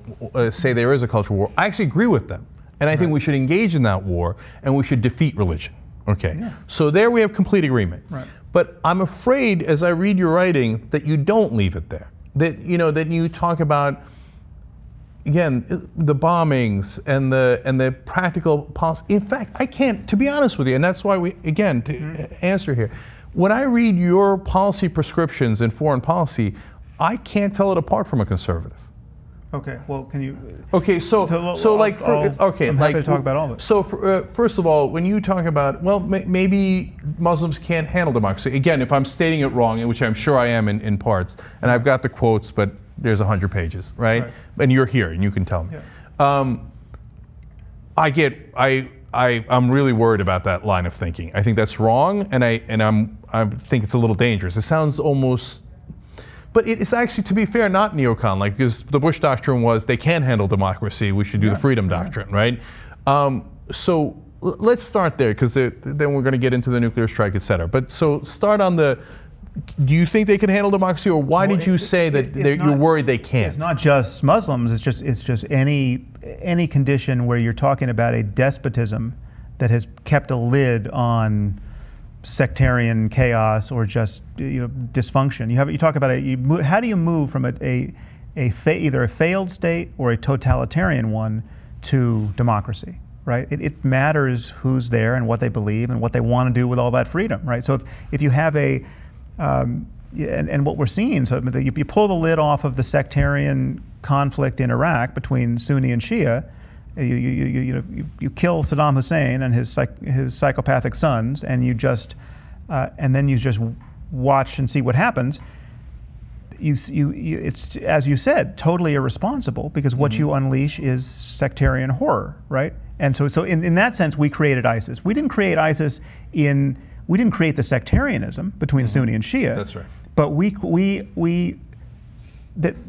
say there is a culture war. I actually agree with them. And I think we should engage in that war, and we should defeat religion. Okay, so there we have complete agreement. Right. But I'm afraid, as I read your writing, that you don't leave it there. That that you talk about, again, the bombings and the practical policy. In fact, I can't, to be honest with you, and that's why we, again, to answer here, when I read your policy prescriptions in foreign policy, I can't tell it apart from a conservative. Okay, well, can you? Okay, so like, I'm happy to talk about all of it. So, first of all, when you talk about, well, maybe Muslims can't handle democracy. Again, if I'm stating it wrong, which I'm sure I am in parts, and I've got the quotes, but there's 100 pages, right? And you're here, and you can tell me. Yeah. I'm really worried about that line of thinking. I think that's wrong, and I think it's a little dangerous. It sounds almost. But it's actually, to be fair, not neocon, because the Bush doctrine was they can't handle democracy, we should do the freedom doctrine, right? So let's start there, because then we're going to get into the nuclear strike, et cetera. But so start on do you think they can handle democracy, or why did you say that you're worried they can't? It's not just Muslims, it's just any condition where you're talking about a despotism that has kept a lid on sectarian chaos or just dysfunction. You talk about how do you move from either a failed state or a totalitarian one to democracy, right? It matters who's there and what they believe and what they want to do with all that freedom, right? So if you have and what we're seeing, so you pull the lid off of the sectarian conflict in Iraq between Sunni and Shia. You kill Saddam Hussein and his psychopathic sons, and then you just watch and see what happens. It's, as you said, totally irresponsible, because what you unleash is sectarian horror, right? And so in that sense, we created ISIS. We didn't create ISIS we didn't create the sectarianism between Sunni and Shia. That's right. But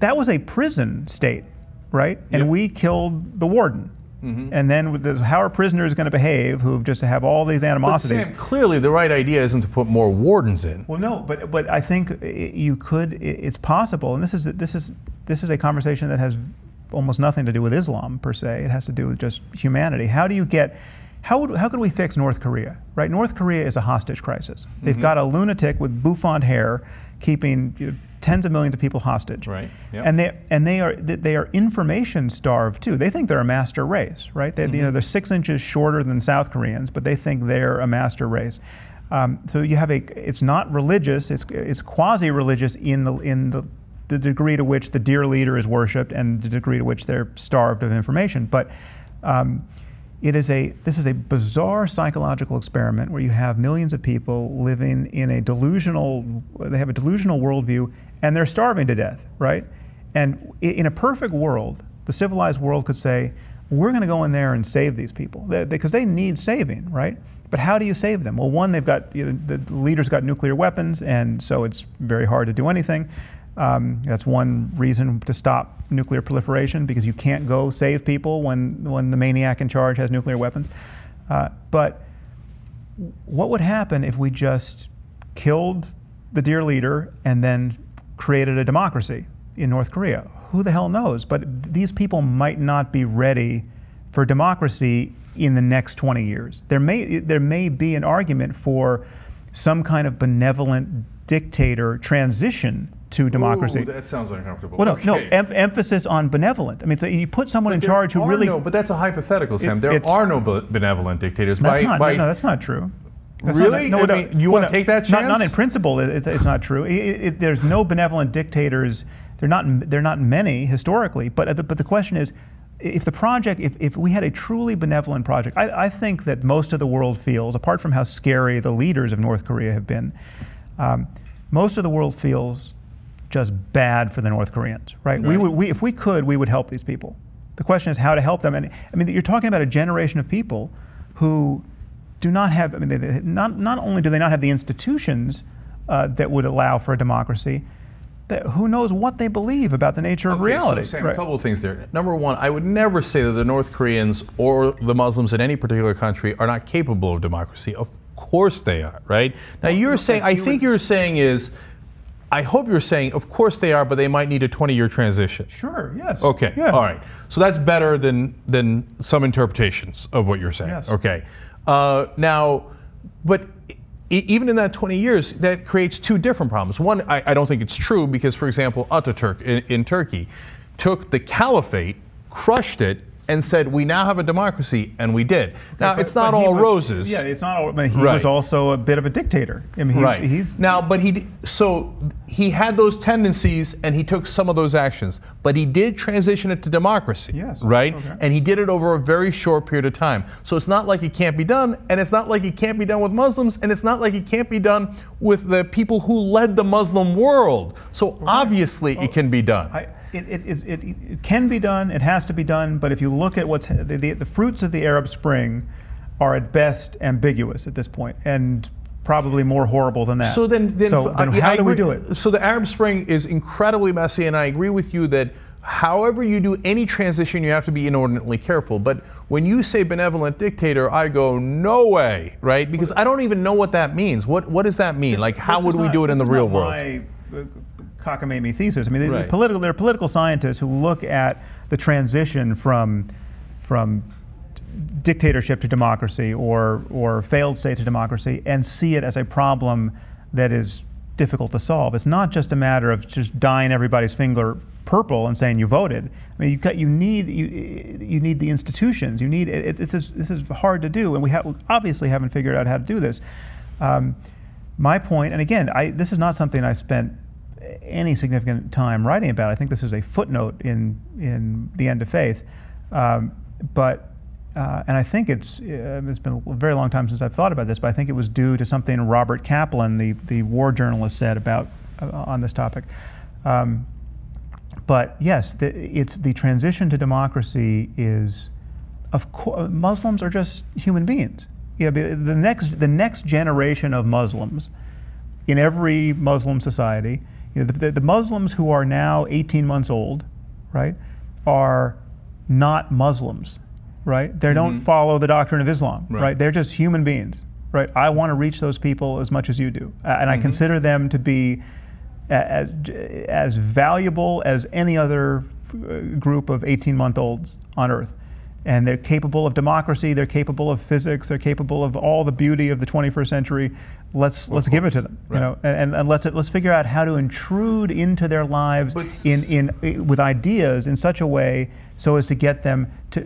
that was a prison state, right? And we killed the warden. And then how are prisoners going to behave who just have all these animosities? But Sam, clearly the right idea isn't to put more wardens in. Well, no, but I think you could. It's possible, and this is a conversation that has almost nothing to do with Islam per se. It has to do with just humanity. How could we fix North Korea? Right, North Korea is a hostage crisis. They've got a lunatic with bouffant hair keeping tens of millions of people hostage, right? Yep. And they are information starved too. They think they're a master race, right? They're 6 inches shorter than South Koreans, but they think they're a master race. So you have it's not religious. It's quasi-religious in the degree to which the dear leader is worshipped and the degree to which they're starved of information. But this is a bizarre psychological experiment where you have millions of people living in they have a delusional worldview, and they're starving to death, right? And in a perfect world, the civilized world could say, we're going to go in there and save these people, because they need saving, right? But how do you save them? Well, one, the leader's got nuclear weapons, and so it's very hard to do anything. That's one reason to stop nuclear proliferation, because you can't go save people when the maniac in charge has nuclear weapons. But what would happen if we just killed the dear leader and then created a democracy in North Korea? Who the hell knows? But these people might not be ready for democracy in the next 20 years. There may be an argument for some kind of benevolent dictator transition to democracy. Ooh, that sounds uncomfortable. Well, no, emphasis on benevolent. I mean, so you put someone in charge who really. No, but that's a hypothetical, Sam. There are no benevolent dictators. No, that's not true. Really? You want to take that chance? Not in principle. It's not true. There's no benevolent dictators. They're not many historically. But the question is, if we had a truly benevolent project, I think that most of the world feels, apart from how scary the leaders of North Korea have been, most of the world feels just bad for the North Koreans, right? If we could, we would help these people. The question is how to help them. And I mean, you're talking about a generation of people who do not have, I mean, not only do they not have the institutions that would allow for a democracy, who knows what they believe about the nature of reality. So Sam, a couple of things there. Number one, I would never say that the North Koreans or the Muslims in any particular country are not capable of democracy. Of course they are, right? Now you're saying, I think you're saying is, I hope you're saying, of course they are, but they might need a 20-year transition. Sure, yes. Okay, yeah. All right. So that's better than some interpretations of what you're saying. Yes. Okay. Now, but even in that 20 years, that creates two different problems. One, I don't think it's true because, for example, Ataturk in Turkey took the caliphate, crushed it, and said, we now have a democracy, and we did. Now, it's not all roses. Yeah, it's not all, but he was also a bit of a dictator. I mean, Now, but he had those tendencies, and he took some of those actions, but he did transition it to democracy, yes. right? Okay. And he did it over a very short period of time. So it's not like it can't be done, and it's not like it can't be done with Muslims, and it's not like it can't be done with the people who led the Muslim world. So obviously it can be done. It can be done, it has to be done, but if you look at what's the fruits of the Arab Spring are at best ambiguous at this point, and probably more horrible than that. So then how do we do it? So the Arab Spring is incredibly messy, and I agree with you that however you do any transition, you have to be inordinately careful. But when you say benevolent dictator, I go, no way, right? Because I don't even know what that means. What does that mean? Like, how would we do it in the real world? Cockamamie thesis. I mean, there are political scientists who look at the transition from dictatorship to democracy or failed state to democracy and see it as a problem that is difficult to solve. It's not just a matter of just dyeing everybody's finger purple and saying you voted. I mean, you need the institutions. You need this is hard to do, and we obviously haven't figured out how to do this. My point, and again, this is not something I spent any significant time writing about. I think this is a footnote in The End of Faith, and I think it's been a very long time since I've thought about this, but I think it was due to something Robert Kaplan, the war journalist, said about on this topic. But yes, the transition to democracy is, of course, Muslims are just human beings. Yeah, the next generation of Muslims in every Muslim society. You know, the Muslims who are now 18 months old, right, are not Muslims, right? They don't follow the doctrine of Islam, right? They're just human beings, right? I want to reach those people as much as you do, and I consider them to be as valuable as any other group of 18-month-olds on Earth. And they're capable of democracy, they're capable of physics, they're capable of all the beauty of the 21st century. Let's give it to them, you know, and let's figure out how to intrude into their lives with ideas in such a way so as to get them to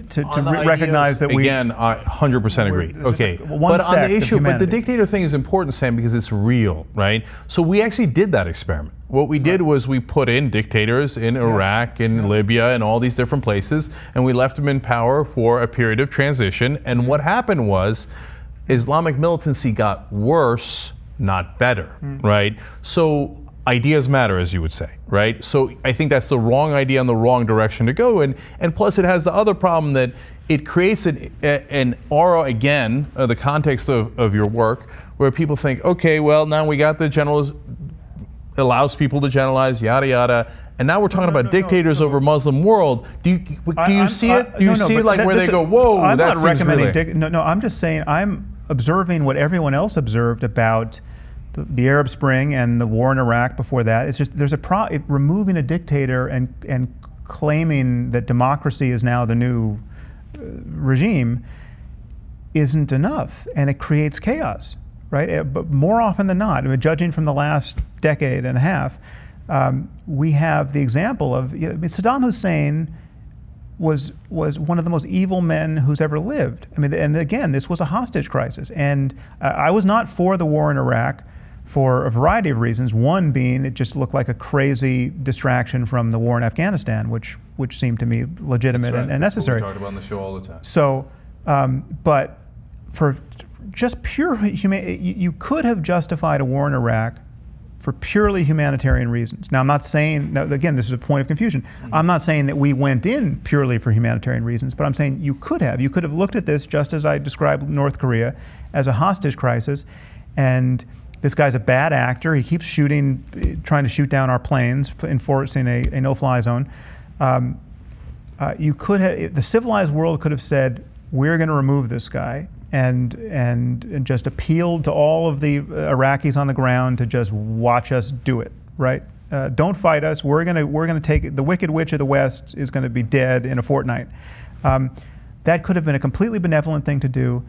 recognize that we. Again, I 100% agree. Okay, but on the issue, but the dictator thing is important, Sam, because it's real, right? So we actually did that experiment. What we did was we put in dictators in Iraq and Libya and all these different places, and we left them in power for a period of transition. And what happened was Islamic militancy got worse, not better, right? So ideas matter, as you would say, right? So I think that's the wrong idea and the wrong direction to go in. And plus it has the other problem that it creates an aura, again, the context of your work, where people think, okay, well, now we got the generals, allows people to generalize, yada, yada. And now we're talking about dictators over Muslim world. Do you see it? Do you see like where they go, whoa, I'm that not recommending really... No, I'm just saying I'm observing what everyone else observed about the Arab Spring and the war in Iraq before that. It's just removing a dictator and claiming that democracy is now the new regime isn't enough, and it creates chaos, right? But more often than not, I mean, judging from the last decade and a half, we have the example of Saddam Hussein was one of the most evil men who's ever lived. I mean, and again, this was a hostage crisis. And I was not for the war in Iraq for a variety of reasons. One being it just looked like a crazy distraction from the war in Afghanistan, which seemed to me legitimate and necessary. That's what we talk about on the show all the time. So, but for just pure you could have justified a war in Iraq for purely humanitarian reasons. Now, I'm not saying, now, again, this is a point of confusion. I'm not saying that we went in purely for humanitarian reasons, but I'm saying you could have. You could have looked at this, just as I described North Korea, as a hostage crisis, and this guy's a bad actor. He keeps shooting, trying to shoot down our planes, enforcing a no-fly zone. You could have, the civilized world could have said, we're going to remove this guy, and just appealed to all of the Iraqis on the ground to just watch us do it, right? Don't fight us. We're gonna take the Wicked Witch of the West is going to be dead in a fortnight. That could have been a completely benevolent thing to do.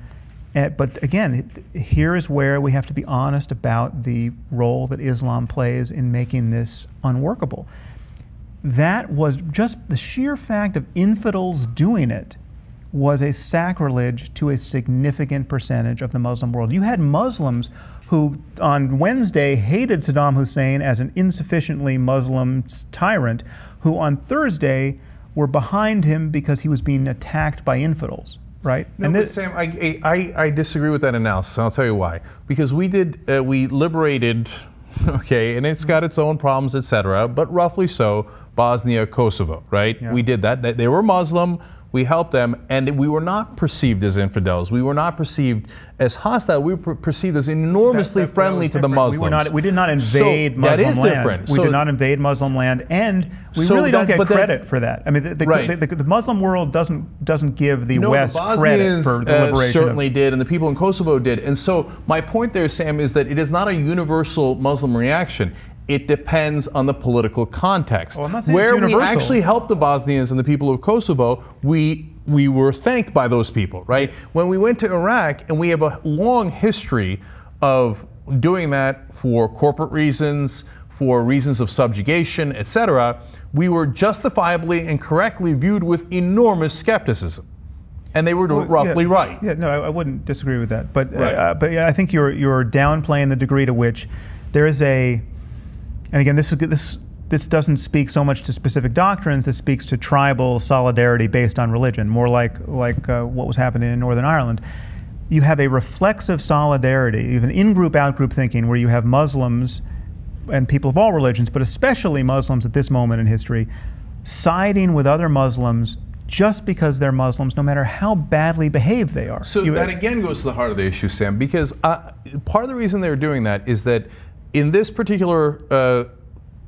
But again, here is where we have to be honest about the role that Islam plays in making this unworkable. That was just the sheer fact of infidels doing it was a sacrilege to a significant percentage of the Muslim world. You had Muslims who on Wednesday hated Saddam Hussein as an insufficiently Muslim tyrant, who on Thursday were behind him because he was being attacked by infidels. Right? No, but Sam, I disagree with that analysis, and I'll tell you why. Because we liberated, okay, and it's got its own problems, etc., but roughly so, Bosnia, Kosovo, right? Yeah. We did that. They were Muslim. We helped them, and we were not perceived as infidels. We were not perceived as hostile. We were perceived as enormously friendly to the Muslims. We did not invade Muslim land. That is different. We did not invade Muslim land, and we really don't get credit for that. I mean, the Muslim world doesn't give the West credit for the liberation. Certainly did, and the people in Kosovo did. And so my point there, Sam, is that it is not a universal Muslim reaction. It depends on the political context. Well, I'm not saying where it's universal. We actually helped the Bosnians and the people of Kosovo, we were thanked by those people, right? When we went to Iraq, and we have a long history of doing that for corporate reasons, for reasons of subjugation, etc., we were justifiably and correctly viewed with enormous skepticism. And they were roughly right. Yeah, no, I wouldn't disagree with that. But, but yeah, I think you're downplaying the degree to which there is a... And again, this doesn't speak so much to specific doctrines. This speaks to tribal solidarity based on religion, more like what was happening in Northern Ireland. You have a reflexive solidarity, you have an in-group, out-group thinking, where you have Muslims and people of all religions, but especially Muslims at this moment in history, siding with other Muslims just because they're Muslims, no matter how badly behaved they are. So that again goes to the heart of the issue, Sam, because part of the reason they're doing that is that in this particular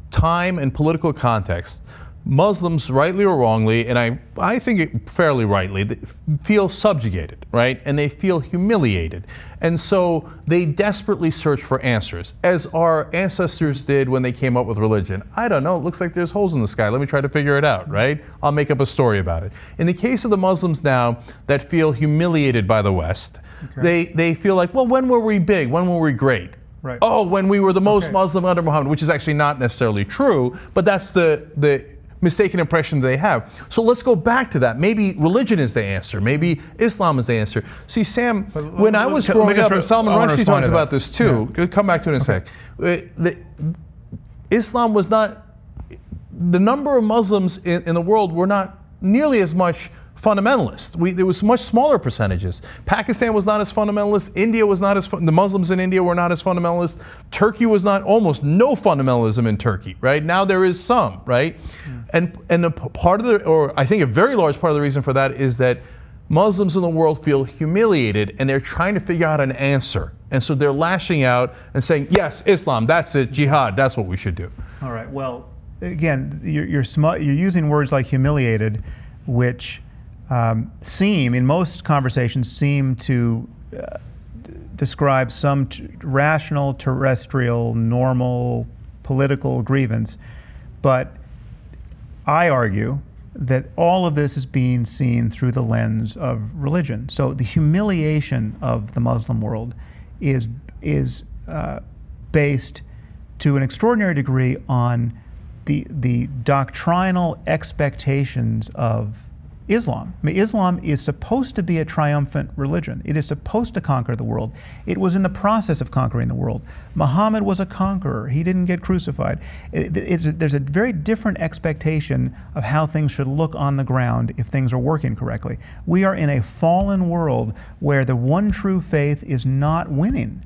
time and political context, Muslims, rightly or wrongly, and I think it fairly rightly, they feel subjugated, right? And they feel humiliated. And so they desperately search for answers, as our ancestors did when they came up with religion. I don't know, it looks like there's holes in the sky. Let me try to figure it out, right? I'll make up a story about it. In the case of the Muslims now that feel humiliated by the West, they feel like, well, when were we big? When were we great? Right. Oh, when we were the most Muslim under Muhammad, which is actually not necessarily true, but that's the mistaken impression they have. So let's go back to that. Maybe religion is the answer. Maybe Islam is the answer. See, Sam, when I was growing up, and Salman Rushdie talks about this too, come back to it in a sec. Islam was not, the number of Muslims in the world were not nearly as much fundamentalist. There was much smaller percentages. Pakistan was not as fundamentalist. India was not as the Muslims in India were not as fundamentalist. Turkey was not, almost no fundamentalism in Turkey. Right now there is some. Right, and the part of the, or I think a very large part of the reason for that is that Muslims in the world feel humiliated and they're trying to figure out an answer, and so they're lashing out and saying, yes, Islam, that's it, jihad, that's what we should do. All right. Well, again, you're using words like humiliated, which in most conversations, seem to describe some rational, terrestrial, normal political grievance. But I argue that all of this is being seen through the lens of religion. So the humiliation of the Muslim world is based to an extraordinary degree on the doctrinal expectations of Islam. I mean, Islam is supposed to be a triumphant religion. It is supposed to conquer the world. It was in the process of conquering the world. Muhammad was a conqueror. He didn't get crucified. There's a very different expectation of how things should look on the ground if things are working correctly. We are in a fallen world where the one true faith is not winning.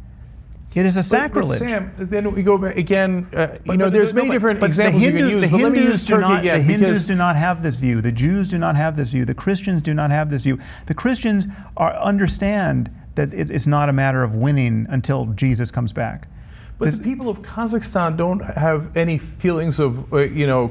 It is a sacrilege. But Sam, then we go back again. There's many different examples you can use. But let me use Turkey again. The Hindus do not have this view. The Jews do not have this view. The Christians do not have this view. The Christians understand that it's not a matter of winning until Jesus comes back. But the people of Kazakhstan don't have any feelings of,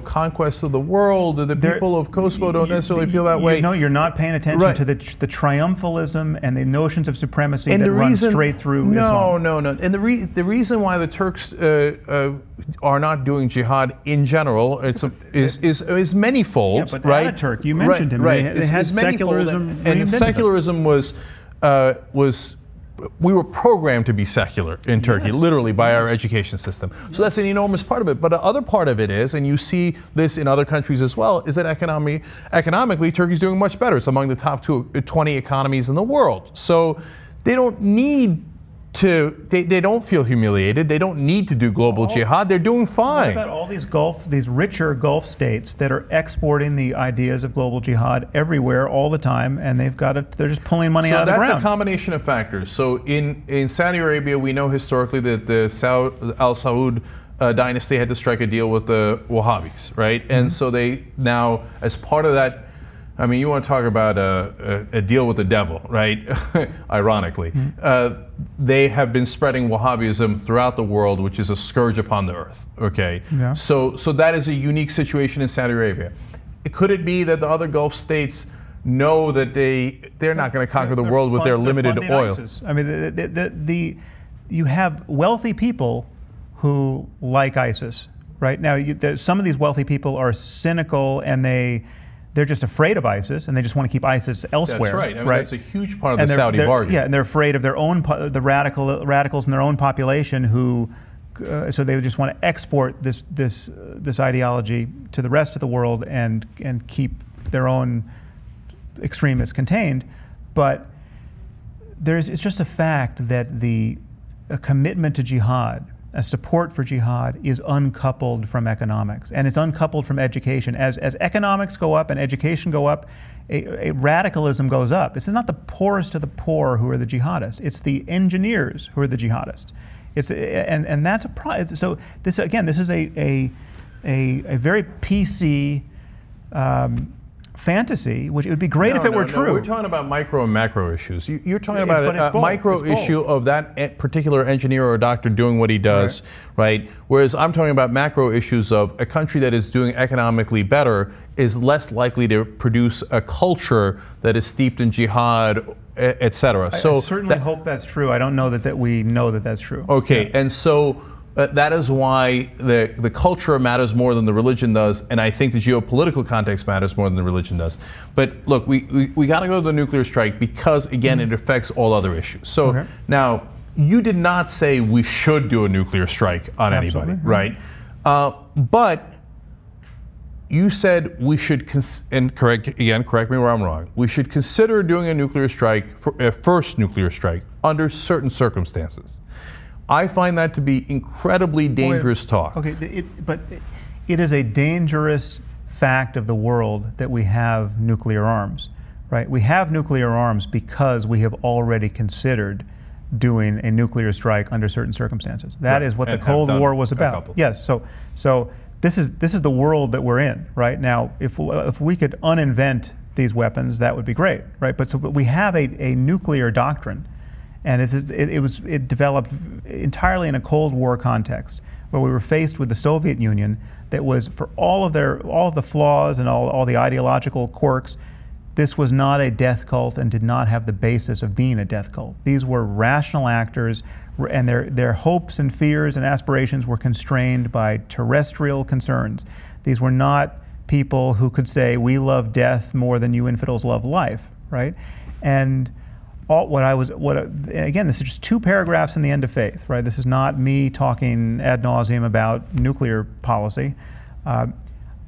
conquest of the world. The people of Kosovo don't necessarily feel that way. No, you're not paying attention to the triumphalism and the notions of supremacy that run straight through Islam. No. And the reason why the Turks are not doing jihad in general is manifold, but right? Ataturk, you mentioned him. Right. They had secularism, and secularism was we were programmed to be secular in Turkey, literally by our education system. So that's an enormous part of it. But the other part of it is, and you see this in other countries as well, is that economically, Turkey's doing much better. It's among the top 20 economies in the world. So they don't need to, they don't feel humiliated. They don't need to do global jihad. They're doing fine. What about all these richer Gulf states that are exporting the ideas of global jihad everywhere all the time, and they're just pulling money out of the ground? So that's a combination of factors. So in Saudi Arabia, we know historically that the Al Saud dynasty had to strike a deal with the Wahhabis, right? And so they now, as part of that, I mean, you want to talk about a deal with the devil, right? Ironically. They have been spreading Wahhabism throughout the world, which is a scourge upon the earth, okay? Yeah. So that is a unique situation in Saudi Arabia. Could it be that the other Gulf states know that they're not going to conquer the world with their limited oil? ISIS. I mean, you have wealthy people who like ISIS, right? Now, some of these wealthy people are cynical, and they're just afraid of ISIS, and they just want to keep ISIS elsewhere. That's right. I mean, that's a huge part of the Saudi bargain. Yeah, and they're afraid of the radicals in their own population who, so they just want to export this ideology to the rest of the world and keep their own extremists contained. But it's just a fact that a commitment to jihad, a support for jihad, is uncoupled from economics, and it's uncoupled from education. As economics go up and education go up, a radicalism goes up. This is not the poorest of the poor who are the jihadists. It's the engineers who are the jihadists. And that's a problem. So this is a very PC fantasy, which it would be great if it were true. We're talking about micro and macro issues. You're talking about a micro issue of that particular engineer or doctor doing what he does, right? Whereas I'm talking about macro issues of a country that is doing economically better is less likely to produce a culture that is steeped in jihad, etc. I certainly hope that's true. I don't know that we know that that's true. Okay, and so that is why the culture matters more than the religion does, and I think the geopolitical context matters more than the religion does. But look, we got to go to the nuclear strike because, again, it affects all other issues. So now, you did not say we should do a nuclear strike on anybody, right? But you said we should, and correct me where I'm wrong, we should consider doing a nuclear strike, a first nuclear strike, under certain circumstances. I find that to be incredibly dangerous talk. Okay, but it is a dangerous fact of the world that we have nuclear arms, right? We have nuclear arms because we have already considered doing a nuclear strike under certain circumstances. That is what the Cold War was about. Yes. So this is the world that we're in right now. If we could uninvent these weapons, that would be great, right? But we have a nuclear doctrine. And it developed entirely in a Cold War context, where we were faced with the Soviet Union that was, for all of the flaws and all the ideological quirks, this was not a death cult and did not have the basis of being a death cult. These were rational actors, and their hopes and fears and aspirations were constrained by terrestrial concerns. These were not people who could say, we love death more than you infidels love life, right? And again, this is just 2 paragraphs in the End of Faith, right? This is not me talking ad nauseum about nuclear policy,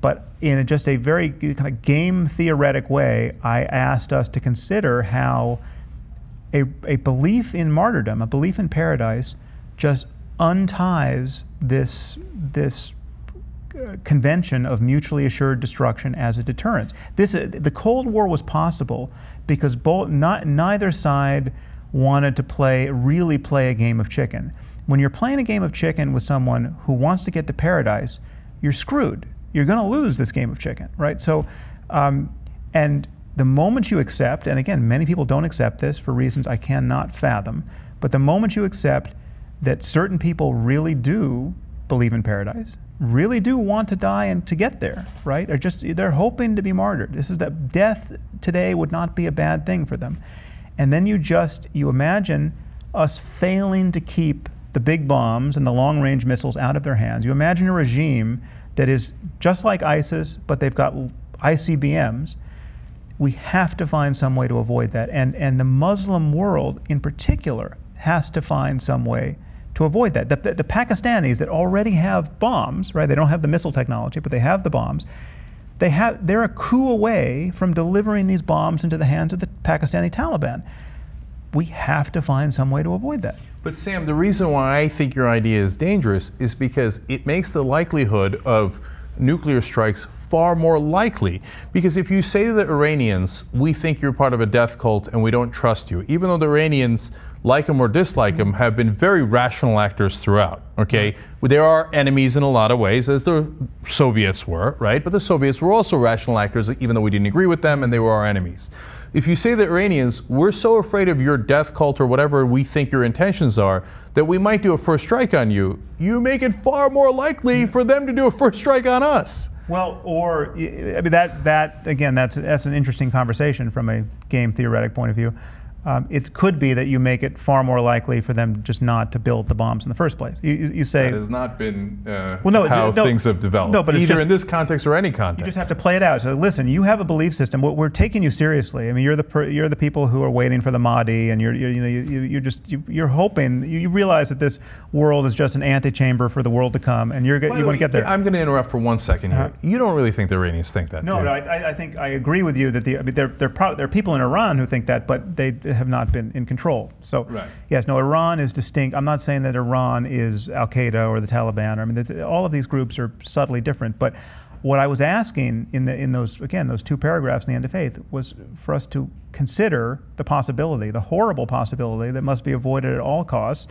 but in just a very kind of game theoretic way, I asked us to consider how a belief in martyrdom, a belief in paradise, just unties this convention of mutually assured destruction as a deterrence. The Cold War was possible because neither side wanted to really play a game of chicken. When you're playing a game of chicken with someone who wants to get to paradise, you're screwed. You're going to lose this game of chicken, right? So, and the moment you accept, and again, many people don't accept this for reasons I cannot fathom, but the moment you accept that certain people really do believe in paradise, really do want to die and to get there, right? Or just, they're hoping to be martyred. This is that death today would not be a bad thing for them. And then you imagine us failing to keep the big bombs and the long-range missiles out of their hands. You imagine a regime that is just like ISIS, but they've got ICBMs. We have to find some way to avoid that. And the Muslim world in particular has to find some way to avoid that. The Pakistanis that already have bombs, right? They don't have the missile technology, but they have the bombs. They're a coup away from delivering these bombs into the hands of the Pakistani Taliban. We have to find some way to avoid that. But Sam, the reason why I think your idea is dangerous is because it makes the likelihood of nuclear strikes far more likely. Because if you say to the Iranians, we think you're part of a death cult and we don't trust you, even though the Iranians, like them or dislike them, have been very rational actors throughout, okay? There are enemies in a lot of ways, as the Soviets were, right? But the Soviets were also rational actors, even though we didn't agree with them and they were our enemies. If you say to the Iranians, we're so afraid of your death cult or whatever we think your intentions are, that we might do a first strike on you, you make it far more likely for them to do a first strike on us. Well, or, I mean, again, that's an interesting conversation from a game theoretic point of view. It could be that you make it far more likely for them just not to build the bombs in the first place. You say that has not been how things have developed, no, but either in this context or any context. You just have to play it out. So listen, you have a belief system. We're taking you seriously. I mean, you're the people who are waiting for the Mahdi, and you're hoping. You realize that this world is just an antechamber for the world to come, and you want to get there. I'm going to interrupt for 1 second here. You don't really think the Iranians think that? No, I think I agree with you that there are people in Iran who think that, but they have not been in control. So yes, no, Iran is distinct. I'm not saying that Iran is Al-Qaeda or the Taliban. I mean, all of these groups are subtly different. But what I was asking in those two paragraphs in the End of Faith was for us to consider the possibility, the horrible possibility that must be avoided at all costs,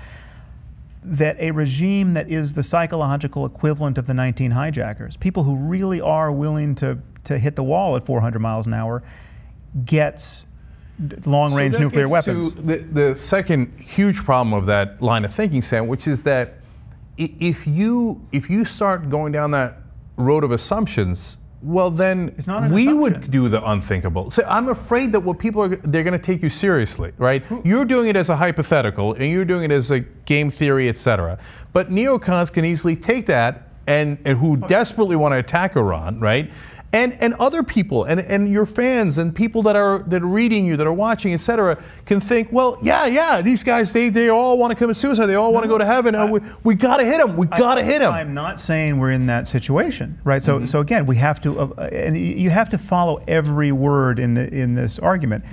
that a regime that is the psychological equivalent of the 19 hijackers, people who really are willing to hit the wall at 400 miles an hour, gets long-range nuclear weapons. The second huge problem of that line of thinking, Sam, which is that if you start going down that road of assumptions, well then we would do the unthinkable. So I'm afraid that what people they're going to take you seriously, right? You're doing it as a hypothetical, and you're doing it as a game theory, etc. But neocons can easily take that and who desperately want to attack Iran, right? And other people and your fans and people that are reading you, that are watching, etc., can think, well, yeah, these guys they all want to commit suicide, they all want to go to heaven. We got to hit them. We got to hit them. I'm not saying we're in that situation, right? So so again, we have to, and you have to follow every word in this argument.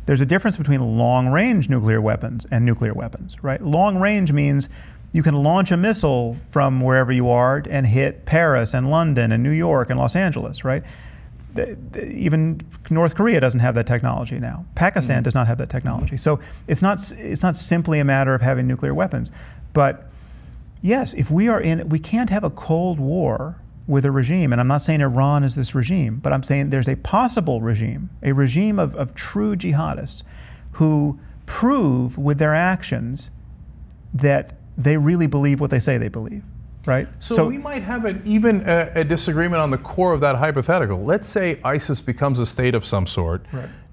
There's a difference between long-range nuclear weapons and nuclear weapons, right? Long-range means you can launch a missile from wherever you are and hit Paris and London and New York and Los Angeles, right? Even North Korea doesn't have that technology now. Pakistan does not have that technology. So it's not simply a matter of having nuclear weapons. But yes, if we can't have a Cold War with a regime, and I'm not saying Iran is this regime, but I'm saying there's a possible regime, a regime of true jihadists who prove with their actions that they really believe what they say they believe, right? So we might have even a disagreement on the core of that hypothetical. Let's say ISIS becomes a state of some sort,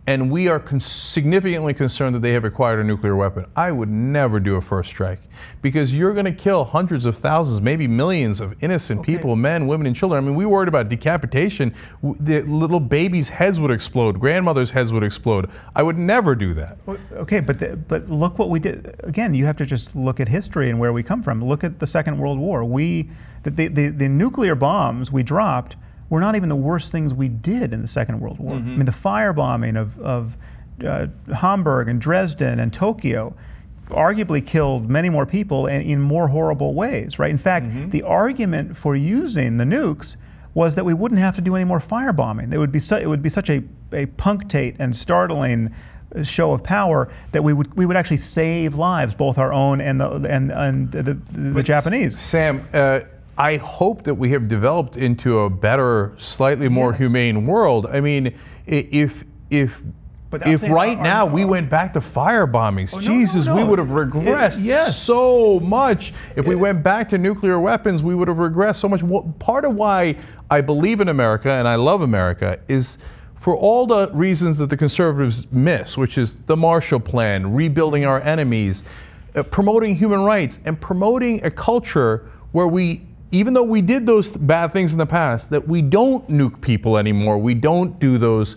and we are significantly concerned that they have acquired a nuclear weapon. I would never do a first strike, because you're going to kill hundreds of thousands, maybe millions of innocent people, men, women, and children. I mean, we worried about decapitation. The little babies' heads would explode. Grandmothers' heads would explode. I would never do that. Okay, but look what we did. Again, you have to just look at history and where we come from. Look at the Second World War. The nuclear bombs we dropped were not even the worst things we did in the Second World War. I mean, the firebombing of Hamburg and Dresden and Tokyo arguably killed many more people and in more horrible ways, right? In fact, the argument for using the nukes was that we wouldn't have to do any more firebombing. It would be such a punctate and startling show of power that we would actually save lives, both our own and the Japanese. Sam, I hope that we have developed into a better, slightly more humane world. I mean, if if right now we went back to fire bombings, Jesus, we would have regressed so much. If we went back to nuclear weapons, we would have regressed so much. Part of why I believe in America and I love America is for all the reasons that the conservatives miss, which is the Marshall Plan, rebuilding our enemies, promoting human rights, and promoting a culture where we, even though we did those bad things in the past, that we don't nuke people anymore. We don't do those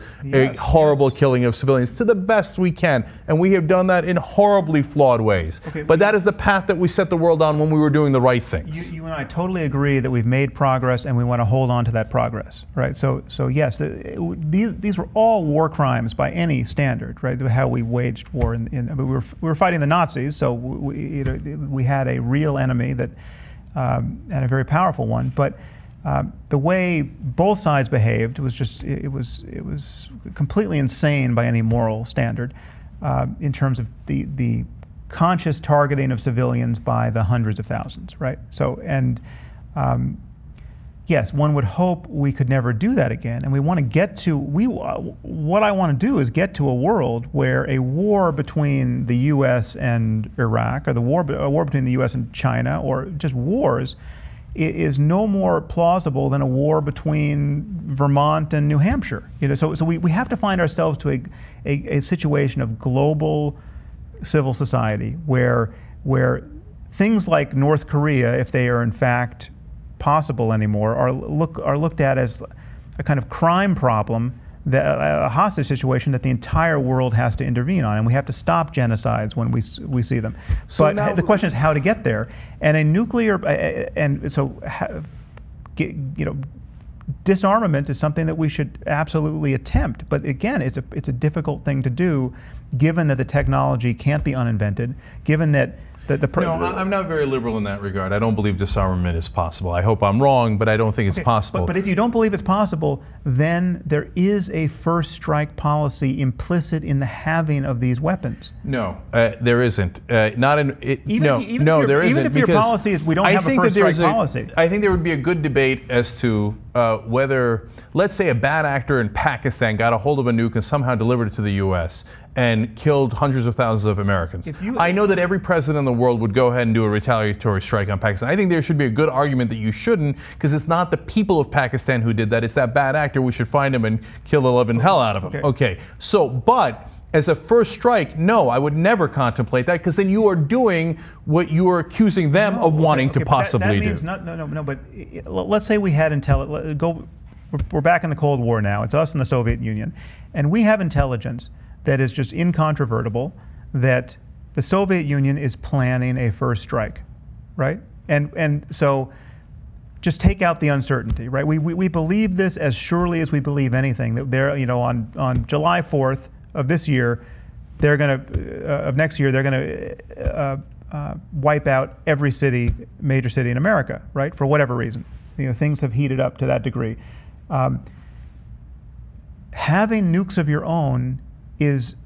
horrible killing of civilians to the best we can. And we have done that in horribly flawed ways. But that is the path that we set the world on when we were doing the right things. You and I totally agree that we've made progress and we want to hold on to that progress, right? So yes, these were all war crimes by any standard, right? How we waged war. We were fighting the Nazis, so we had a real enemy that and a very powerful one, but the way both sides behaved was just it was completely insane by any moral standard in terms of the conscious targeting of civilians by the hundreds of thousands, right? So yes, one would hope we could never do that again, and we want to get to what I want to do is get to a world where a war between the U.S. and Iraq, or a war between the U.S. and China, or just wars, is no more plausible than a war between Vermont and New Hampshire. So we have to find ourselves to a situation of global civil society where things like North Korea, if they are in fact possible anymore, are looked at as a kind of crime problem, a hostage situation that the entire world has to intervene on, and we have to stop genocides when we see them. So but now, the question is how to get there, and a nuclear disarmament is something that we should absolutely attempt. But again, it's a difficult thing to do, given that the technology can't be uninvented, given that no, I'm not very liberal in that regard. I don't believe disarmament is possible. I hope I'm wrong, but I don't think it's possible. But if you don't believe it's possible, then there is a first strike policy implicit in the having of these weapons. No, there isn't. Not in it. There isn't. Even if your policy is we don't have a first strike policy. I think there would be a good debate as to whether, let's say, a bad actor in Pakistan got a hold of a nuke and somehow delivered it to the U.S. and killed hundreds of thousands of Americans. I know that every president in the world would go ahead and do a retaliatory strike on Pakistan. I think there should be a good argument that you shouldn't, because it's not the people of Pakistan who did that. It's that bad actor. We should find him and kill the living hell out of him. Okay. So, but as a first strike, no, I would never contemplate that, because then you are doing what you are accusing them of wanting to possibly do. No, but let's say we had intelligence. We're back in the Cold War now. It's us and the Soviet Union. And we have intelligence that is just incontrovertible, that the Soviet Union is planning a first strike, right? And so just take out the uncertainty, right? We believe this as surely as we believe anything, that they're, on July 4th of this year, they're going to, of next year, they're going to wipe out every major city in America, right? For whatever reason. Things have heated up to that degree. Having nukes of your own is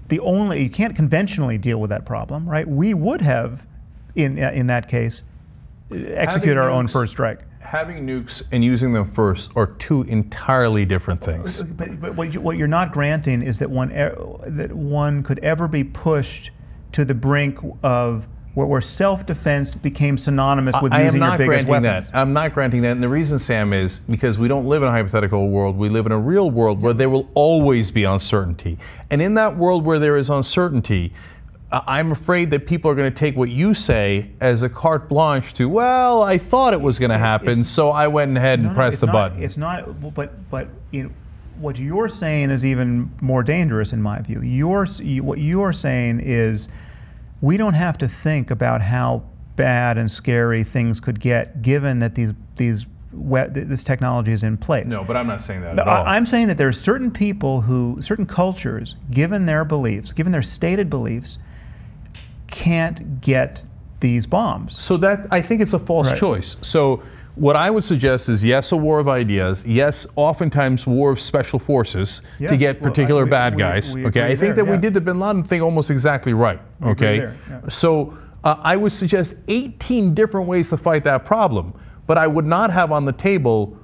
the only, you can't conventionally deal with that problem, right? We would have, in that case, execute our own first strike. Having nukes and using them first are two entirely different things. But what you're not granting is that one could ever be pushed to the brink of where self-defense became synonymous with using your biggest weapons. I'm not granting that. And the reason, Sam, is because we don't live in a hypothetical world. We live in a real world where there will always be uncertainty. And in that world where there is uncertainty, I'm afraid that people are going to take what you say as a carte blanche to, well, I thought it was going to happen, so I went ahead and pressed the button. It's not, but what you're saying is even more dangerous in my view. What you're saying is, we don't have to think about how bad and scary things could get, given that this technology is in place. No, but I'm not saying that at all. I'm saying that there are certain people certain cultures, given their beliefs, given their stated beliefs, can't get these bombs. So I think it's a false choice. So what I would suggest is, yes, a war of ideas. Yes, oftentimes war of special forces to get particular bad guys. I think that we did the Bin Laden thing almost exactly right. So I would suggest 18 different ways to fight that problem. But I would not have on the table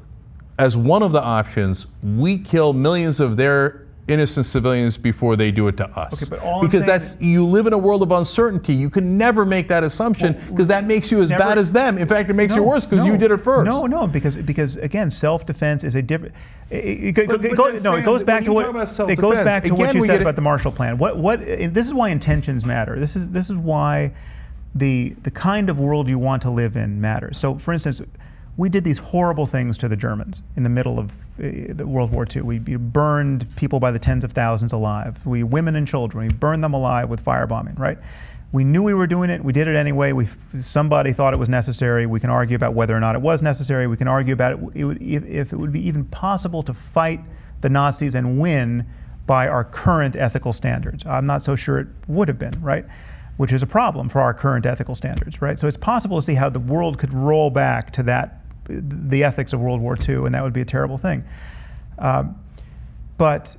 as one of the options, we kill millions of their innocent civilians before they do it to us. Okay, but all because you live in a world of uncertainty. You can never make that assumption because that makes you as bad as them. In fact, it makes you worse because you did it first. No, because again, self-defense is a different. It goes back to what you said about the Marshall Plan. This is why intentions matter. This is why the kind of world you want to live in matters. So, for instance, we did these horrible things to the Germans in the middle of World War II. We burned people by the tens of thousands alive. Women and children, we burned them alive with firebombing, right? We knew we were doing it. We did it anyway. Somebody thought it was necessary. We can argue about whether or not it was necessary. We can argue about if it would be even possible to fight the Nazis and win by our current ethical standards. I'm not so sure it would have been, right? Which is a problem for our current ethical standards, right? So it's possible to see how the world could roll back to the ethics of World War II, and that would be a terrible thing. But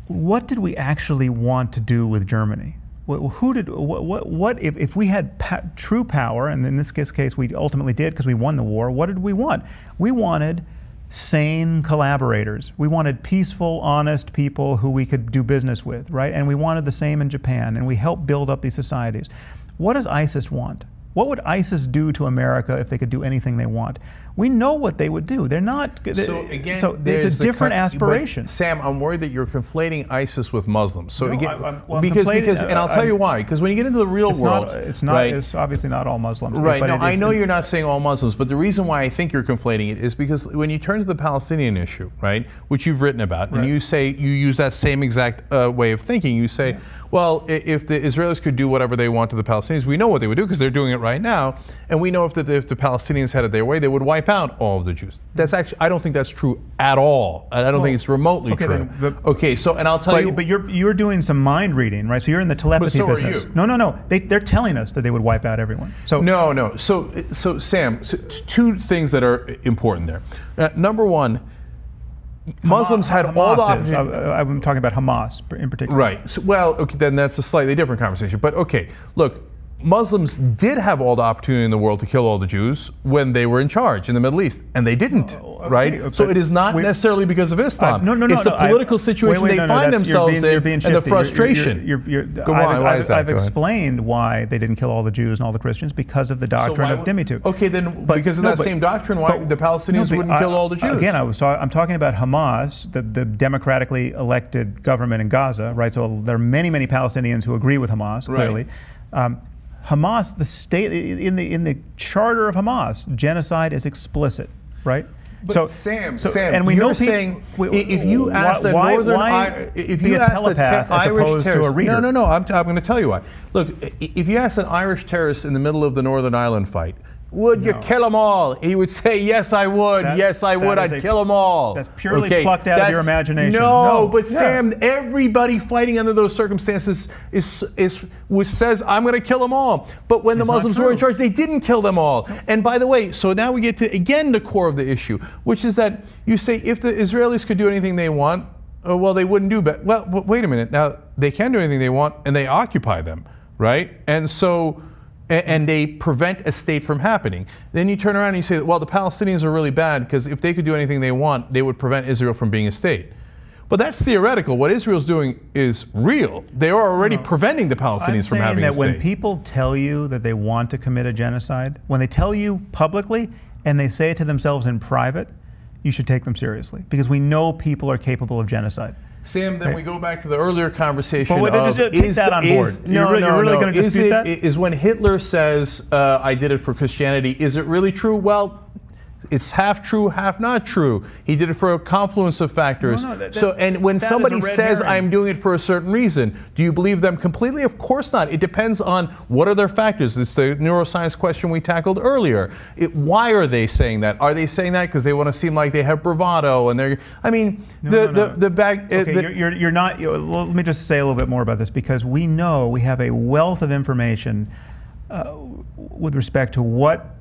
what did we actually want to do with Germany? If we had true power, and in this case we ultimately did because we won the war, what did we want? We wanted sane collaborators. We wanted peaceful, honest people who we could do business with, right? And we wanted the same in Japan, and we helped build up these societies. What does ISIS want? What would ISIS do to America if they could do anything they want? We know what they would do. They're not. So again, it's a different aspiration. Sam, I'm worried that you're conflating ISIS with Muslims. So no, again, because and I'll tell you why. Because when you get into the real world, it's obviously not all Muslims. Right. No, I know you're not saying all Muslims, but the reason why I think you're conflating it is because when you turn to the Palestinian issue, right, which you've written about, and you use that same exact way of thinking. You say, well, if the Israelis could do whatever they want to the Palestinians, we know what they would do because they're doing it right now, and we know if the Palestinians had it their way, they would wipe out all of the Jews. That's actually, I don't think that's true at all. I don't think it's remotely true. Okay, so, and I'll tell you. But you're doing some mind reading, right? So you're in the telepathy business. No. They're telling us that they would wipe out everyone. So no. So Sam, two things that are important there. Number one, Muslims had all the opportunity. I'm talking about Hamas in particular. Right. So, well, okay, then that's a slightly different conversation. But okay, look, Muslims did have all the opportunity in the world to kill all the Jews when they were in charge in the Middle East, and they didn't, right? So it is not necessarily because of Islam. It's the political situation they find themselves in and the frustration. Go on, why is that? I've explained why they didn't kill all the Jews and all the Christians because of the doctrine of dhimmitu. Okay, then because of that same doctrine, why the Palestinians wouldn't kill all the Jews? Again, I'm talking about Hamas, the democratically elected government in Gaza, right? So there are many Palestinians who agree with Hamas, clearly. Hamas, the state, in the charter of Hamas, genocide is explicit, right? But Sam, and we know saying if you ask the Irish terrorist, no, I'm going to tell you why. Look, if you ask an Irish terrorist in the middle of the Northern Ireland fight, would you kill them all? He would say, yes, I would. Yes, I would. I'd kill them all. That's purely plucked out of your imagination. No, but Sam, everybody fighting under those circumstances says, I'm going to kill them all. But when the Muslims were in charge, they didn't kill them all. And by the way, so now we get to, again, the core of the issue, which is that you say if the Israelis could do anything they want, well, they wouldn't do better. Well, wait a minute. Now, they can do anything they want, and they occupy them, right? And so... and they prevent a state from happening. Then you turn around and you say, well, the Palestinians are really bad because if they could do anything they want, they would prevent Israel from being a state. But that's theoretical. What Israel's doing is real. They are already preventing the Palestinians from having a state. When people tell you that they want to commit a genocide, when they tell you publicly and they say it to themselves in private, you should take them seriously because we know people are capable of genocide. Sam, then we go back to the earlier conversation. But just take that on board. You're really going to dispute that? Is when Hitler says, I did it for Christianity, is it really true? Well, it's half true, half not true. He did it for a confluence of factors. And when somebody says, I'm doing it for a certain reason, do you believe them completely? Of course not. It depends on what are their factors. It's the neuroscience question we tackled earlier. Why are they saying that? Are they saying that because they want to seem like they have bravado and they're, I mean, you're not, let me just say a little bit more about this because we know we have a wealth of information with respect to what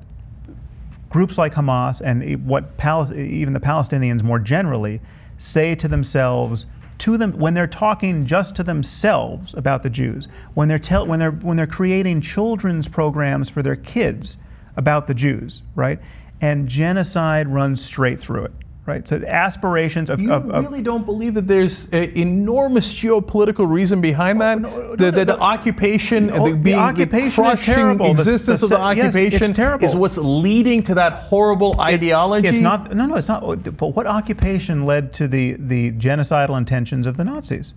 groups like Hamas and what even the Palestinians more generally say to themselves, when they're talking just to themselves about the Jews, when they're creating children's programs for their kids about the Jews, right? And genocide runs straight through it, right? So the aspirations of... You really don't believe that there's an enormous geopolitical reason behind that? The occupation, the crushing existence of the occupation is what's leading to that horrible ideology? It's not, no, it's not. But what occupation led to the genocidal intentions of the Nazis?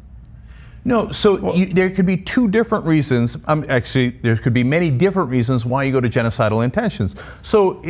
No, so there could be two different reasons. Actually, there could be many different reasons why you go to genocidal intentions. So,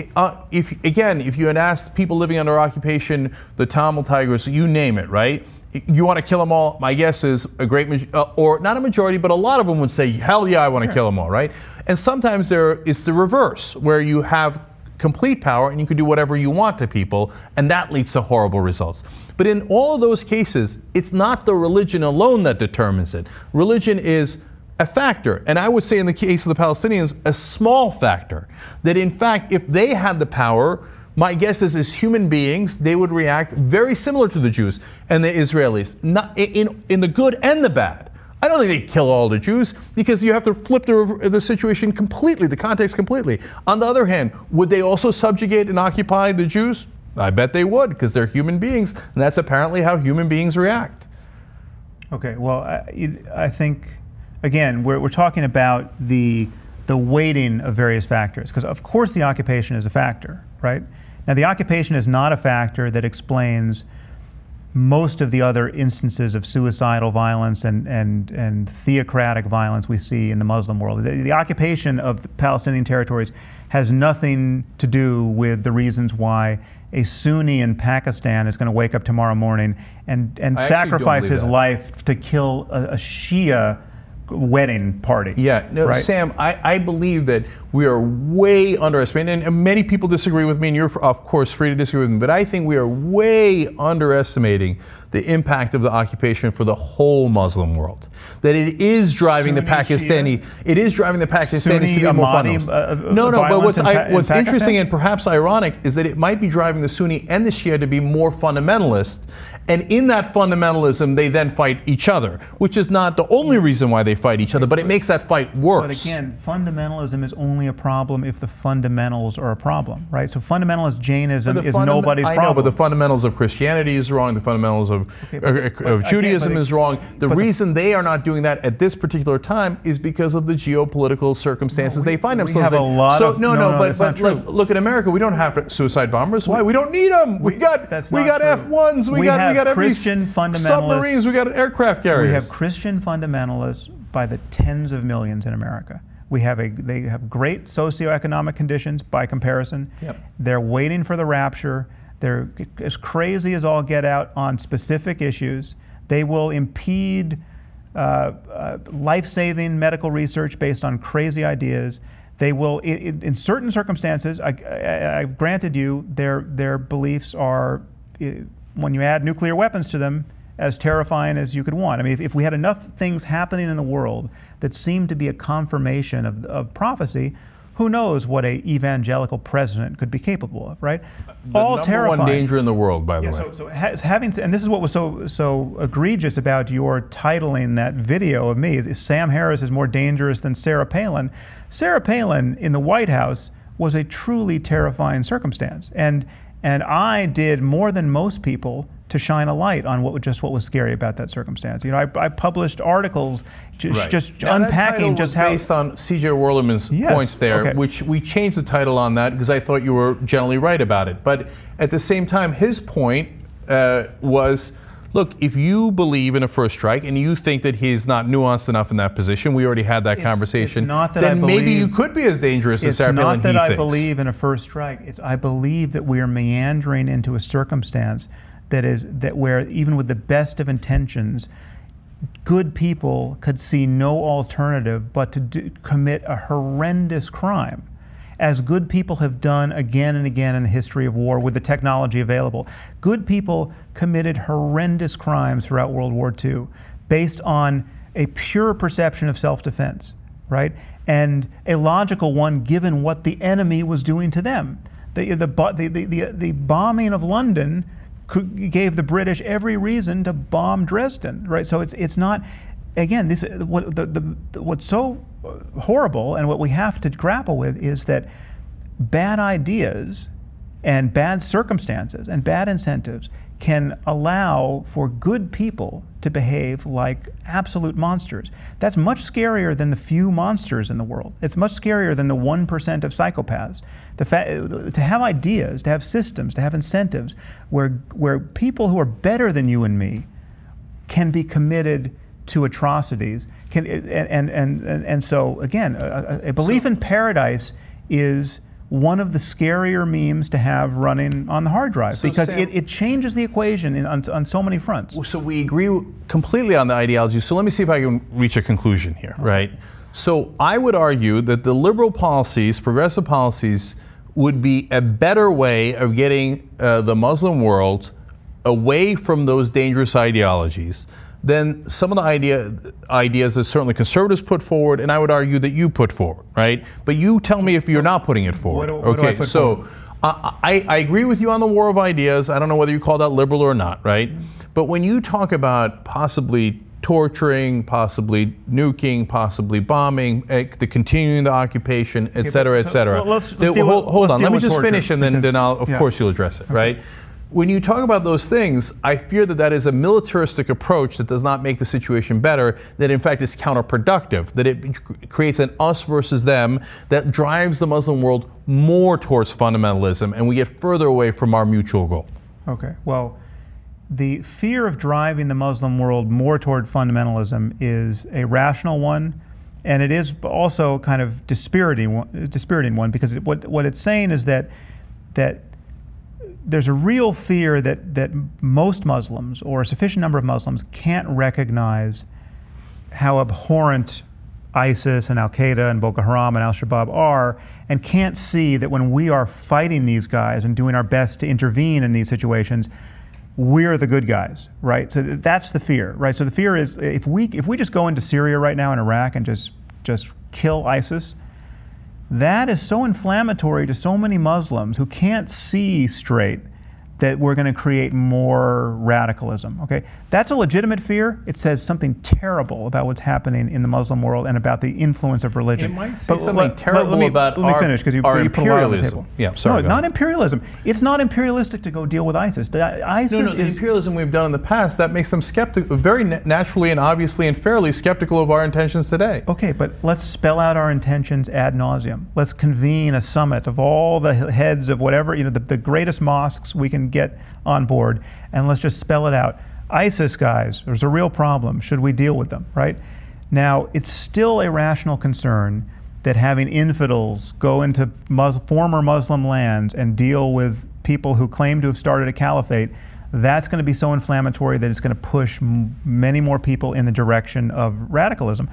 if you had asked people living under occupation, the Tamil Tigers, you name it, right? You want to kill them all? My guess is a great, or not a majority, but a lot of them would say, hell yeah, I want to kill them all, right? And sometimes it's the reverse, where you have complete power and you can do whatever you want to people, and that leads to horrible results. But in all of those cases, it's not the religion alone that determines it. Religion is a factor, and I would say in the case of the Palestinians, a small factor. That in fact, if they had the power, my guess is as human beings, they would react very similar to the Jews and the Israelis, not in the good and the bad. I don't think they'd kill all the Jews, because you have to flip the situation completely, the context completely. On the other hand, would they also subjugate and occupy the Jews? I bet they would, because they're human beings, and that's apparently how human beings react. Okay, well, I think, again, we're talking about the weighting of various factors, because of course the occupation is a factor, right? Now the occupation is not a factor that explains most of the other instances of suicidal violence and theocratic violence we see in the Muslim world. The occupation of the Palestinian territories has nothing to do with the reasons why a Sunni in Pakistan is going to wake up tomorrow morning and sacrifice his life to kill a Shia wedding party. Yeah, no, right? Sam, I believe that we are way underestimating, and many people disagree with me, and you're of course free to disagree with me, but I think we are way underestimating the impact of the occupation for the whole Muslim world. That it is driving Sunni, the Pakistani, Shia? It is driving the Pakistanis to be more fundamentalist. No, but what's in interesting and perhaps ironic is that it might be driving the Sunni and the Shia to be more fundamentalist. And in that fundamentalism, they then fight each other, which is not the only reason why they fight each other, but it makes that fight worse. But again, fundamentalism is only a problem if the fundamentals are a problem, right? So fundamentalist Jainism is nobody's problem. I know, but the fundamentals of Christianity is wrong, the fundamentals of Judaism is wrong. The reason they are not doing that at this particular time is because of the geopolitical circumstances they find themselves in. Look at America. We don't have suicide bombers. Why? We don't need them. We got F-1s. We got Christian fundamentalists. Submarines. We got aircraft carriers. We have Christian fundamentalists by the tens of millions in America. They have great socioeconomic conditions by comparison. Yep. They're waiting for the rapture. They're as crazy as all get out on specific issues. They will impede life-saving medical research based on crazy ideas. They will, in certain circumstances, I've granted you, their beliefs are, when you add nuclear weapons to them, as terrifying as you could want. I mean, if we had enough things happening in the world that seemed to be a confirmation of prophecy, who knows what an evangelical president could be capable of, right? All terrifying. The number one danger in the world, by the way. So and this is what was so egregious about your titling that video of me, is Sam Harris is more dangerous than Sarah Palin. Sarah Palin in the White House was a truly terrifying circumstance. And I did more than most people to shine a light on what was scary about that circumstance. You know, I published articles just unpacking just how... based on C.J. Werleman's points there, which we changed the title on that because I thought you were generally right about it. But at the same time, his point was, look, if you believe in a first strike and you think that he's not nuanced enough in that position, we already had that conversation, then maybe you could be as dangerous as Sarah Palin. It's not that I believe in a first strike. I believe that we are meandering into a circumstance where even with the best of intentions, good people could see no alternative but to commit a horrendous crime, as good people have done again and again in the history of war with the technology available. Good people committed horrendous crimes throughout World War II based on a pure perception of self-defense, right? And a logical one given what the enemy was doing to them. The bombing of London gave the British every reason to bomb Dresden, right? So it's not, again, what's so horrible and what we have to grapple with is that bad ideas and bad circumstances and bad incentives can allow for good people to behave like absolute monsters. That's much scarier than the few monsters in the world. It's much scarier than the 1% of psychopaths. To have ideas, to have systems, to have incentives where people who are better than you and me can be committed to atrocities. And so, again, a belief in paradise is one of the scarier memes to have running on the hard drive, because Sam, it changes the equation on so many fronts. So we agree completely on the ideology. So let me see if I can reach a conclusion here, right? So I would argue that the liberal policies, progressive policies, would be a better way of getting the Muslim world away from those dangerous ideologies than some of the ideas that certainly conservatives put forward, and I would argue that you put forward, right? But you tell me if you're not putting it forward. What do I put forward? I agree with you on the war of ideas. I don't know whether you call that liberal or not, right? But when you talk about possibly torturing, possibly nuking, possibly bombing, the continuing the occupation, et cetera, et cetera. Hold on, let me just finish, and then I'll, of course you'll address it, right? When you talk about those things, I fear that that is a militaristic approach that does not make the situation better, that in fact is counterproductive, that it creates an us versus them that drives the Muslim world more towards fundamentalism, and we get further away from our mutual goal. Okay, well, the fear of driving the Muslim world more toward fundamentalism is a rational one, and it is also kind of dispiriting one, because what it's saying is that there's a real fear that most Muslims, or a sufficient number of Muslims, can't recognize how abhorrent ISIS and Al-Qaeda and Boko Haram and Al-Shabaab are, and can't see that when we are fighting these guys and doing our best to intervene in these situations, we're the good guys, right? So that's the fear, right? So the fear is if we just go into Syria right now and Iraq and just kill ISIS, that is so inflammatory to so many Muslims who can't see straight that we're going to create more radicalism. Okay, that's a legitimate fear. It says something terrible about what's happening in the Muslim world and about the influence of religion. It might say something terrible about let me finish, because you put a lot on the table. Yeah, sorry. No, not imperialism. It's not imperialistic to go deal with ISIS. ISIS the imperialism we've done in the past, that makes them skeptical, very naturally and obviously and fairly skeptical of our intentions today. Okay, but let's spell out our intentions ad nauseum. Let's convene a summit of all the heads of whatever, the greatest mosques we can get on board, and let's just spell it out. ISIS guys, there's a real problem. Should we deal with them, right? Now, it's still a rational concern that having infidels go into former Muslim lands and deal with people who claim to have started a caliphate, that's going to be so inflammatory that it's going to push many more people in the direction of radicalism.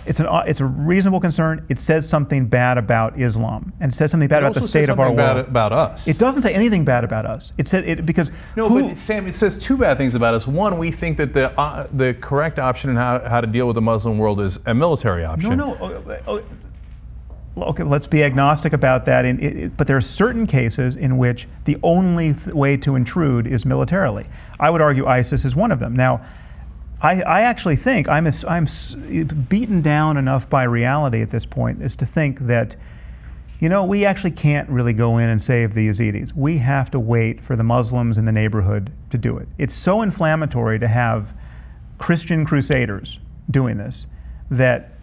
It's a reasonable concern. It says something bad about Islam, and it says something bad about the state of our world. Bad about us. It doesn't say anything bad about us. It said because but Sam, it says two bad things about us. One, we think that the correct option in how to deal with the Muslim world is a military option. Okay, let's be agnostic about that. But there are certain cases in which the only way to intrude is militarily. I would argue ISIS is one of them. Now, I actually think I'm beaten down enough by reality at this point as to think that, we actually can't really go in and save the Yazidis. We have to wait for the Muslims in the neighborhood to do it. It's so inflammatory to have Christian crusaders doing this that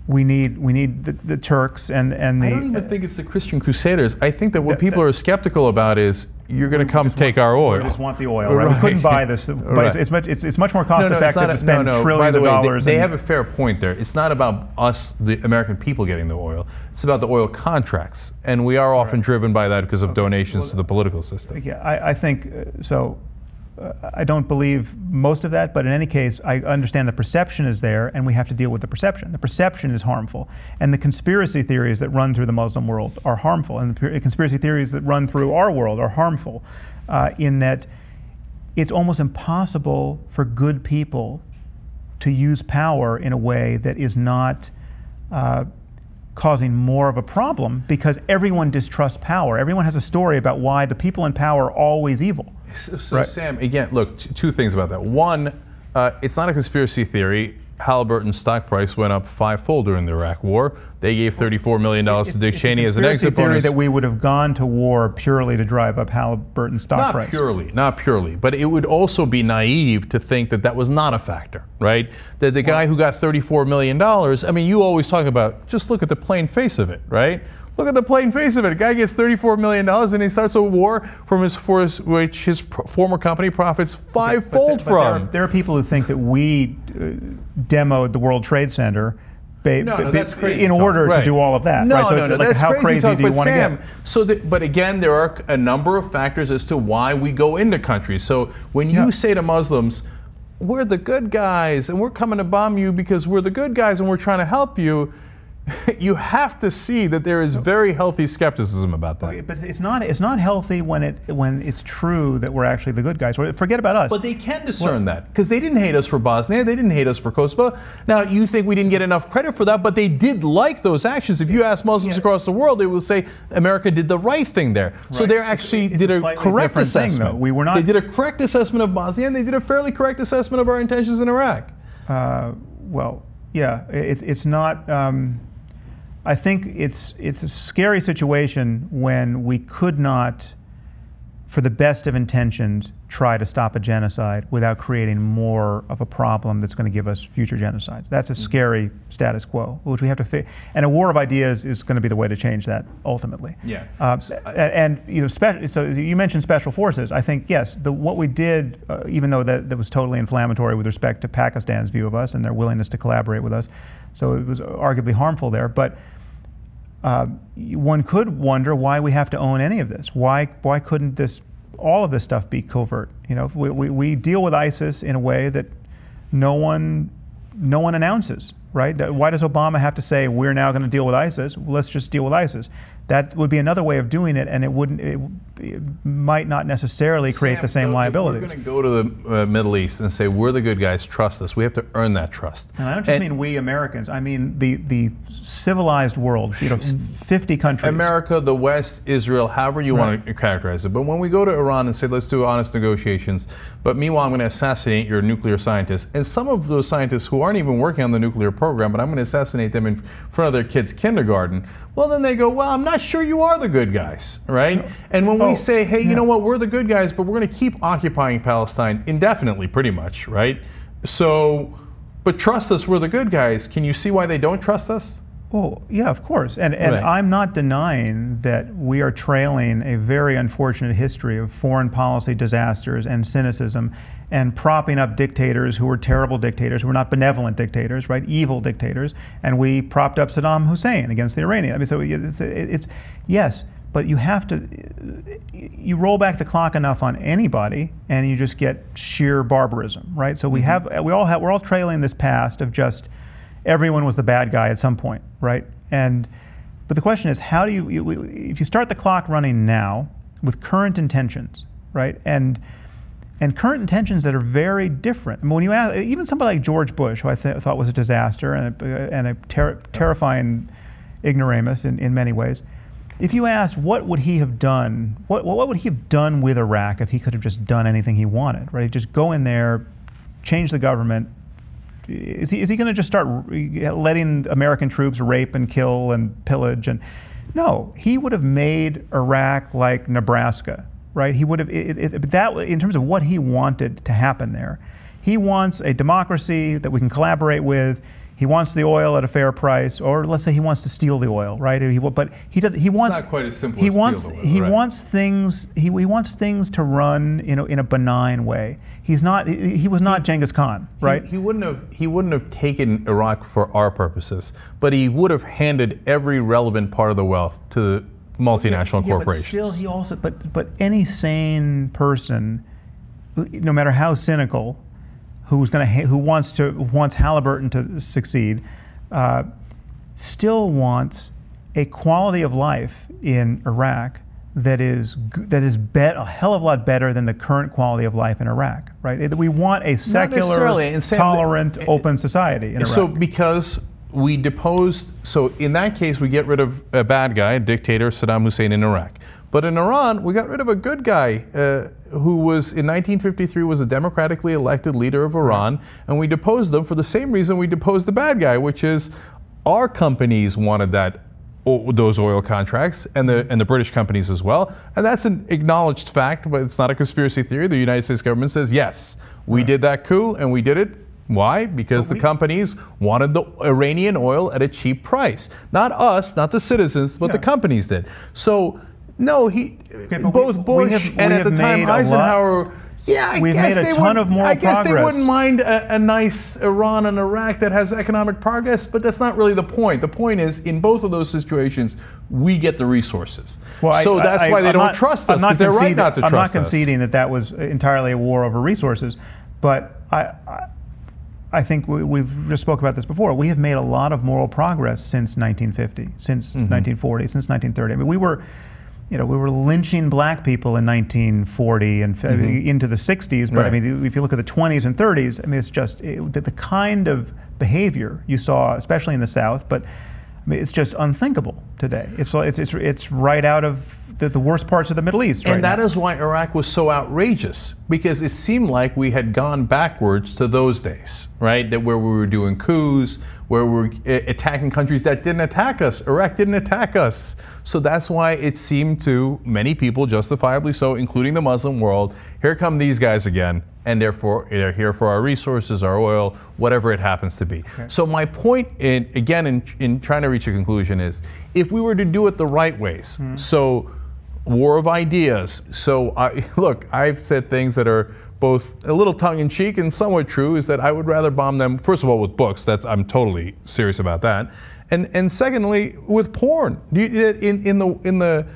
we need the Turks and the... I don't even think it's the Christian crusaders. I think that what people are skeptical about is you're going to come take our oil. We just want the oil, right? We couldn't buy this, but it's much more cost effective to spend trillions of dollars. They have a fair point there. It's not about us, the American people, getting the oil. It's about the oil contracts, and we are often driven by that because of donations to the political system. Yeah, I think so. I don't believe most of that, but in any case, I understand the perception is there, and we have to deal with the perception. The perception is harmful, and the conspiracy theories that run through the Muslim world are harmful, and the conspiracy theories that run through our world are harmful in that it's almost impossible for good people to use power in a way that is not causing more of a problem, because everyone distrusts power. Everyone has a story about why the people in power are always evil. So right? Sam, again, look, two things about that. One, it's not a conspiracy theory. Halliburton's stock price went up fivefold during the Iraq War. They gave $34 million to Dick Cheney as an exit bonus. Theory that we would have gone to war purely to drive up Halliburton's stock price. Not purely, but it would also be naive to think that that was not a factor, right? That the guy who got $34 million, I mean, you always talk about, just look at the plain face of it, right? Look at the plain face of it. A guy gets $34 million and he starts a war which his former company profits fivefold from. There are people who think that we demoed the World Trade Center that's crazy in order to do all of that. No, right? So no, like, that's how crazy crazy do you want to get? But again, there are a number of factors as to why we go into countries. So when you say to Muslims, we're the good guys and we're coming to bomb you because we're the good guys and we're trying to help you, you have to see that there is very healthy skepticism about that. But it's not healthy when it's true that we're actually the good guys. Forget about us. But they can discern that because they didn't hate us for Bosnia, they didn't hate us for Kosovo. Now you think we didn't get enough credit for that, but they did like those actions. If you ask Muslims across the world, they will say America did the right thing there. Right. So they actually did a correct assessment. Thing, we were not. They did a correct assessment of Bosnia, and they did a fairly correct assessment of our intentions in Iraq. Well, yeah, it's not. I think it's a scary situation when we could not, for the best of intentions, try to stop a genocide without creating more of a problem that's going to give us future genocides. That's a scary status quo, which we have to fix. And a war of ideas is going to be the way to change that ultimately. Yeah. And you know, so you mentioned special forces. I think yes, what we did, even though that was totally inflammatory with respect to Pakistan's view of us and their willingness to collaborate with us, so it was arguably harmful there. But one could wonder why we have to own any of this. Why couldn't all of this stuff be covert? You know, we deal with ISIS in a way that no one announces, right? Why does Obama have to say we're now going to deal with ISIS? Well, let's just deal with ISIS. That would be another way of doing it, and it might not necessarily create the same liabilities. We're going to go to the Middle East and say we're the good guys, trust us. We have to earn that trust. And I don't just mean we Americans. I mean the civilized world. You know, 50 countries. America, the West, Israel, however you want to characterize it. But when we go to Iran and say let's do honest negotiations, but meanwhile I'm going to assassinate your nuclear scientists, and some of those scientists who aren't even working on the nuclear program, but I'm going to assassinate them in front of their kids' kindergarten. Well, then they go, well, I'm not sure you are the good guys, right? And when we say, hey, you know what, we're the good guys, but we're going to keep occupying Palestine indefinitely, pretty much, right? So, but trust us, we're the good guys. Can you see why they don't trust us? Well, yeah, of course. And I'm not denying that we are trailing a very unfortunate history of foreign policy disasters and cynicism and propping up dictators who were terrible dictators, who were not benevolent dictators, right? Evil dictators. And we propped up Saddam Hussein against the Iranians. I mean, so it's yes, but you have to, you roll back the clock enough on anybody and you just get sheer barbarism, right? So we're all trailing this past of just everyone was the bad guy at some point, right? But the question is, how do if you start the clock running now with current intentions, right? And current intentions that are very different. I mean, when you ask, even somebody like George Bush, who I thought was a disaster and a terrifying ignoramus in many ways, if you asked what would he have done, what would he have done with Iraq if he could have just done anything he wanted, right? He'd just go in there, change the government. Is he going to just start letting American troops rape and kill and pillage? No, he would have made Iraq like Nebraska, right? He would have that in terms of what he wanted to happen there. He wants a democracy that we can collaborate with. He wants the oil at a fair price, or let's say he wants to steal the oil, right? But he wants. It's not quite as simple as steal the oil, he wants things. He wants things to run in a benign way. He's not. He was not Genghis Khan, right? He wouldn't have taken Iraq for our purposes, but he would have handed every relevant part of the wealth to multinational corporations. But still, he also. But any sane person, no matter how cynical, who wants Halliburton to succeed, still wants a quality of life in Iraq that is a hell of a lot better than the current quality of life in Iraq, right? We want a secular, tolerant, open society in Iraq. So because we deposed, so in that case we get rid of a bad guy, a dictator, Saddam Hussein in Iraq. But in Iran, we got rid of a good guy who was, in 1953, was a democratically elected leader of Iran, and we deposed him for the same reason we deposed the bad guy, which is our companies wanted those oil contracts, and the British companies as well. And that's an acknowledged fact, but it's not a conspiracy theory. The United States government says, yes, we did that coup, and we did it. Why? Because the companies wanted the Iranian oil at a cheap price. Not us, not the citizens, but the companies did. So, no, both Bush and at the time Eisenhower, we've made a ton of moral progress. I guess they wouldn't mind a nice Iran and Iraq that has economic progress, but that's not really the point. The point is, in both of those situations, we get the resources. Well, so that's why they don't trust us, because they're right not to trust us. I'm not conceding that that was entirely a war over resources, but I think we've just spoke about this before. We have made a lot of moral progress since 1950, since 1940, since 1930. I mean, we were lynching black people in 1940 and into the 60s, but I mean, if you look at the 20s and 30s, I mean, it's just the kind of behavior you saw, especially in the South, but I mean, it's just unthinkable today. It's right out of the worst parts of the Middle East. And that is why Iraq was so outrageous, because it seemed like we had gone backwards to those days, right? Where we were doing coups, where we were attacking countries that didn't attack us. Iraq didn't attack us. So that's why it seemed to many people, justifiably so, including the Muslim world, here come these guys again, and therefore they're here for our resources, our oil, whatever it happens to be. Okay. So my point, in trying to reach a conclusion is, if we were to do it the right ways, so war of ideas. So look, I've said things that are both a little tongue-in-cheek and somewhat true, is that I would rather bomb them, first of all, with books. I'm totally serious about that. And secondly, with porn. In the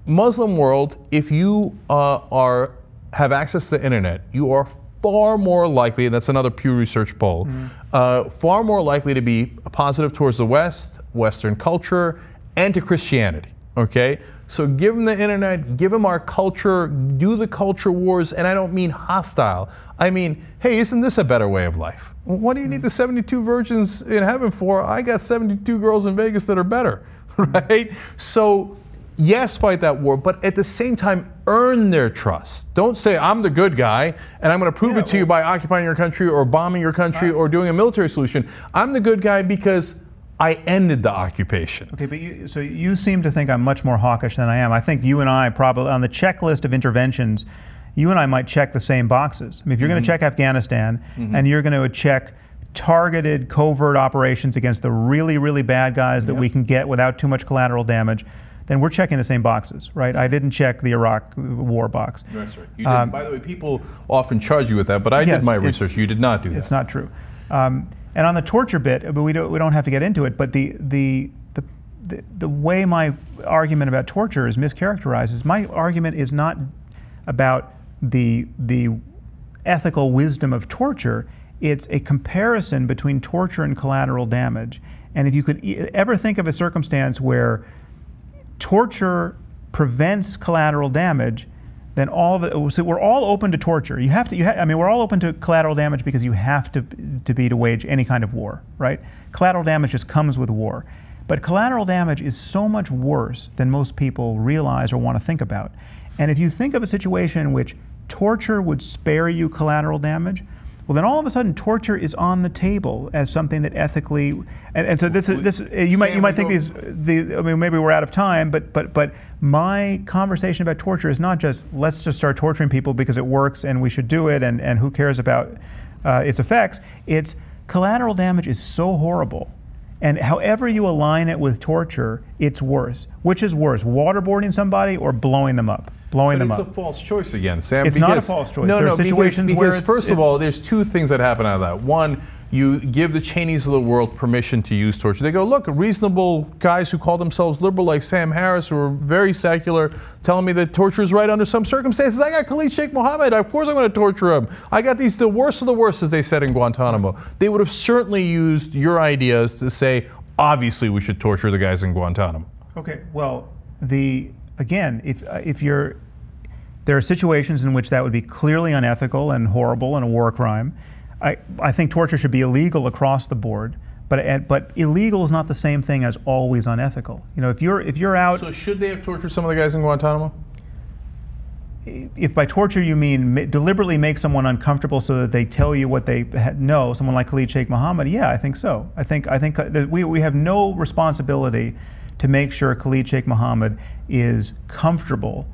Muslim world, if you have access to the internet, you are far more likely, and that's another Pew Research poll, far more likely to be positive towards the West, Western culture, and to Christianity, okay? So give them the internet, give them our culture, do the culture wars, and I don't mean hostile. I mean, hey, isn't this a better way of life? What do you need the 72 virgins in heaven for? I got 72 girls in Vegas that are better, right? So yes, fight that war, but at the same time, earn their trust. Don't say, I'm the good guy, and I'm going to prove it to you by occupying your country or bombing your country or doing a military solution. I'm the good guy because I ended the occupation. Okay, but so you seem to think I'm much more hawkish than I am. I think you and I probably, on the checklist of interventions, you and I might check the same boxes. I mean, if you're going to check Afghanistan and you're going to check targeted covert operations against the really, really bad guys that we can get without too much collateral damage, then we're checking the same boxes, right? I didn't check the Iraq war box. That's right. You didn't. By the way, people often charge you with that, but I did my research. You did not do that. It's not true. And on the torture bit, but we don't have to get into it, but the way my argument about torture is mischaracterized is my argument is not about the ethical wisdom of torture. It's a comparison between torture and collateral damage. And if you could ever think of a circumstance where torture prevents collateral damage, then all of it, so we're all open to torture. I mean, we're all open to collateral damage because you have to wage any kind of war, right? Collateral damage just comes with war. But collateral damage is so much worse than most people realize or want to think about. And if you think of a situation in which torture would spare you collateral damage, well, then all of a sudden torture is on the table as something that ethically, and so you might think I mean, maybe we're out of time, but my conversation about torture is not just let's just start torturing people because it works and we should do it and who cares about its effects. It's collateral damage is so horrible, and however you align it with torture, it's worse. Which is worse, waterboarding somebody or blowing them up? But it's a false choice again, Sam. It's not a false choice. There are situations where first of all, there's two things that happen out of that. One, you give the Cheneys of the world permission to use torture. They go, look, reasonable guys who call themselves liberal like Sam Harris, who are very secular, telling me that torture is right under some circumstances. I got Khalid Sheikh Mohammed. Of course I'm going to torture him. I got the worst of the worst, as they said in Guantanamo. They would have certainly used your ideas to say, obviously we should torture the guys in Guantanamo. Okay, well, again, there are situations in which that would be clearly unethical and horrible and a war crime. I think torture should be illegal across the board, But illegal is not the same thing as always unethical. You know, if you're out. So should they have tortured some of the guys in Guantanamo? If by torture you mean deliberately make someone uncomfortable so that they tell you what they know, someone like Khalid Sheikh Mohammed, yeah, I think so. I think that we have no responsibility to make sure Khalid Sheikh Mohammed is comfortable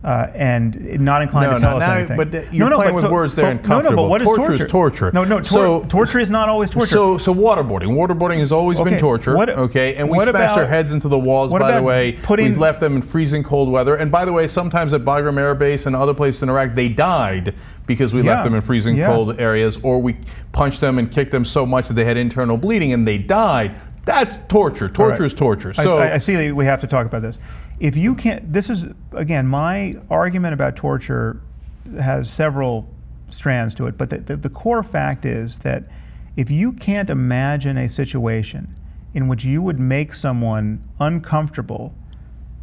and not inclined to tell us anything. But you're playing with words there. Uncomfortable. But what is torture? Torture is torture. No, torture is not always torture. So waterboarding. Waterboarding has always been torture. And we smash their heads into the walls. By the way, we've left them in freezing cold weather. And by the way, sometimes at Bagram Air Base and other places in Iraq, they died because we left them in freezing cold areas, or we punched them and kicked them so much that they had internal bleeding and they died. That's torture. Torture is torture. So I see that we have to talk about this. If you can't, this is, again, my argument about torture has several strands to it, but the core fact is that if you can't imagine a situation in which you would make someone uncomfortable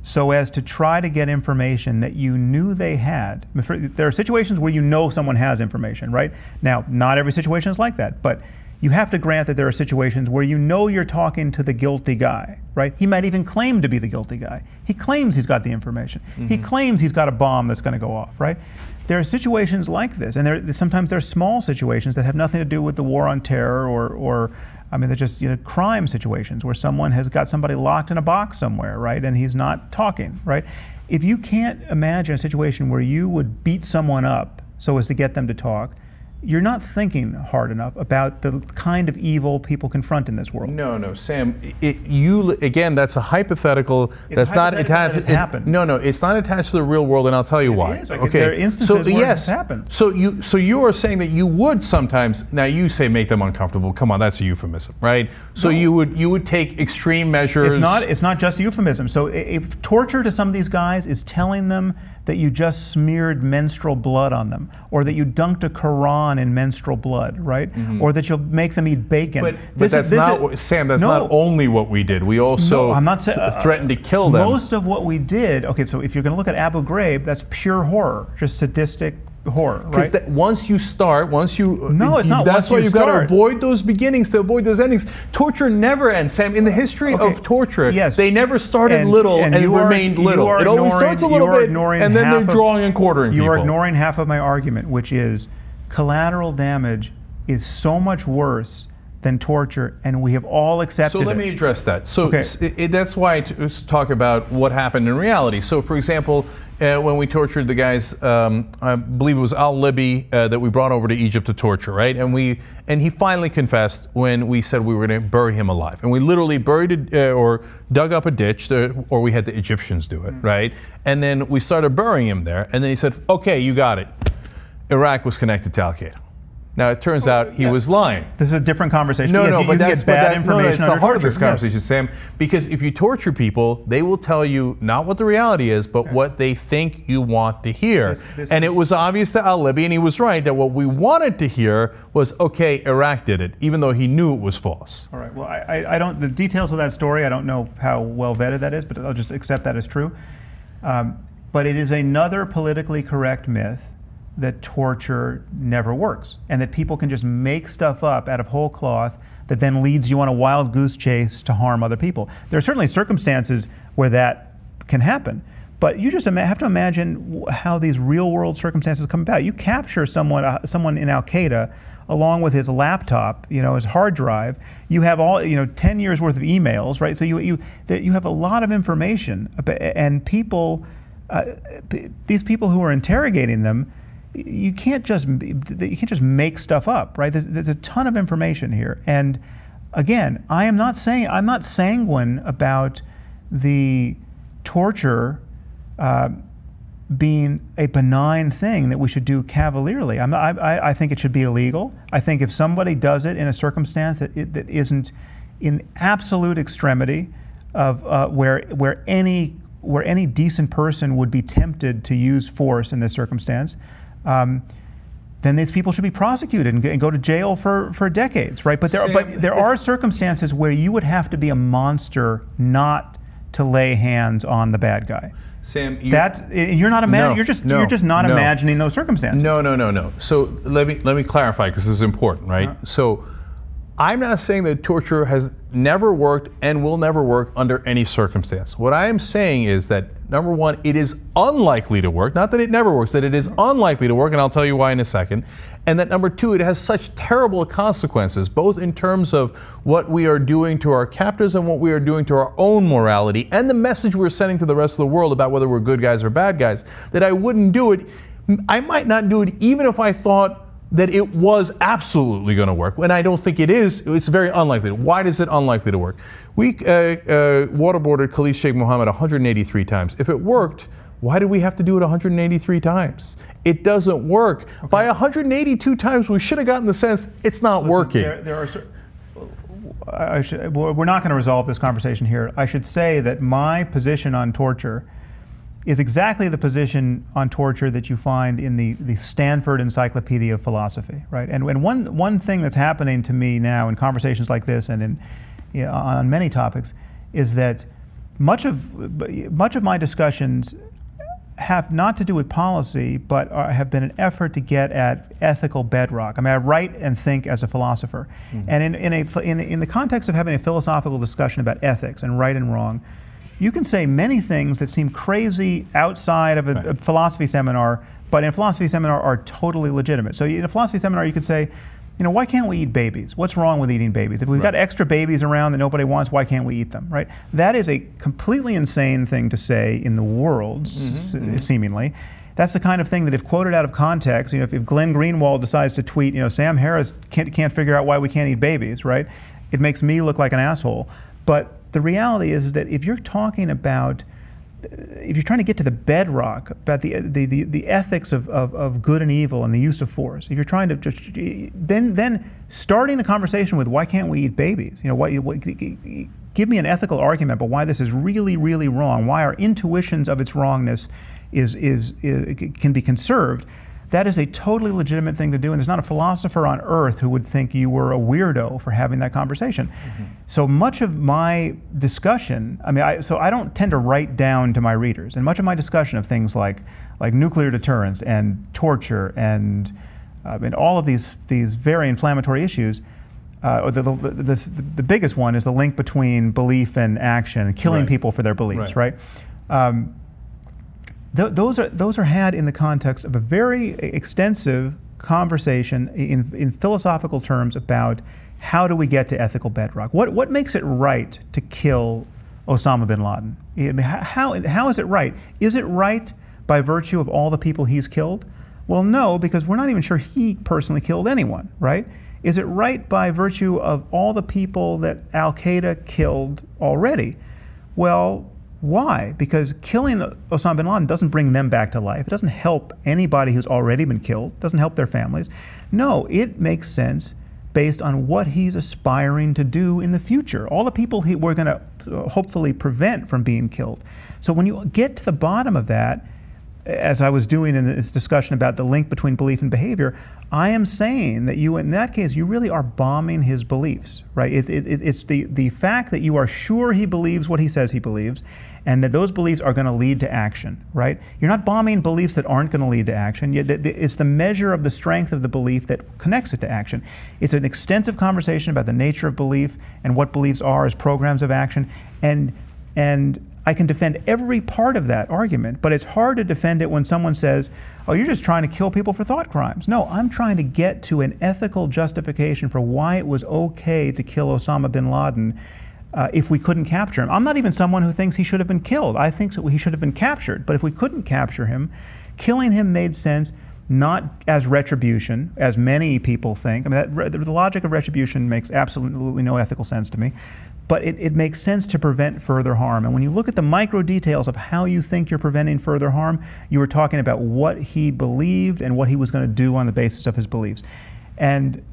so as to try to get information that you knew they had. There are situations where you know someone has information, right? Now, not every situation is like that, but you have to grant that there are situations where you know you're talking to the guilty guy, right? He might even claim to be the guilty guy. He claims he's got the information. He claims he's got a bomb that's going to go off, right? There are situations like this, and sometimes there are small situations that have nothing to do with the war on terror or I mean, they're just crime situations where someone has got somebody locked in a box somewhere, right? And he's not talking, right? If you can't imagine a situation where you would beat someone up so as to get them to talk, you're not thinking hard enough about the kind of evil people confront in this world. No, Sam. Again, that's a hypothetical. That's not attached. That happened. No, it's not attached to the real world, and I'll tell you why. Okay. There are instances where this happened. So you are saying that you would sometimes. Now you say make them uncomfortable. Come on, that's a euphemism, right? So you would take extreme measures. It's not just a euphemism. So if torture to some of these guys is telling them that you just smeared menstrual blood on them, or that you dunked a Quran in menstrual blood, right? Or that you'll make them eat bacon. But that's not, Sam, that's not only what we did. We also threatened to kill them. Most of what we did, okay, so if you're going to look at Abu Ghraib, that's pure horror, just sadistic horror, right? Because once you start, No, it's not. That's why you've got to avoid those beginnings to avoid those endings. Torture never ends, Sam. In the history of torture, they never started little and remained little. It always starts a little bit, and then they're drawing and quartering people. You are ignoring half of my argument, which is collateral damage is so much worse than torture, and we have all accepted it. So let me address that. So that's why I talk about what happened in reality. So, for example, when we tortured the guys, I believe it was al-Libi that we brought over to Egypt to torture, right? And he finally confessed when we said we were going to bury him alive. And we literally buried or dug up a ditch, or we had the Egyptians do it, right? And then we started burying him there. And then he said, okay, you got it. Iraq was connected to Al-Qaeda. Now, it turns out he was lying. This is a different conversation. But that's bad information. That's the heart of this conversation, Sam. Because if you torture people, they will tell you not what the reality is, but what they think you want to hear. And it was obvious to al-Libi, and he was right, that what we wanted to hear was, okay, Iraq did it, even though he knew it was false. All right. Well, I don't. The details of that story, I don't know how well vetted that is, but I'll just accept that as true. But it is another politically correct myth that torture never works, and that people can just make stuff up out of whole cloth that then leads you on a wild goose chase to harm other people. There are certainly circumstances where that can happen, but you just have to imagine how these real world circumstances come about. You capture someone in Al-Qaeda along with his laptop, his hard drive. You have all, 10 years worth of emails, right? So you have a lot of information, and people, these people who are interrogating them, you can't just make stuff up, right? There's a ton of information here, and again, I'm not sanguine about the torture being a benign thing that we should do cavalierly. I think it should be illegal. I think if somebody does it in a circumstance that isn't in absolute extremity of where any decent person would be tempted to use force in this circumstance, then these people should be prosecuted and go to jail for decades, right? But there are circumstances where you would have to be a monster not to lay hands on the bad guy. Sam, you're not you're just not imagining those circumstances. No. So let me clarify, because this is important, right? So I'm not saying that torture has never worked and will never work under any circumstance. What I am saying is that, number one, it is unlikely to work. Not that it never works, that it is unlikely to work, and I'll tell you why in a second. And that, number two, it has such terrible consequences, both in terms of what we are doing to our captors and what we are doing to our own morality, and the message we're sending to the rest of the world about whether we're good guys or bad guys, that I wouldn't do it. I might not do it even if I thought that it was absolutely going to work. And I don't think it is. It's very unlikely. Why is it unlikely to work? We waterboarded Khalid Sheikh Mohammed 183 times. If it worked, why do we have to do it 183 times? It doesn't work. Okay. By 182 times, we should have gotten the sense it's not working. We're not going to resolve this conversation here. I should say that my position on torture is exactly the position on torture that you find in the Stanford Encyclopedia of Philosophy, right? And one thing that's happening to me now in conversations like this and on many topics is that much of my discussions have not to do with policy, but have been an effort to get at ethical bedrock. I mean, I write and think as a philosopher, and in the context of having a philosophical discussion about ethics and right and wrong, you can say many things that seem crazy outside of a philosophy seminar, but in a philosophy seminar are totally legitimate. So in a philosophy seminar, you could say, you know, why can't we eat babies? What's wrong with eating babies? If we've got extra babies around that nobody wants, why can't we eat them, right? That is a completely insane thing to say in the world, seemingly. That's the kind of thing that if quoted out of context, you know, if Glenn Greenwald decides to tweet, you know, Sam Harris can't figure out why we can't eat babies, right? It makes me look like an asshole. But the reality is that if you're talking about, if you're trying to get to the bedrock about the ethics of good and evil and the use of force, if you're trying to just, then starting the conversation with why can't we eat babies? You know, give me an ethical argument about why this is really, really wrong, why our intuitions of its wrongness can be conserved. That is a totally legitimate thing to do, and there's not a philosopher on earth who would think you were a weirdo for having that conversation. So much of my discussion, I mean, I don't tend to write down to my readers, and much of my discussion of things like nuclear deterrence and torture and all of these very inflammatory issues, the biggest one is the link between belief and action, killing people for their beliefs, right? Those are had in the context of a very extensive conversation in philosophical terms about how do we get to ethical bedrock. What makes it right to kill Osama bin Laden? I mean, how is it right? Is it right by virtue of all the people he's killed? Well, no, because we're not even sure he personally killed anyone, right? Is it right by virtue of all the people that Al-Qaeda killed already? Well, why? Because killing Osama bin Laden doesn't bring them back to life. It doesn't help anybody who's already been killed. It doesn't help their families. No, it makes sense based on what he's aspiring to do in the future. All the people we're going to hopefully prevent from being killed. So when you get to the bottom of that, as I was doing in this discussion about the link between belief and behavior, I am saying that you, in that case, you really are bombing his beliefs, right? It's the fact that you are sure he believes what he says he believes, and that those beliefs are going to lead to action, right? You're not bombing beliefs that aren't going to lead to action. It's the measure of the strength of the belief that connects it to action. It's an extensive conversation about the nature of belief and what beliefs are as programs of action, and I can defend every part of that argument, but it's hard to defend it when someone says, oh, you're just trying to kill people for thought crimes. No, I'm trying to get to an ethical justification for why it was okay to kill Osama bin Laden if we couldn't capture him. I'm not even someone who thinks he should have been killed. I think he should have been captured. But if we couldn't capture him, killing him made sense not as retribution, as many people think. I mean, the logic of retribution makes absolutely no ethical sense to me. But it makes sense to prevent further harm. And when you look at the micro details of how you think you're preventing further harm, you were talking about what he believed and what he was going to do on the basis of his beliefs. And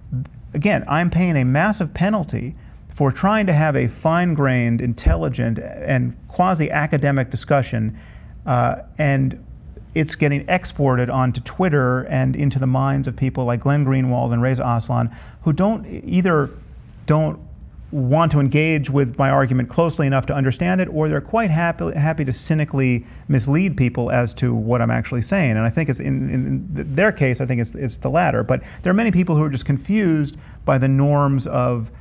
again, I'm paying a massive penalty for trying to have a fine-grained, intelligent, and quasi-academic discussion, and it's getting exported onto Twitter and into the minds of people like Glenn Greenwald and Reza Aslan, who don't want to engage with my argument closely enough to understand it, or they're quite happy to cynically mislead people as to what I'm actually saying. And I think it's in their case, I think it's the latter. But there are many people who are just confused by the norms of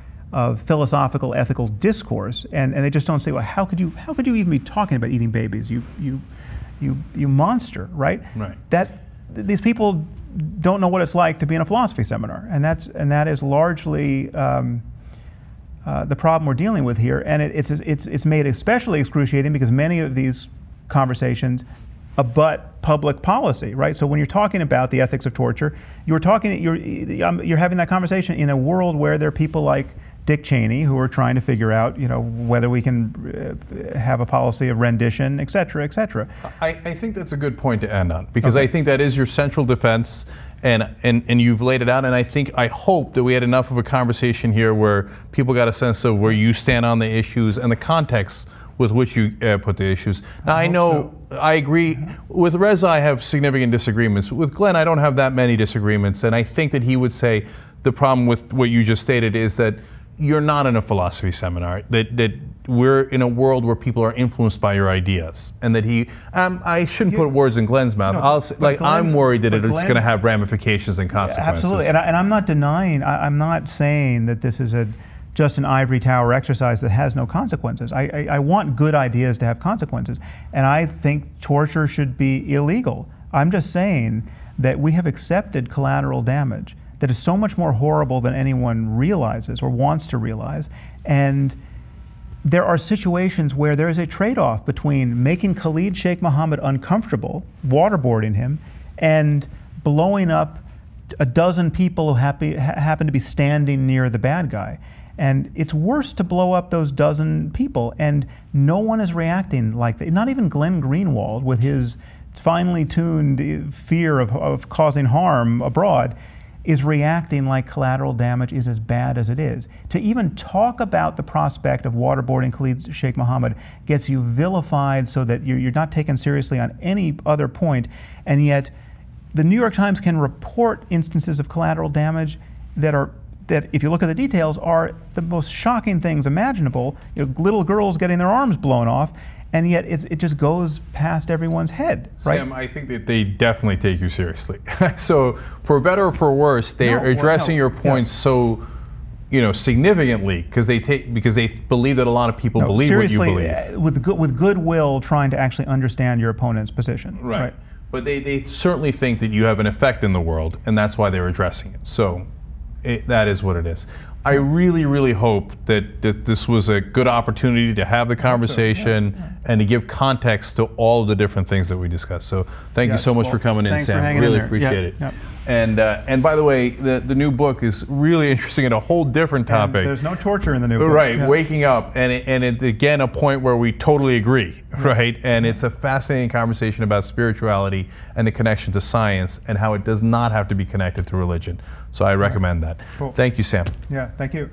philosophical, ethical discourse, and they just don't say, well, how could you even be talking about eating babies? You monster, right? Right. These people don't know what it's like to be in a philosophy seminar, and that is largely the problem we're dealing with here. And it's made especially excruciating because many of these conversations abut public policy, right? So when you're talking about the ethics of torture, you're having that conversation in a world where there are people like Dick Cheney who are trying to figure out, whether we can have a policy of rendition, et cetera, et cetera. I think that's a good point to end on, because I think that is your central defense, and you've laid it out, and I hope that we had enough of a conversation here where people got a sense of where you stand on the issues and the context with which you put the issues. Now I know, I agree, with Reza I have significant disagreements. With Glenn I don't have that many disagreements, and I think that he would say the problem with what you just stated is that you're not in a philosophy seminar, that we're in a world where people are influenced by your ideas, and that I shouldn't put words in Glenn's mouth. I'm worried that it's going to have ramifications and consequences. Absolutely, and I'm not denying, I'm not saying that this is just an ivory tower exercise that has no consequences. I want good ideas to have consequences, and I think torture should be illegal. I'm just saying that we have accepted collateral damage that is so much more horrible than anyone realizes or wants to realize. And there are situations where there is a trade-off between making Khalid Sheikh Mohammed uncomfortable, waterboarding him, and blowing up a dozen people who happen to be standing near the bad guy. And it's worse to blow up those dozen people, and no one is reacting like that. Not even Glenn Greenwald, with his finely tuned fear of causing harm abroad, is reacting like collateral damage is as bad as it is. To even talk about the prospect of waterboarding Khalid Sheikh Mohammed gets you vilified so that you're not taken seriously on any other point, and yet the New York Times can report instances of collateral damage that, if you look at the details, are the most shocking things imaginable. Little girls getting their arms blown off, and yet it just goes past everyone's head, right? Sam, I think that they definitely take you seriously. So, for better or for worse, they are addressing your points so, significantly because they believe that a lot of people believe what you believe. With goodwill, trying to actually understand your opponent's position. Right. But they certainly think that you have an effect in the world, and that's why they're addressing it. So, that is what it is. I really, really hope that this was a good opportunity to have the conversation and to give context to all of the different things that we discussed. So thank you so much for coming in, Sam. Really appreciate it. And by the way, the new book is really interesting and a whole different topic. And there's no torture in the new book. Right, waking up, and again a point where we totally agree, right? And it's a fascinating conversation about spirituality and the connection to science and how it does not have to be connected to religion. So I recommend that. Cool. Thank you, Sam. Yeah, thank you.